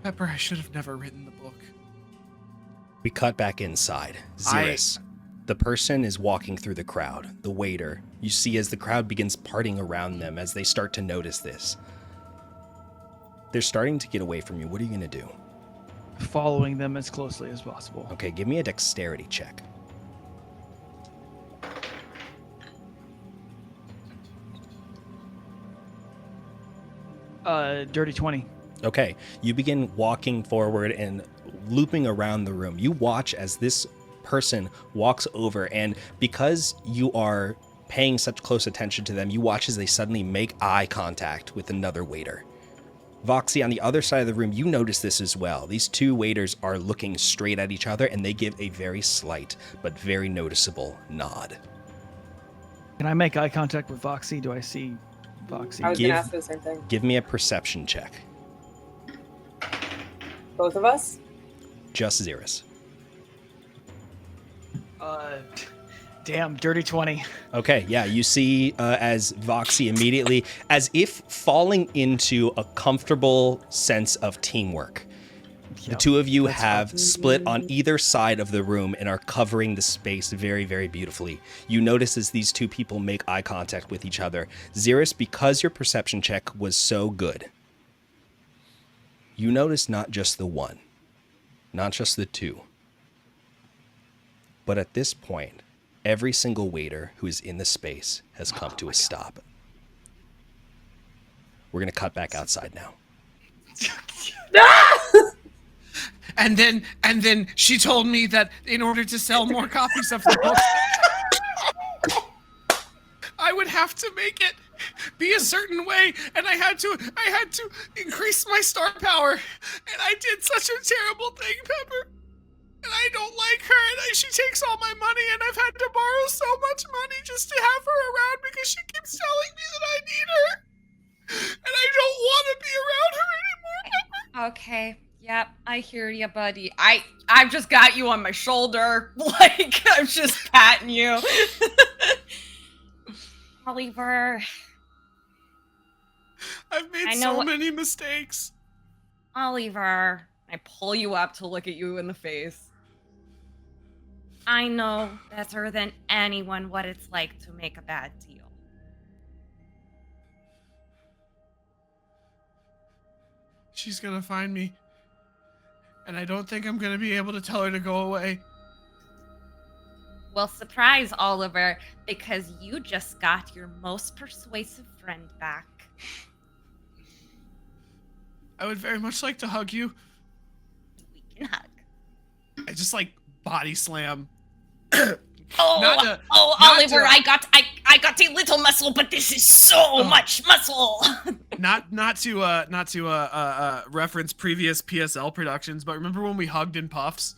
Pepper, I should have never written the book. We cut back inside. Zeerus, the person is walking through the crowd, the waiter. You see as the crowd begins parting around them as they start to notice this. They're starting to get away from you. What are you going to do? Following them as closely as possible. Okay, give me a dexterity check. Dirty 20. Okay, you begin walking forward and looping around the room. You watch as this person walks over, and because you are paying such close attention to them, you watch as they suddenly make eye contact with another waiter. Voxi, on the other side of the room, you notice this as well. These two waiters are looking straight at each other, and they give a very slight but very noticeable nod. Can I make eye contact with Voxi? Do I see Voxi? I was going to ask the same thing. Give me a perception check. Both of us? Just Zeerus. Damn, dirty 20. Okay, yeah, you see as Voxi immediately, as if falling into a comfortable sense of teamwork. The two of you have split on either side of the room and are covering the space very, very beautifully. You notice as these two people make eye contact with each other. Zeerus, because your perception check was so good, you notice not just the one, not just the two, but at this point, every single waiter who is in the space has come to a stop. We're going to cut back outside now. And then she told me that in order to sell more copies of the book, I would have to make it be a certain way, and I had to increase my star power, and I did such a terrible thing, Pepper. And I don't like her, and she takes all my money, and I've had to borrow so much money just to have her around because she keeps telling me that I need her. And I don't want to be around her anymore, Pepper. Okay. Yep, I hear you, buddy. I've just got you on my shoulder. Like, I'm just patting you. Olyver. I've made so many mistakes. Olyver. I pull you up to look at you in the face. I know better than anyone what it's like to make a bad deal. She's gonna find me. And I don't think I'm gonna be able to tell her to go away. Well, surprise, Oliver, because you just got your most persuasive friend back. I would very much like to hug you. We can hug. I just like body slam. Oliver, I got a little muscle, but this is so much muscle. not to reference previous PSL productions, but remember when we hugged in puffs?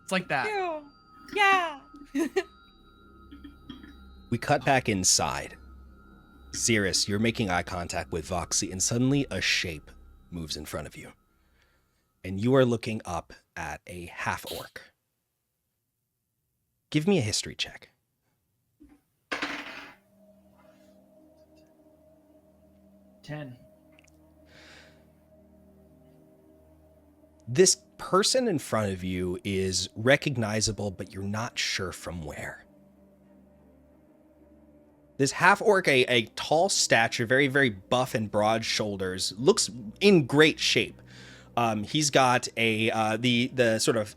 It's like that. Yeah. We cut back inside. Zeerus, you're making eye contact with Voxi, and suddenly a shape moves in front of you. And you are looking up at a half-orc. Give me a history check. 10. This person in front of you is recognizable, but you're not sure from where. This half-orc, a tall stature, very, very buff and broad shoulders, looks in great shape. He's got the sort of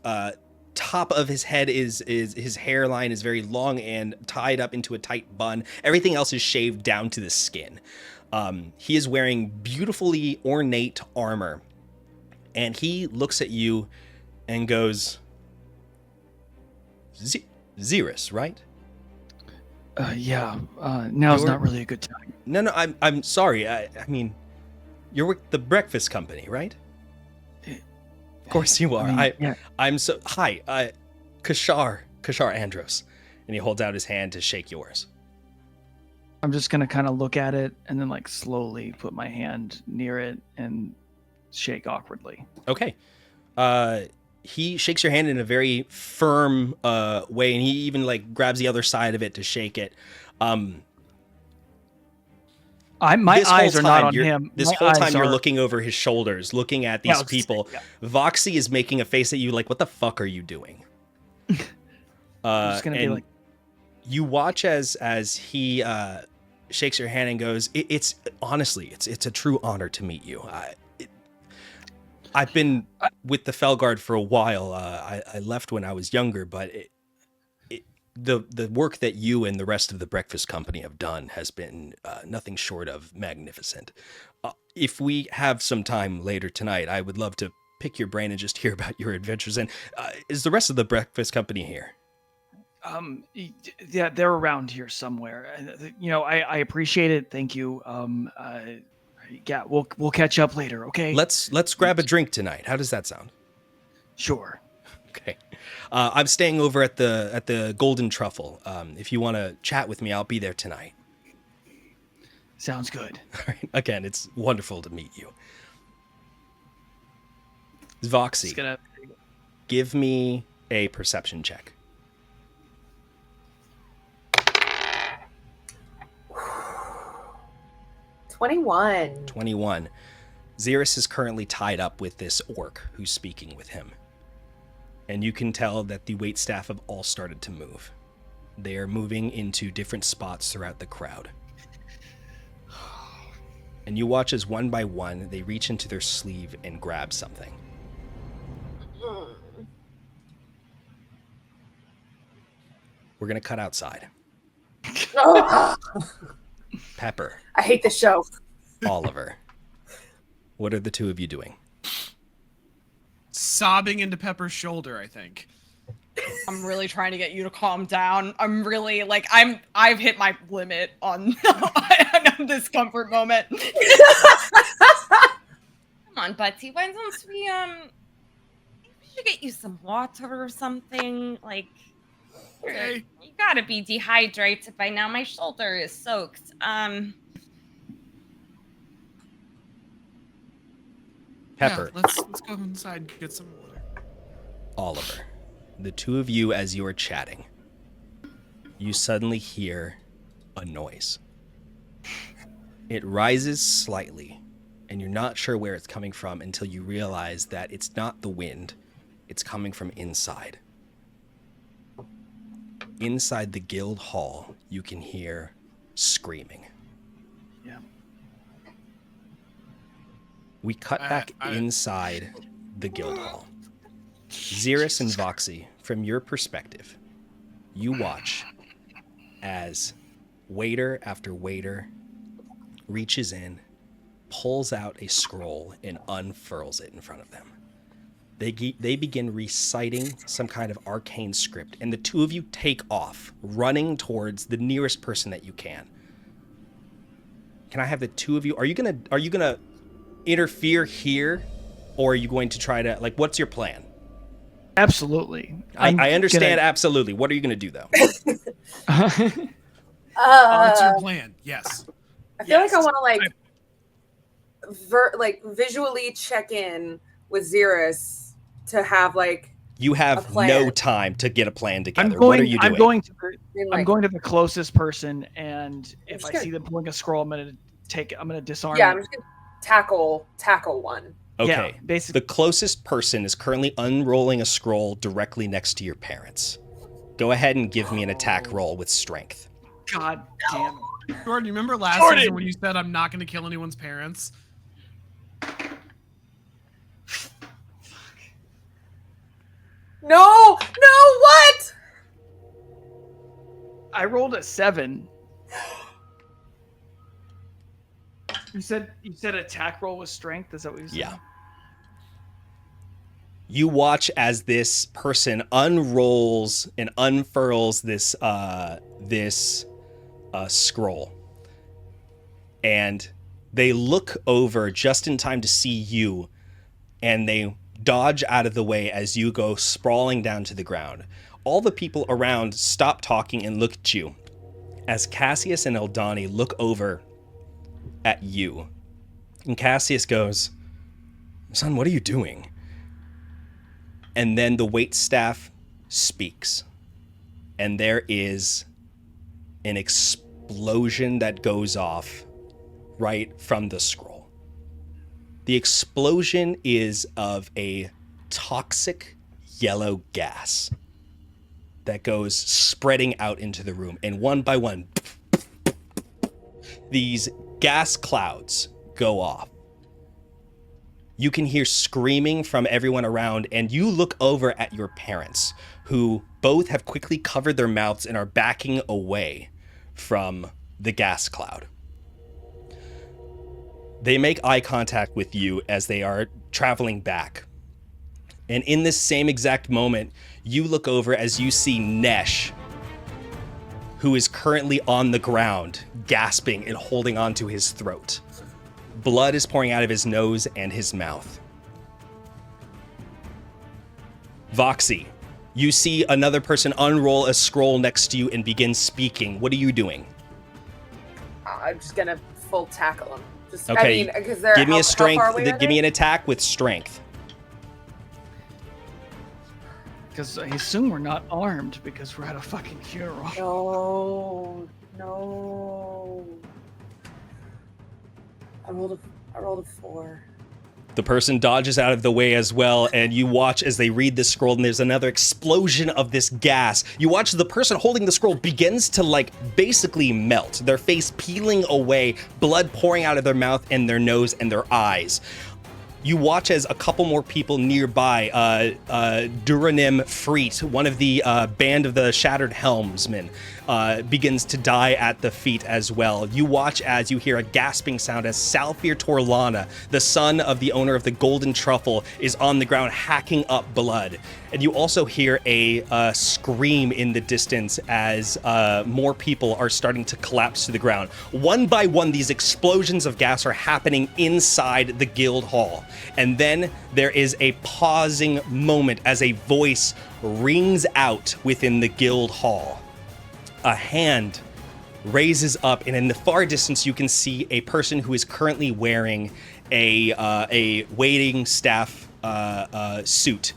top of his head is his hairline is very long and tied up into a tight bun. Everything else is shaved down to the skin. He is wearing beautifully ornate armor, and he looks at you and goes, Zeerus, right? Yeah. Now's not really a good time. No, I'm sorry. I mean, you're with the breakfast company, right? Of course you are. Yeah. I'm so... Hi, Kashar Andros. And he holds out his hand to shake yours. I'm just gonna kind of look at it and then like slowly put my hand near it and shake awkwardly. Okay. He shakes your hand in a very firm way, and he even like grabs the other side of it to shake it. My eyes are not on him. This whole time you're looking over his shoulders, looking at these people. Voxi is making a face at you like, what the fuck are you doing? I'm just gonna be like... You watch as he shakes your hand and goes, it's honestly, it's a true honor to meet you. I've been with the Fellguard for a while. I left when I was younger, but the work that you and the rest of the breakfast company have done has been nothing short of magnificent. If we have some time later tonight, I would love to pick your brain and just hear about your adventures. And is the rest of the breakfast company here? Yeah, they're around here somewhere. You know, I appreciate it. Thank you. Yeah, we'll catch up later, okay? Let's grab a drink tonight. How does that sound? Sure. Okay. I'm staying over at the Golden Truffle. If you want to chat with me, I'll be there tonight. Sounds good. All right. Again, it's wonderful to meet you. Voxi, give me a perception check. 21. Zeerus is currently tied up with this orc who's speaking with him. And you can tell that the waitstaff have all started to move. They are moving into different spots throughout the crowd. And you watch as one by one, they reach into their sleeve and grab something. We're going to cut outside. Pepper. I hate this show. Oliver. What are the two of you doing? Sobbing into Pepper's shoulder, I think. I'm really trying to get you to calm down. I'm really like I've hit my limit on on this comfort moment. Come on, Betsy. Why don't we should get you some water or something? Like, Okay. you gotta be dehydrated by now. My shoulder is soaked. Pepper. Yeah, let's go inside and get some water. Oliver. The two of you, as you are chatting, you suddenly hear a noise. It rises slightly, and you're not sure where it's coming from until you realize that it's not the wind. It's coming from inside. inside the guild hall, you can hear screaming. Yeah. We cut back inside the guild hall. Zeerus and Voxi, from your perspective, you watch as waiter after waiter reaches in, pulls out a scroll, and unfurls it in front of them. They begin reciting some kind of arcane script, and the two of you take off, running towards the nearest person that you can. Can I have the two of you? Are you gonna interfere here, or are you going to try to, like, what's your plan? Absolutely. I understand absolutely. What are you gonna do though? What's your plan? Yes. I feel like I want to visually check in with Zeerus to have you have no time to get a plan together. What are you doing? I'm going to the closest person, and if I see them pulling a scroll, I'm gonna disarm. Yeah, I'm just gonna tackle one. Okay. Yeah, basically. The closest person is currently unrolling a scroll directly next to your parents. Go ahead and give me an attack roll with strength. God damn it. Jordan, you remember last season when you said I'm not going to kill anyone's parents? No, what? I rolled a 7. You said attack roll with strength. Is that what you said? Yeah. You watch as this person unrolls and unfurls this scroll, and they look over just in time to see you, and they dodge out of the way as you go sprawling down to the ground. All the people around stop talking and look at you as Cassius and Eldani look over at you. And Cassius goes, "Son, what are you doing?" And then the waitstaff speaks. And there is an explosion that goes off right from the scroll. The explosion is of a toxic yellow gas that goes spreading out into the room. And one by one, these gas clouds go off. You can hear screaming from everyone around, and you look over at your parents, who both have quickly covered their mouths and are backing away from the gas cloud. They make eye contact with you as they are traveling back. And in this same exact moment, you look over as you see Nesh, who is currently on the ground, gasping and holding onto his throat. Blood is pouring out of his nose and his mouth. Voxi, you see another person unroll a scroll next to you and begin speaking. What are you doing? I'm just gonna full tackle them. Just, Okay, I mean, because they're give me a strength. how far away are Give me they? an attack with strength. Because I assume we're not armed because we're at a fucking funeral. No. I rolled a 4. The person dodges out of the way as well, and you watch as they read the scroll, and there's another explosion of this gas. You watch the person holding the scroll begins to basically melt, their face peeling away, blood pouring out of their mouth and their nose and their eyes. You watch as a couple more people nearby, Duranim Freet, one of the band of the Shattered Helmsmen, begins to die at the feet as well. You watch as you hear a gasping sound as Salfir Torlana, the son of the owner of the Golden Truffle, is on the ground hacking up blood. And you also hear a scream in the distance as more people are starting to collapse to the ground. One by one, these explosions of gas are happening inside the guild hall. And then there is a pausing moment as a voice rings out within the guild hall. A hand raises up, and in the far distance, you can see a person who is currently wearing a waiting staff suit.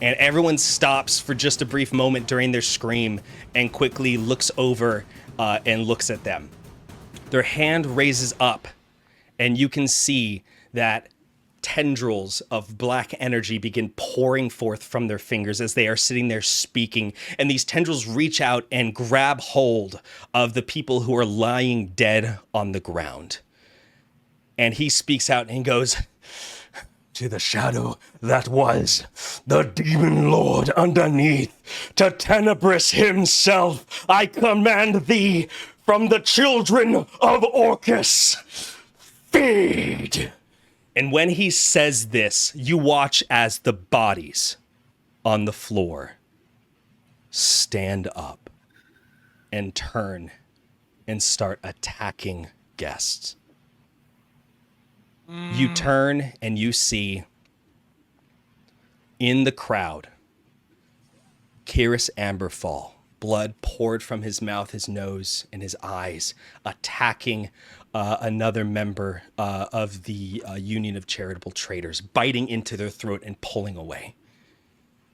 And everyone stops for just a brief moment during their scream and quickly looks over and looks at them. Their hand raises up, and you can see that tendrils of black energy begin pouring forth from their fingers as they are sitting there speaking. And these tendrils reach out and grab hold of the people who are lying dead on the ground. And he speaks out and he goes, "To the shadow that was, the demon lord underneath, to Tenebris himself, I command thee from the children of Orcus, feed." And when he says this, you watch as the bodies on the floor stand up and turn and start attacking guests. You turn and you see in the crowd Kyrus Amberfall, blood poured from his mouth, his nose, and his eyes, attacking another member of the Union of Charitable Traders, biting into their throat and pulling away.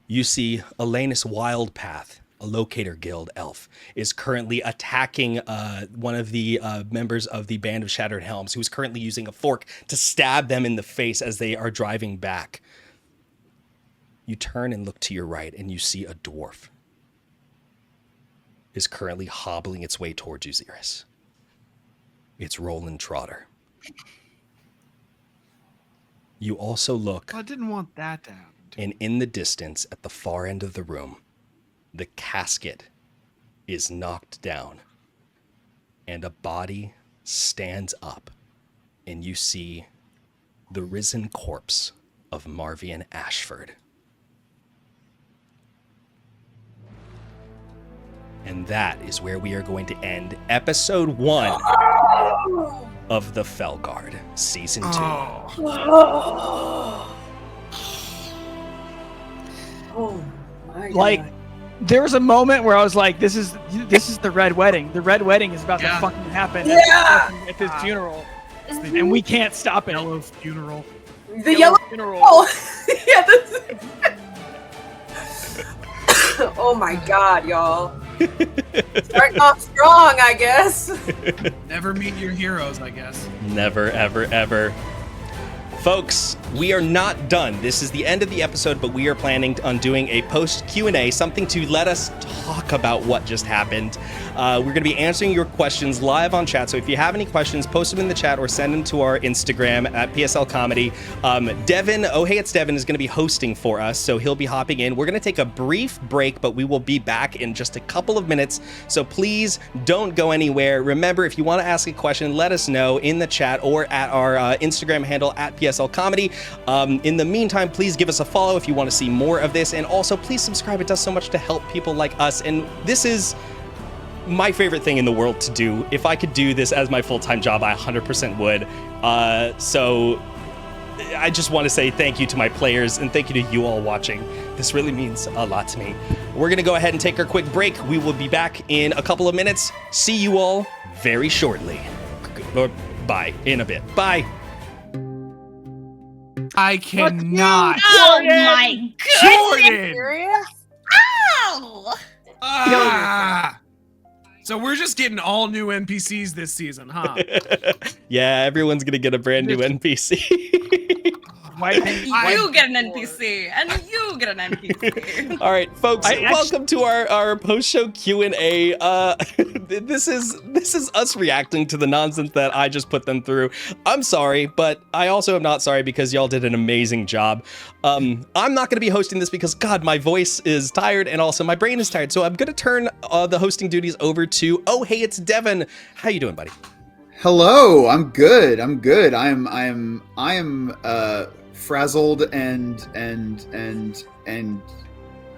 You see Elenus Wildpath, a Locator Guild elf, is currently attacking one of the members of the Band of Shattered Helms, who's currently using a fork to stab them in the face as they are driving back. You turn and look to your right, and you see a dwarf is currently hobbling its way towards you, Zeerus. It's Roland Trotter. You also look, I didn't want that to happen. and in the distance, at the far end of the room, the casket is knocked down, and a body stands up, and you see the risen corpse of Marvian Ashford. And that is where we are going to end episode 1 of the Fellguard, season 2. Oh my Like, God. there was a moment where I was like, this is the Red Wedding. The Red Wedding is about to fucking happen at this funeral. And we can't stop it. Yellow funeral. The yellow funeral. Oh, yeah, oh my God, y'all. Starting off strong, I guess. Never meet your heroes, I guess. Never, ever, ever. Folks, we are not done. This is the end of the episode, but we are planning on doing a post Q&A, something to let us talk about what just happened. We're going to be answering your questions live on chat, so if you have any questions, post them in the chat or send them to our Instagram at PSL Comedy. Devin, oh hey, it's Devin, is going to be hosting for us, so he'll be hopping in. We're going to take a brief break, but we will be back in just a couple of minutes, so please don't go anywhere. Remember, if you want to ask a question, let us know in the chat or at our Instagram handle at PSL Comedy. In the meantime, please give us a follow if you want to see more of this, and also please subscribe. It does so much to help people like us, and this is my favorite thing in the world to do. If I could do this as my full-time job, I 100% would. So I just want to say thank you to my players and thank you to you all watching. This really means a lot to me. We're going to go ahead and take our quick break. We will be back in a couple of minutes. See you all very shortly. Or bye in a bit. Bye. I cannot. Oh my goodness! Jordan! Serious? Ow! Ah! So we're just getting all new NPCs this season, huh? Yeah, everyone's going to get a brand new NPC. You get an NPC, and you get an NPC. All right, folks, welcome to our post-show Q&A. This is us reacting to the nonsense that I just put them through. I'm sorry, but I also am not sorry because y'all did an amazing job. I'm not going to be hosting this because, God, my voice is tired and also my brain is tired. So I'm going to turn the hosting duties over to, oh, hey, it's Devin. How you doing, buddy? Hello, I'm good. I am frazzled and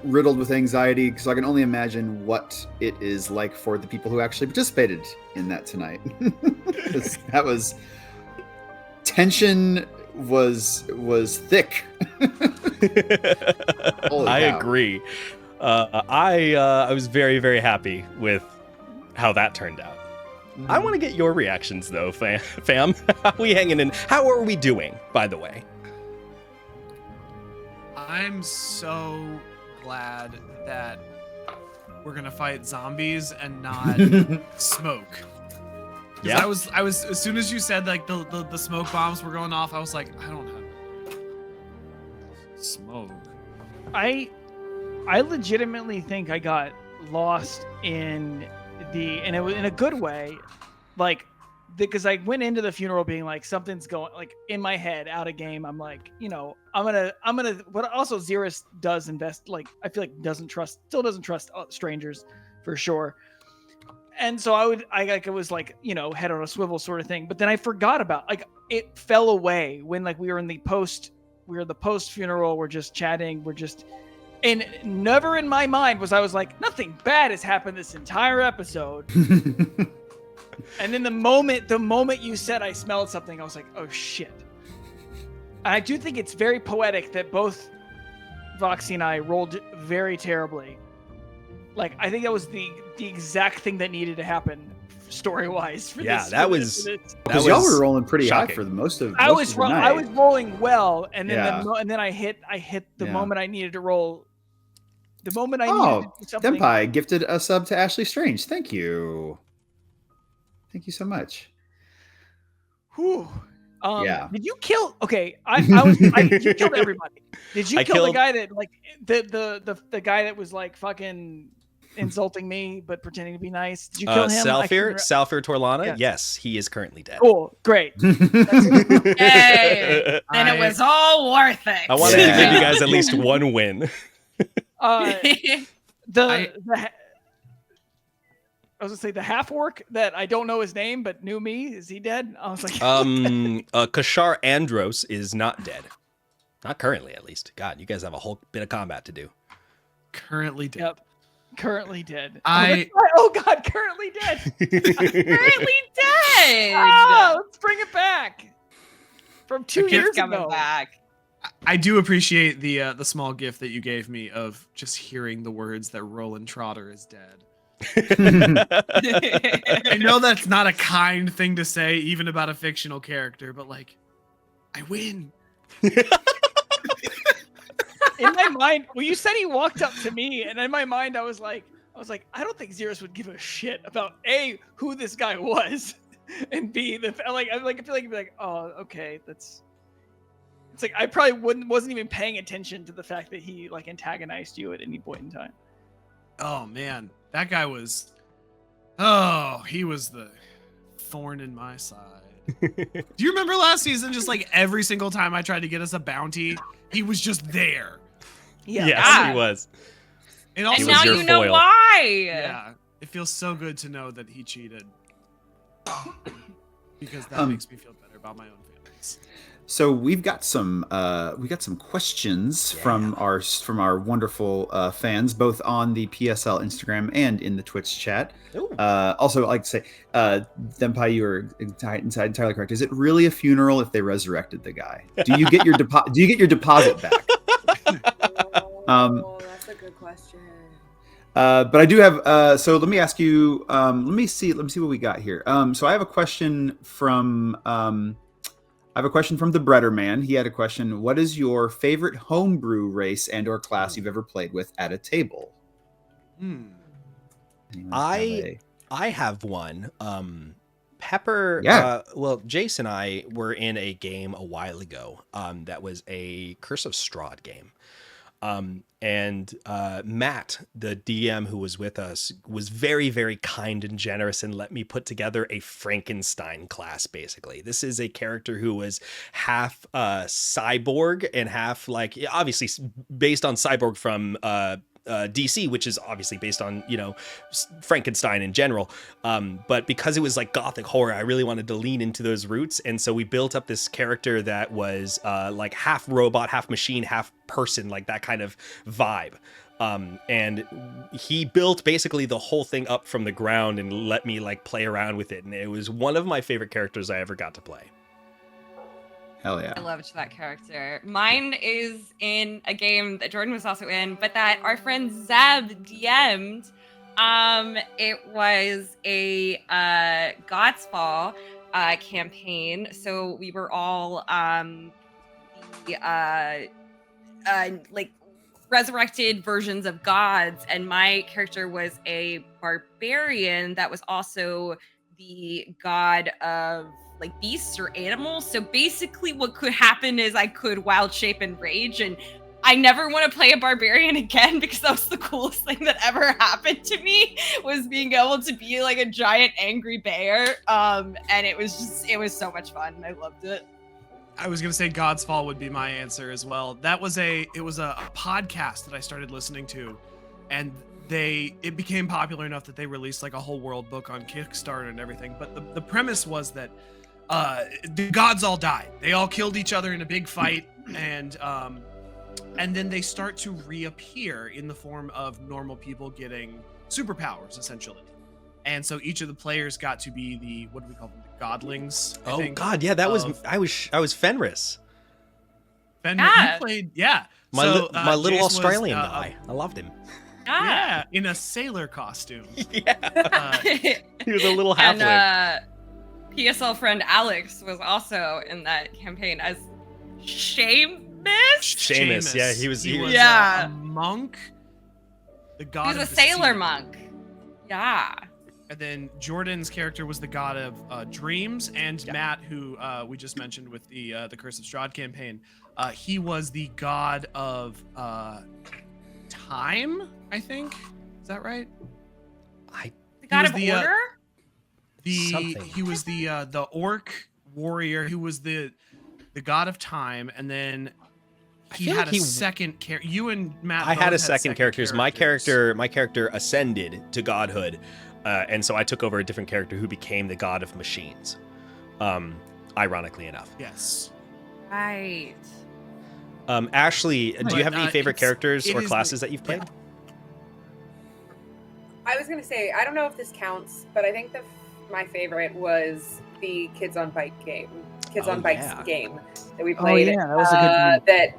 riddled with anxiety because I can only imagine what it is like for the people who actually participated in that tonight. That was tension was thick. I agree. I was very, very happy with how that turned out. I want to get your reactions though, fam. How are we hanging in? How are we doing, by the way? I'm so glad that we're gonna fight zombies and not smoke. Yeah. I was as soon as you said like the smoke bombs were going off, I was like, I don't have smoke. I legitimately think I got lost and it was in a good way, like, because I went into the funeral being like, something's going, like, in my head, out of game. I'm like, I'm gonna, but also Zeerus does invest, like, I feel like still doesn't trust strangers for sure. And so it was like, head on a swivel sort of thing. But then I forgot about, like, it fell away when, like, we were the post funeral. We're just chatting. And never in my mind I was like, nothing bad has happened this entire episode. And then the moment you said I smelled something, I was like, oh shit. And I do think it's very poetic that both Voxi and I rolled very terribly. Like, I think that was the exact thing that needed to happen story-wise for this. That was Because y'all were rolling pretty shocking. high for the most of I was the night. I was rolling well, and then Yeah. then I hit the Yeah. moment I needed to roll. The moment I needed to do something. Denpai gifted a sub to Ashley Strange. Thank you. Thank you so much. Whew. Yeah. Did you kill? Okay, you killed everybody. Did you kill the guy that, like, the guy that was like fucking insulting me but pretending to be nice? Did you kill him? Salfir Torlana? Yes. Yes, he is currently dead. Cool, great. Yay! Then it was all worth it. I wanted to give you guys at least one win. I was gonna say the half orc that I don't know his name but knew me. Is he dead? I was like, Kashar Andros is not dead. Not currently, at least. God, you guys have a whole bit of combat to do. Currently dead. yep, currently dead. Oh, God, currently dead. Currently dead. Oh, let's bring it back from 2 It's years coming ago. back. I do appreciate the small gift that you gave me of just hearing the words that Roland Trotter is dead. I know that's not a kind thing to say, even about a fictional character, but, like, I win. In my mind, well, you said he walked up to me, and in my mind, I was like, I don't think Zeerus would give a shit about A, who this guy was, and B, I feel like he'd be like, oh, okay, that's. It's like I probably wasn't even paying attention to the fact that he, like, antagonized you at any point in time. Oh, man. That guy was... he was the thorn in my side. Do you remember last season, just, like, every single time I tried to get us a bounty, he was just there? Yeah. Yes, he was. And also, And was now your you know foil. why. yeah, it feels so good to know that he cheated. Because that makes me feel better about my own feelings. So we've got some questions from our wonderful fans, both on the PSL Instagram and in the Twitch chat. Also, I'd like to say, Denpai, you were entirely correct. Is it really a funeral if they resurrected the guy? Do you get your deposit back? That's a good question. But I do have. So let me ask you. Let me see what we got here. So I have a question from. the Bretter Man. He had a question. What is your favorite homebrew race and/or class you've ever played with at a table? I have one. Pepper. Yeah. Jace and I were in a game a while ago. That was a Curse of Strahd game. And Matt, the DM who was with us, was very, very kind and generous and let me put together a Frankenstein class, basically. This is a character who was half cyborg and half, like, obviously based on cyborg from DC, which is obviously based on, Frankenstein in general. But because it was like gothic horror, I really wanted to lean into those roots. And so we built up this character that was like half robot, half machine, half person, like that kind of vibe. And he built basically the whole thing up from the ground and let me, like, play around with it. And it was one of my favorite characters I ever got to play. Hell yeah. I loved that character. Mine is in a game that Jordan was also in, but that our friend Zeb DM'd. It was a God's Fall campaign. So we were all like resurrected versions of gods, and my character was a barbarian that was also the god of, like, beasts or animals. So basically what could happen is I could wild shape and rage, and I never want to play a barbarian again because that was the coolest thing that ever happened to me, was being able to be like a giant angry bear. And it was so much fun. I loved it. I was gonna say God's Fall would be my answer as well. It was a podcast that I started listening to, and it became popular enough that they released like a whole world book on Kickstarter and everything. But the premise was that the gods all died. They all killed each other in a big fight, and then they start to reappear in the form of normal people getting superpowers, essentially. And so each of the players got to be the, what do we call them? The godlings. I think, God, yeah, I was Fenris. You played, yeah. My little Jace Australian guy. I loved him. Yeah, in a sailor costume. Yeah. He was a little halfling. And PSL friend Alex was also in that campaign as Seamus, yeah, he was a monk. The god. He was of a the sailor sea. monk. Yeah. And then Jordan's character was the god of dreams, and Matt, who we just mentioned with the Curse of Strahd campaign, he was the god of time. I think, is that right? The god of order. He was the orc warrior who was the god of time, and then he had a second character. You and Matt. I had a second character. My character ascended to godhood, and so I took over a different character who became the god of machines. Ironically enough. Yes. Right. Ashley, do you have any favorite characters or classes that you've played? I was gonna say, I don't know if this counts, but I think my favorite was the Kids on Bikes game that we played. Oh yeah, that was a good one. That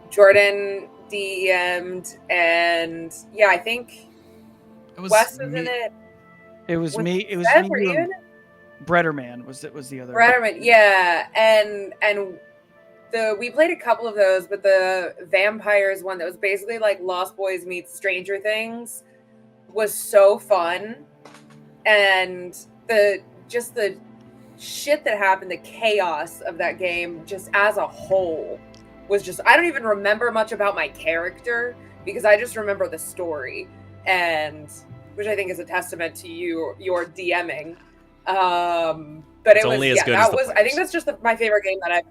Jordan DM'd, and yeah, I think Wes was in it. It was me. It was Seth, me. were you in it? Bretterman was the other. Bretterman, yeah, and we played a couple of those, but the vampires one that was basically like Lost Boys meets Stranger Things was so fun, and the shit that happened, the chaos of that game just as a whole was just, I don't even remember much about my character because I just remember the story, and which I think is a testament to your DMing. But it was only as good as the players. I think that's just my favorite game that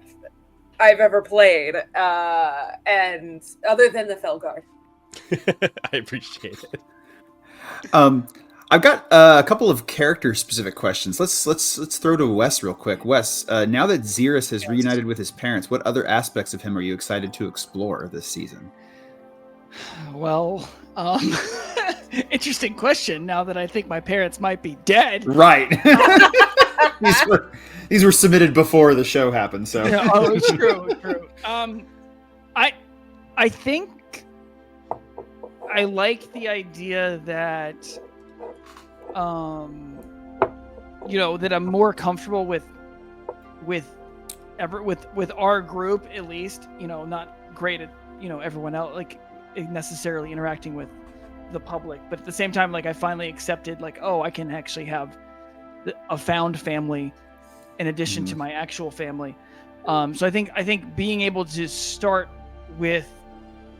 I've ever played, and other than the Fellguard. I appreciate it. I've got a couple of character-specific questions. Let's throw to Wes real quick. Wes, now that Zeerus has reunited with his parents, what other aspects of him are you excited to explore this season? Well, interesting question. Now that I think my parents might be dead. Right. These were submitted before the show happened, so. Yeah, oh, true. I think I like the idea that, that I'm more comfortable with our group, at least, not great at, everyone else, like necessarily interacting with the public, but at the same time, like I finally accepted, like, oh, I can actually have a found family in addition to my actual family. So I think being able to start with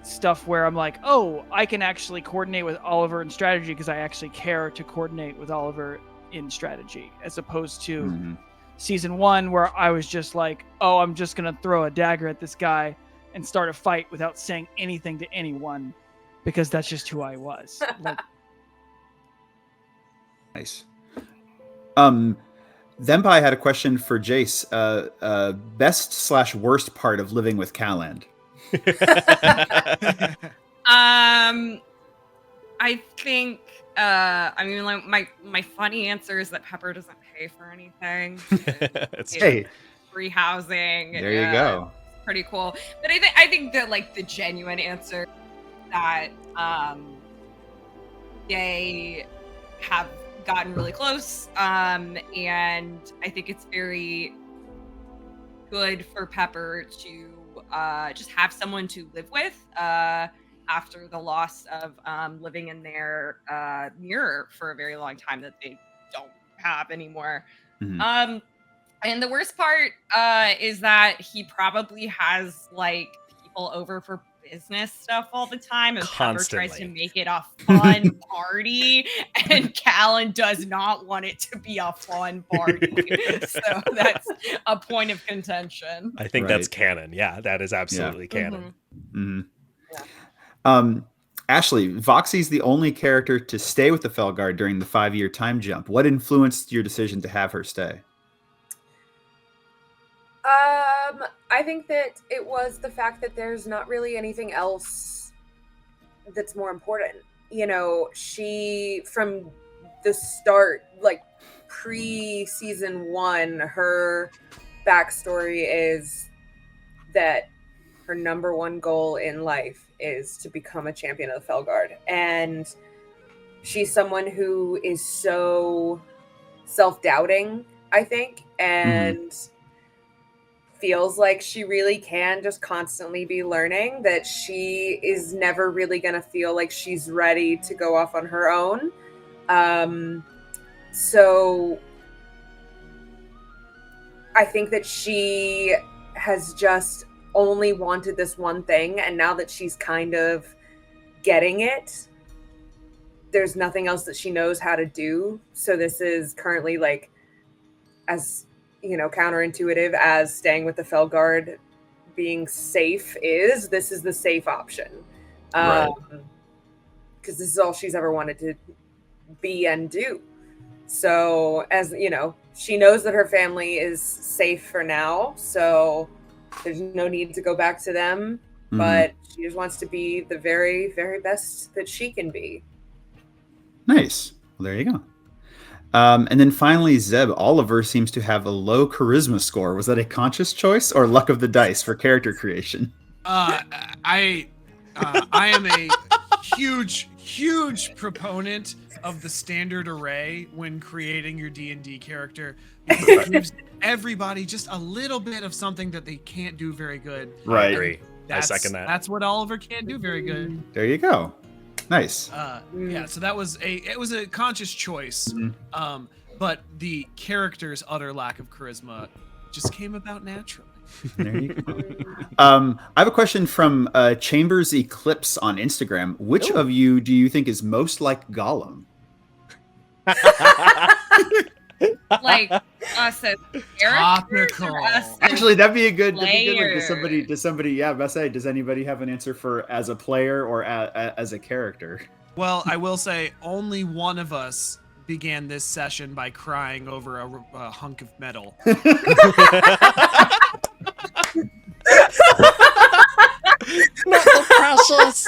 stuff where I'm like, oh, I can actually coordinate with Olyver in strategy because I actually care to coordinate with Olyver in strategy, as opposed to season 1 where I was just like, oh, I'm just gonna throw a dagger at this guy and start a fight without saying anything to anyone because that's just who I was. Like, nice. Thempai had a question for Jace. Best/worst part of living with Calland? I think like my funny answer is that Pepper doesn't pay for anything. Hey, free housing. There you go. Pretty cool. But I think that like the genuine answer that they have gotten really close, and I think it's very good for Pepper to just have someone to live with after the loss of living in their mirror for a very long time that they don't have anymore. And the worst part is that he probably has like people over for business stuff all the time, and Pepper tries to Constantly. make it a fun party, and Callan does not want it to be a fun party. So that's a point of contention. I think Right. that's canon. Yeah, that is absolutely canon. Ashley, Voxi's the only character to stay with the Fellguard during the 5-year time jump. What influenced your decision to have her stay? I think that it was the fact that there's not really anything else that's more important. You know, she, from the start, like pre-season 1, her backstory is that her number one goal in life is to become a champion of the Fellguard. And she's someone who is so self-doubting, I think, and feels like she really can just constantly be learning, that she is never really going to feel like she's ready to go off on her own. So I think that she has just only wanted this one thing, and now that she's kind of getting it, there's nothing else that she knows how to do. So this is currently, like, as you know, counterintuitive as staying with the Fellguard being safe is, this is the safe option. Right. Because this is all she's ever wanted to be and do. So, as you know, she knows that her family is safe for now, so there's no need to go back to them, but she just wants to be the very, very best that she can be. Nice. Well, there you go. And then finally, Zeb, Olyver seems to have a low charisma score. Was that a conscious choice or luck of the dice for character creation? I am a huge proponent of the standard array when creating your D&D character. It gives everybody just a little bit of something that they can't do very good. Right. I agree. I second that. That's what Olyver can't do very good. There you go. Nice. Yeah, so that was a conscious choice. But the character's utter lack of charisma just came about naturally. There you go. I have a question from Chambers Eclipse on Instagram. Which of you do you think is most like Gollum? Like us as characters, or us as Actually, that'd be a good one. players? Does somebody, yeah, Bessa, does anybody have an answer for as a player or as a character? Well, I will say only one of us began this session by crying over a hunk of metal. Not so precious.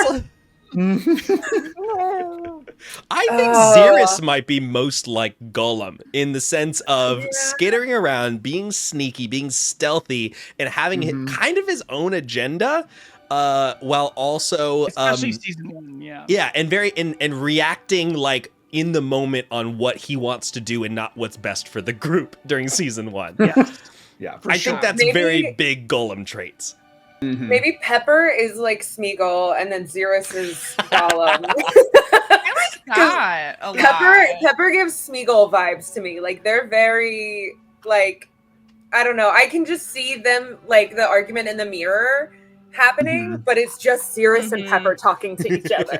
I think Zeerus might be most like Gollum in the sense of skittering around, being sneaky, being stealthy, and having kind of his own agenda, while also Especially season 1, yeah. yeah, and and reacting like in the moment on what he wants to do and not what's best for the group during season 1. Yeah. Yeah, I think that's very big Gollum traits. Maybe Pepper is like Smeagol, and then Zeerus is Gollum. I like that a lot. Pepper gives Smeagol vibes to me. Like, they're very, like, I don't know. I can just see them, like, the argument in the mirror happening, but it's just Zeerus and Pepper talking to each other.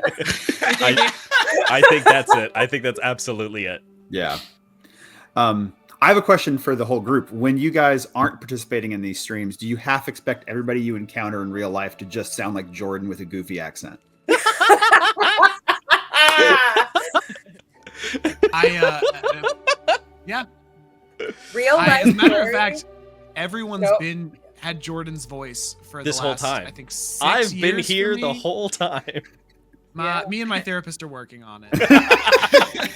I think that's it. I think that's absolutely it. Yeah. I have a question for the whole group. When you guys aren't participating in these streams, do you half expect everybody you encounter in real life to just sound like Jordan with a goofy accent? Yeah. Real life. As a matter of story. fact, everyone's had Jordan's voice for This the whole last, time. I think 6 I've been years here for the me. whole time. Me and my therapist are working on it.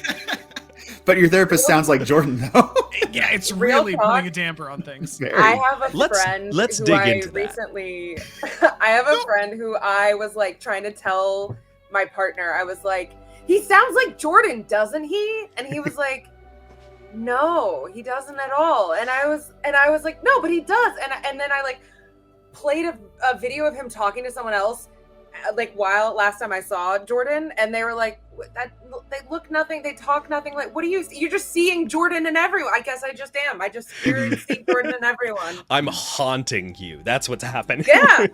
But your therapist sounds like Jordan, though. Yeah, it's Real really talk. putting a damper on things. I have a Let's- friend let's who dig I into that. recently I have a friend who I was like trying to tell my partner. I was like, he sounds like Jordan, doesn't he? And he was like, no, he doesn't at all. And I was like, no, but he does. And then I like played a video of him talking to someone else, like while last time I saw Jordan, and they were like, that they look nothing, they talk nothing. Like, what are you're just seeing Jordan and everyone. I guess I just am. I just hear and see Jordan and everyone. I'm haunting you. That's what's happening. Yeah.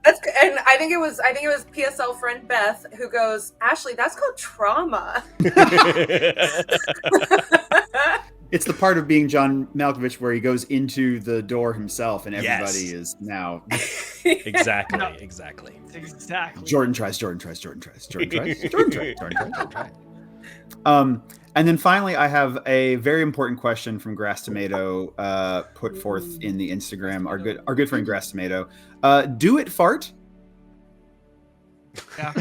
And I think it was PSL friend Beth who goes, Ashley, that's called trauma. It's the part of being John Malkovich where he goes into the door himself and everybody is now. Exactly. Jordan tries. And then finally, I have a very important question from Grass Tomato put forth in the Instagram. Our good friend Grass Tomato. Do it fart? Yeah.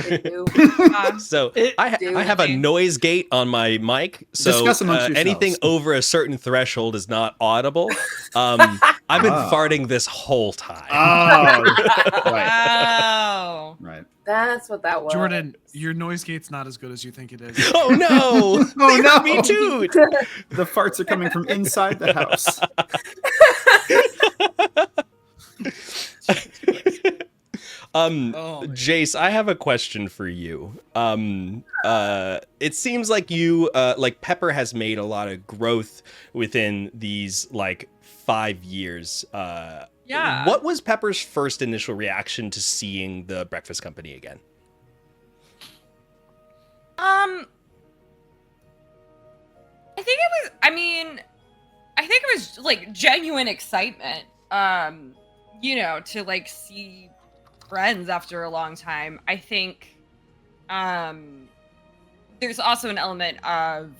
So I have a noise gate on my mic, so Discuss amongst anything yourselves. over a certain threshold is not audible. I've been farting this whole time. Oh, right. Wow. Right. That's what that was. Jordan, your noise gate's not as good as you think it is. Oh no! Oh, They no. heard me too. The farts are coming from inside the house. Jace, I have a question for you. It seems like you, like Pepper has made a lot of growth within these like 5 years. Yeah. What was Pepper's first initial reaction to seeing the Breakfast Company again? I think it was like genuine excitement. To like see friends after a long time. I think there's also an element of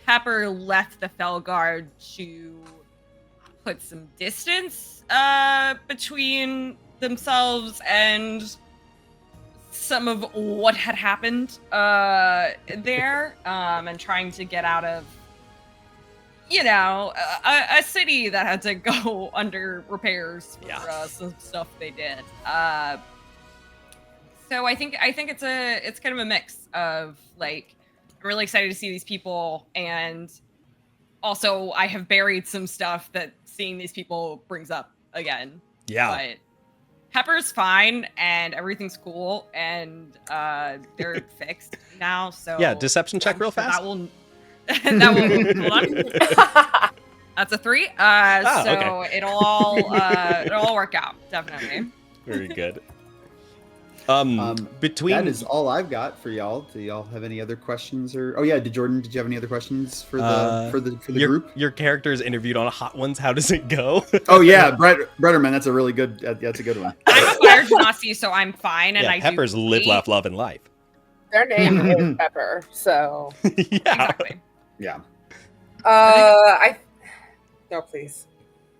Pepper left the Fellguard to put some distance between themselves and some of what had happened there, and trying to get out of a city that had to go under repairs for some stuff they did. So I think it's kind of a mix of like, I'm really excited to see these people, and also I have buried some stuff that seeing these people brings up again. Yeah. But Pepper's fine and everything's cool and they're fixed now. So Yeah, deception check real fast. That will hold on. That's a 3. So okay. it'll all work out, definitely. Very good. That is all I've got for y'all. Do y'all have any other questions? Or Jordan, did you have any other questions for the group? Your character is interviewed on Hot Ones. How does it go? Oh yeah, Bretterman. That's a really good. That's a good one. I'm a fire genasi, so I'm fine. And Yeah, I Pepper's do live, great. laugh, love, and life. Their name is Pepper, so. Yeah. Exactly. Yeah. No, please.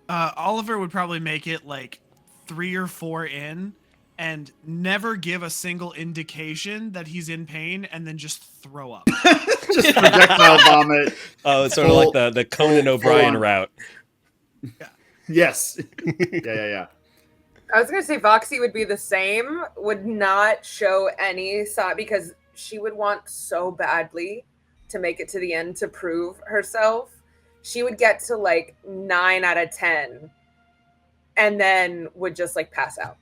Oliver would probably make it like 3 or 4 in and never give a single indication that he's in pain and then just throw up. Just projectile vomit. Oh, it's sort of like the Conan O'Brien route. Yes. Yeah. I was going to say Voxi would be the same, would not show any sign because she would want so badly to make it to the end to prove herself. She would get to like 9 out of 10 and then would just like pass out.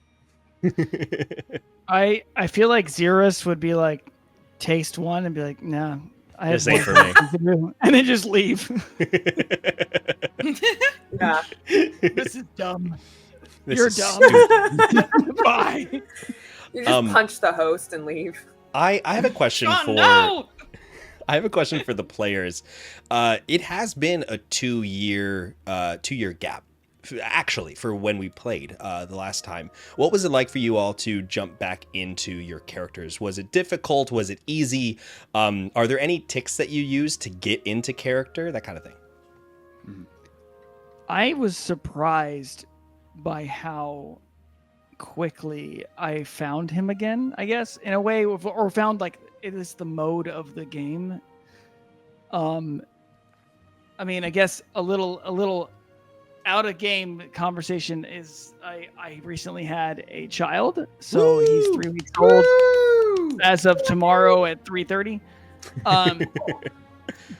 I feel like Zeerus would be like, taste one and be like, nah, I have This ain't for me. and then just leave. Yeah. This is dumb. This You're is dumb. stupid. Bye. You just punch the host and leave. I have a question No! I have a question for the players. It has been a 2-year gap, actually, for when we played the last time. What was it like for you all to jump back into your characters? Was it difficult? Was it easy? Are there any tics that you use to get into character? That kind of thing. I was surprised by how quickly I found him again, I guess, in a way, or found like it is the mode of the game. I mean, I guess a little out of game conversation is I recently had a child, so he's 3 weeks old as of tomorrow at 3:30.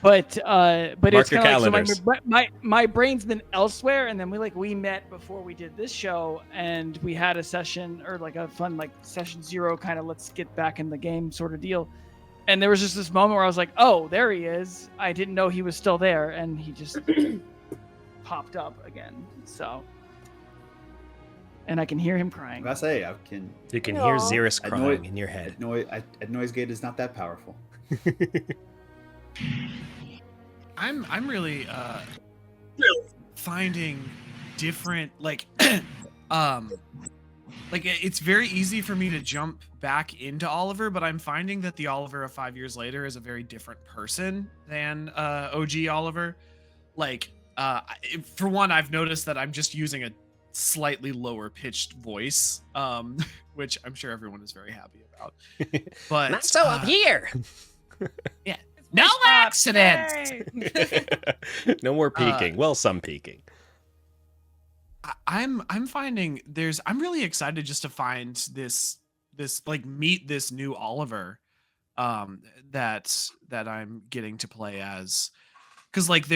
But Mark it's your kind of like, calendars. so my brain's been elsewhere, and then we met before we did this show, and we had a session or like a fun like session 0 kind of let's get back in the game sort of deal. And there was just this moment where I was like, oh, there he is. I didn't know he was still there, and he just popped up again. So, and I can hear him crying. I say I can. You can Aw. hear Zeerus I know crying it- in your head. Noise gate is not that powerful. I'm really finding different like it's very easy for me to jump back into Oliver, but I'm finding that the Oliver of 5 years later is a very different person than OG Oliver. Like for one, I've noticed that I'm just using a slightly lower pitched voice, which I'm sure everyone is very happy about. But Not so up here. yeah. No accidents. No more peeking. Well, some peeking. I'm finding I'm really excited just to find this like meet this new Oliver that I'm getting to play as, because like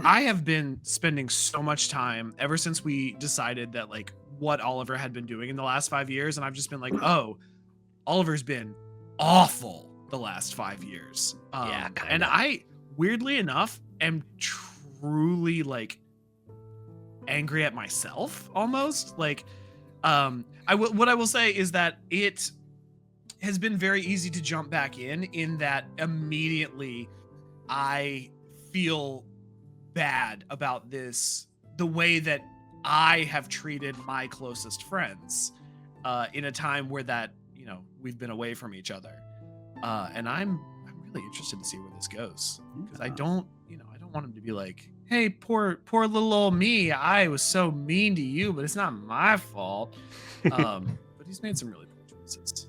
I have been spending so much time ever since we decided that like what Oliver had been doing in the last 5 years, and I've just been like, oh, Oliver's been awful the last 5 years. Yeah, kinda. And I weirdly enough am truly like angry at myself almost. Like what I will say is that it has been very easy to jump back in that immediately I feel bad about the way that I have treated my closest friends in a time where that, we've been away from each other. And I'm really interested to see where this goes, because I don't want him to be like, hey, poor little old me, I was so mean to you, but it's not my fault. But he's made some really poor choices.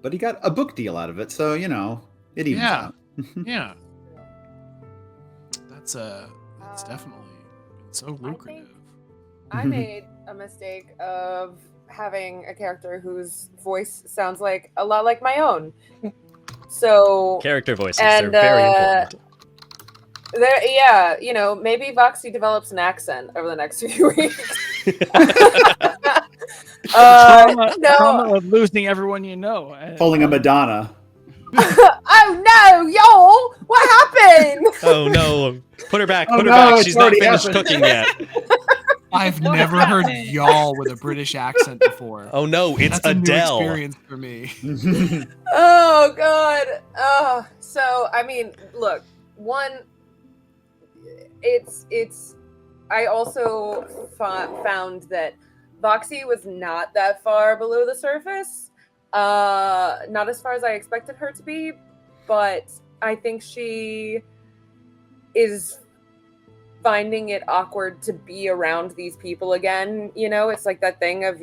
But he got a book deal out of it, so it evens out. Yeah. That's definitely been so lucrative. I made a mistake of having a character whose voice sounds like a lot like my own. So Character voices, And, they're very important. Maybe Voxi develops an accent over the next few weeks. Trauma of losing everyone you know. Pulling a Madonna. Oh no, y'all! What happened? Oh no. Put her back. Oh, Put her no, back. it's She's not already finished happened. cooking yet. I've never heard y'all with a British accent before. Oh no, it's That's a new Adele. experience for me. Oh god. So I mean, look, one, it's. I also found that Voxi was not that far below the surface. Not as far as I expected her to be, but I think she is finding it awkward to be around these people again. It's like that thing of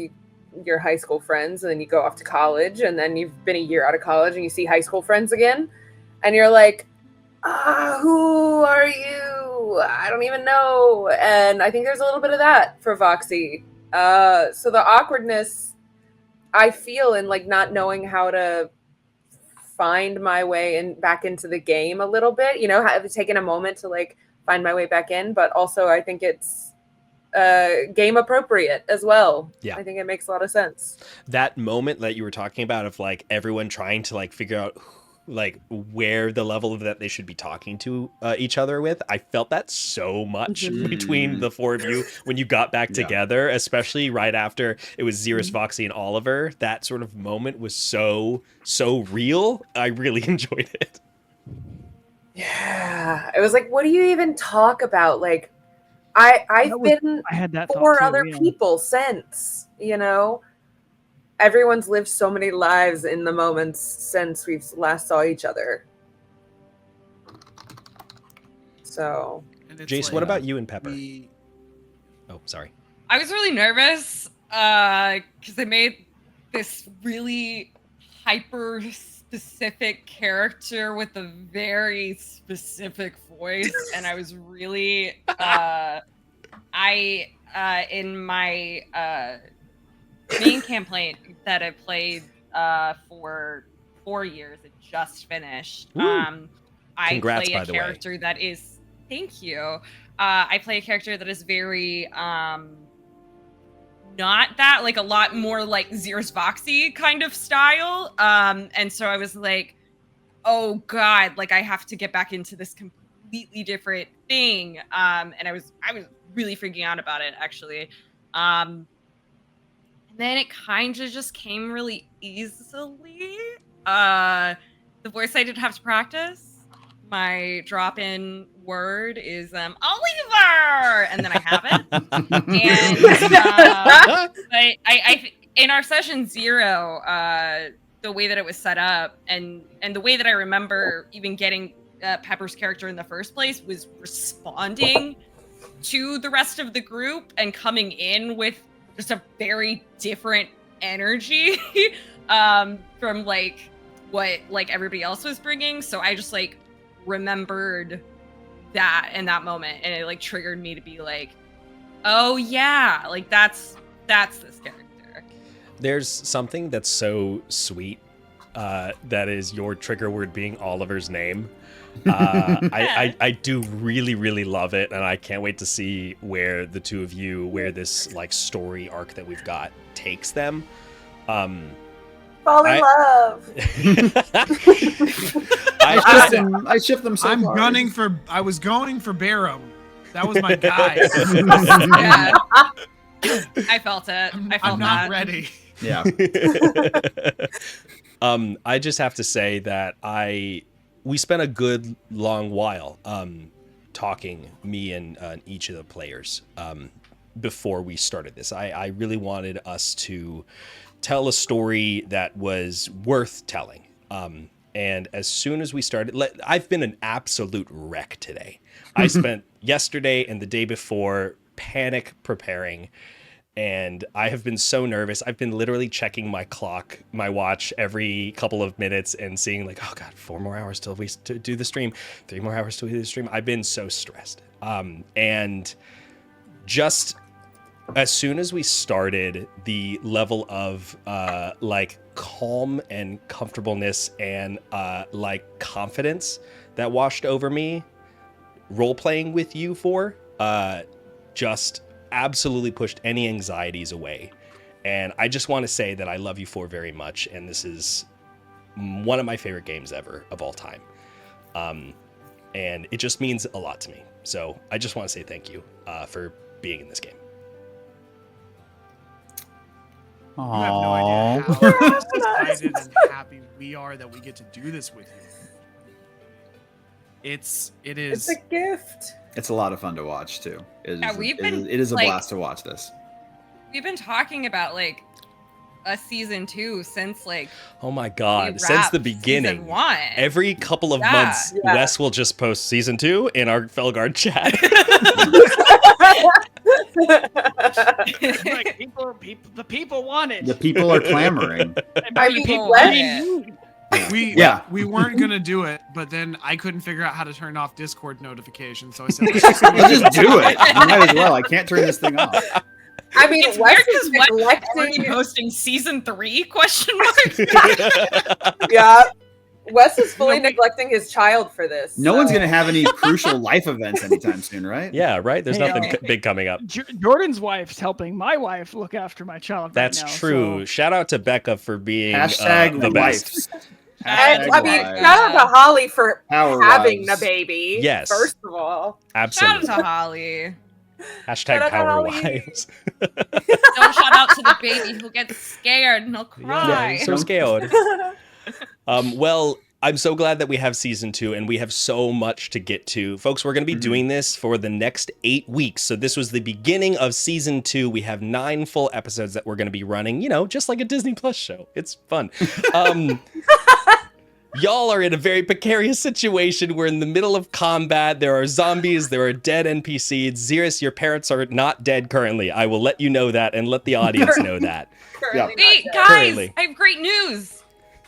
your high school friends, and then you go off to college, and then you've been a year out of college, and you see high school friends again, and you're like, who are you? I don't even know. And I think there's a little bit of that for Voxi. So the awkwardness I feel in like not knowing how to find my way back into the game a little bit, taking a moment to like find my way back in, but also I think it's game appropriate as well. Yeah. I think it makes a lot of sense. That moment that you were talking about of like everyone trying to like figure out like where the level of that they should be talking to each other with, I felt that so much between the four of you when you got back together, especially right after it was Zeerus, Voxi, and Oliver. That sort of moment was so real. I really enjoyed it. Yeah, it was like, what do you even talk about? Like, I've been I had that thought four too, other yeah. people since, everyone's lived so many lives in the moments since we've last saw each other. So, Jace, what about you and Pepper? Oh, sorry. I was really nervous because I made this really hyper specific character with a very specific voice, and I was really in my main campaign that I played for 4 years. It just finished. Woo. I Congrats, play by a the way. character that is. Thank you. I play a character that is very not that, like a lot more like Zeerus Voxi kind of style. And so I was like, oh god, like I have to get back into this completely different thing. And I was really freaking out about it actually. And then it kind of just came really easily. The voice I didn't have to practice. My drop-in word is Olyver, and then I have it. And but I in our session 0, the way that it was set up, and the way that I remember even getting Pepper's character in the first place was responding to the rest of the group and coming in with just a very different energy from like what like everybody else was bringing. So I just like remembered that in that moment, and it like triggered me to be like, oh yeah, like that's this character. There's something that's so sweet that is your trigger word being Oliver's name. I do really love it, and I can't wait to see where the two of you, where this like story arc that we've got takes them. Fall in love. I shipped them so I'm far. I was going for Barum. That was my guy. Yeah. I felt it. I felt I'm not that. ready. Yeah. I just have to say that we spent a good long while talking, me and each of the players, before we started this. I really wanted us to tell a story that was worth telling. And as soon as we started, I've been an absolute wreck today. I spent yesterday and the day before panic preparing, and I have been so nervous. I've been literally checking my clock, my watch every couple of minutes and seeing like, oh God, 4 more hours till we do the stream, 3 more hours till we do the stream. I've been so stressed. And just as soon as we started, the level of like calm and comfortableness and like confidence that washed over me role playing with you just absolutely pushed any anxieties away. And I just want to say that I love you four very much, and this is one of my favorite games ever of all time. And it just means a lot to me. So I just want to say thank you for being in this game. You have no idea how excited and happy we are that we get to do this with you. It is. It's a gift. It's a lot of fun to watch too. It is a like, blast to watch this. We've been talking about like a season 2 since like, oh my God, we since the wrapped beginning. season 1. Every couple of months, Yeah. Wes will just post season 2 in our Fellguard chat. Like, the people want it. The people are clamoring. I mean, People what? want it. We weren't gonna do it, but then I couldn't figure out how to turn off Discord notifications, so I said, Let's just do it. You might as well. I can't turn this thing off. I mean, It's Wes weird is because Wes is already neglecting. posting season 3 question mark. Yeah, Wes is fully neglecting his child for this. No so. one's gonna have any crucial life events anytime soon, right? Yeah, right? There's Hey, nothing big coming up. Jordan's wife's helping my wife look after my child. That's right now, true. so- Shout out to Becca for being Hashtag the best. wives. And Hashtag I mean, wives. shout out to Holly for Power having wives. the baby. Yes. First of all. Shout Absolutely. out to Holly. Hashtag Shout out to power Holly. wives. Don't shout out to the baby who gets scared and he'll cry. Yeah, so scared. Well, I'm so glad that we have season 2 and we have so much to get to. Folks, we're going to be doing this for the next 8 weeks. So this was the beginning of season 2. We have 9 full episodes that we're going to be running, just like a Disney Plus show. It's fun. Y'all are in a very precarious situation. We're in the middle of combat. There are zombies. There are dead NPCs. Zeerus, your parents are not dead currently. I will let you know that and let the audience know that. Currently Wait, not dead. guys, Currently. I have great news.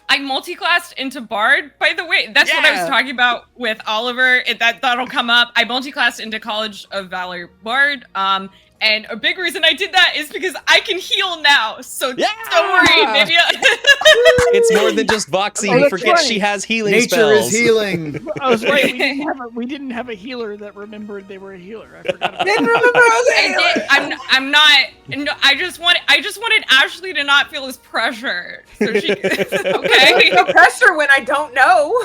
I multiclassed into Bard, by the way. That's what I was talking about with Oliver. That'll come up. I multiclassed into College of Valor Bard. And a big reason I did that is because I can heal now. So Yeah! don't worry, maybe. It's more than just Voxi. Oh, We that's forget right. she has healing Nature spells. is healing. I was right. We didn't have a healer that remembered they were a healer. I forgot about Didn't that. remember I was a I healer. did. I'm not. No, I just wanted Ashley to not feel as pressure. So she. Okay. No pressure when I don't know.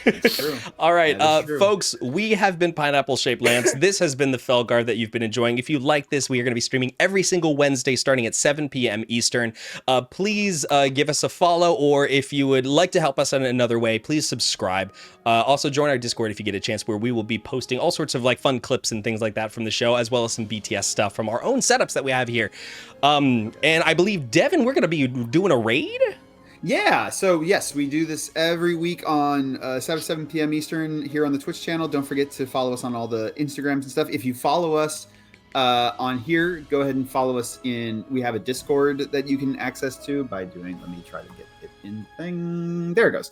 It's true. All right, That is true. folks, we have been Pineapple Shaped Lance. This has been the Fellguard that you've been enjoying. If you like this, we are going to be streaming every single Wednesday starting at 7 p.m. Eastern. Please give us a follow, or if you would like to help us in another way, please subscribe. Also, join our Discord if you get a chance, where we will be posting all sorts of like fun clips and things like that from the show, as well as some BTS stuff from our own setups that we have here. And I believe, Devin, we're going to be doing a raid? Yeah, so yes, we do this every week on 7 p.m. Eastern here on the Twitch channel. Don't forget to follow us on all the Instagrams and stuff. If you follow us on here, go ahead and follow us in. We have a Discord that you can access to by doing. Let me try to get it in thing. There it goes.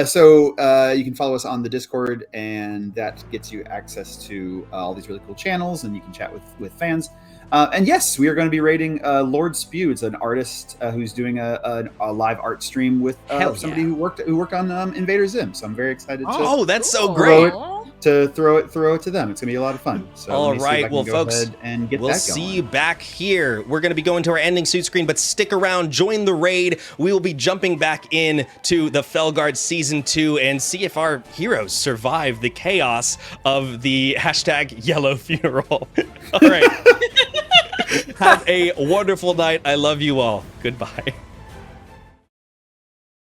So you can follow us on the Discord, and that gets you access to all these really cool channels, and you can chat with fans. And yes, we are going to be rating Lord Spew. It's an artist who's doing a live art stream with somebody who worked on Invader Zim. So I'm very excited That's so throw great. to throw it to them. It's gonna be a lot of fun. So All let me see if I right, can well, go folks, ahead and get we'll that see going. you back here. We're going to be going to our ending suit screen, but stick around, join the raid. We will be jumping back in to the Fellguard Season 2 and see if our heroes survive the chaos of the #yellow funeral. All right. Have a wonderful night. I love you all. Goodbye.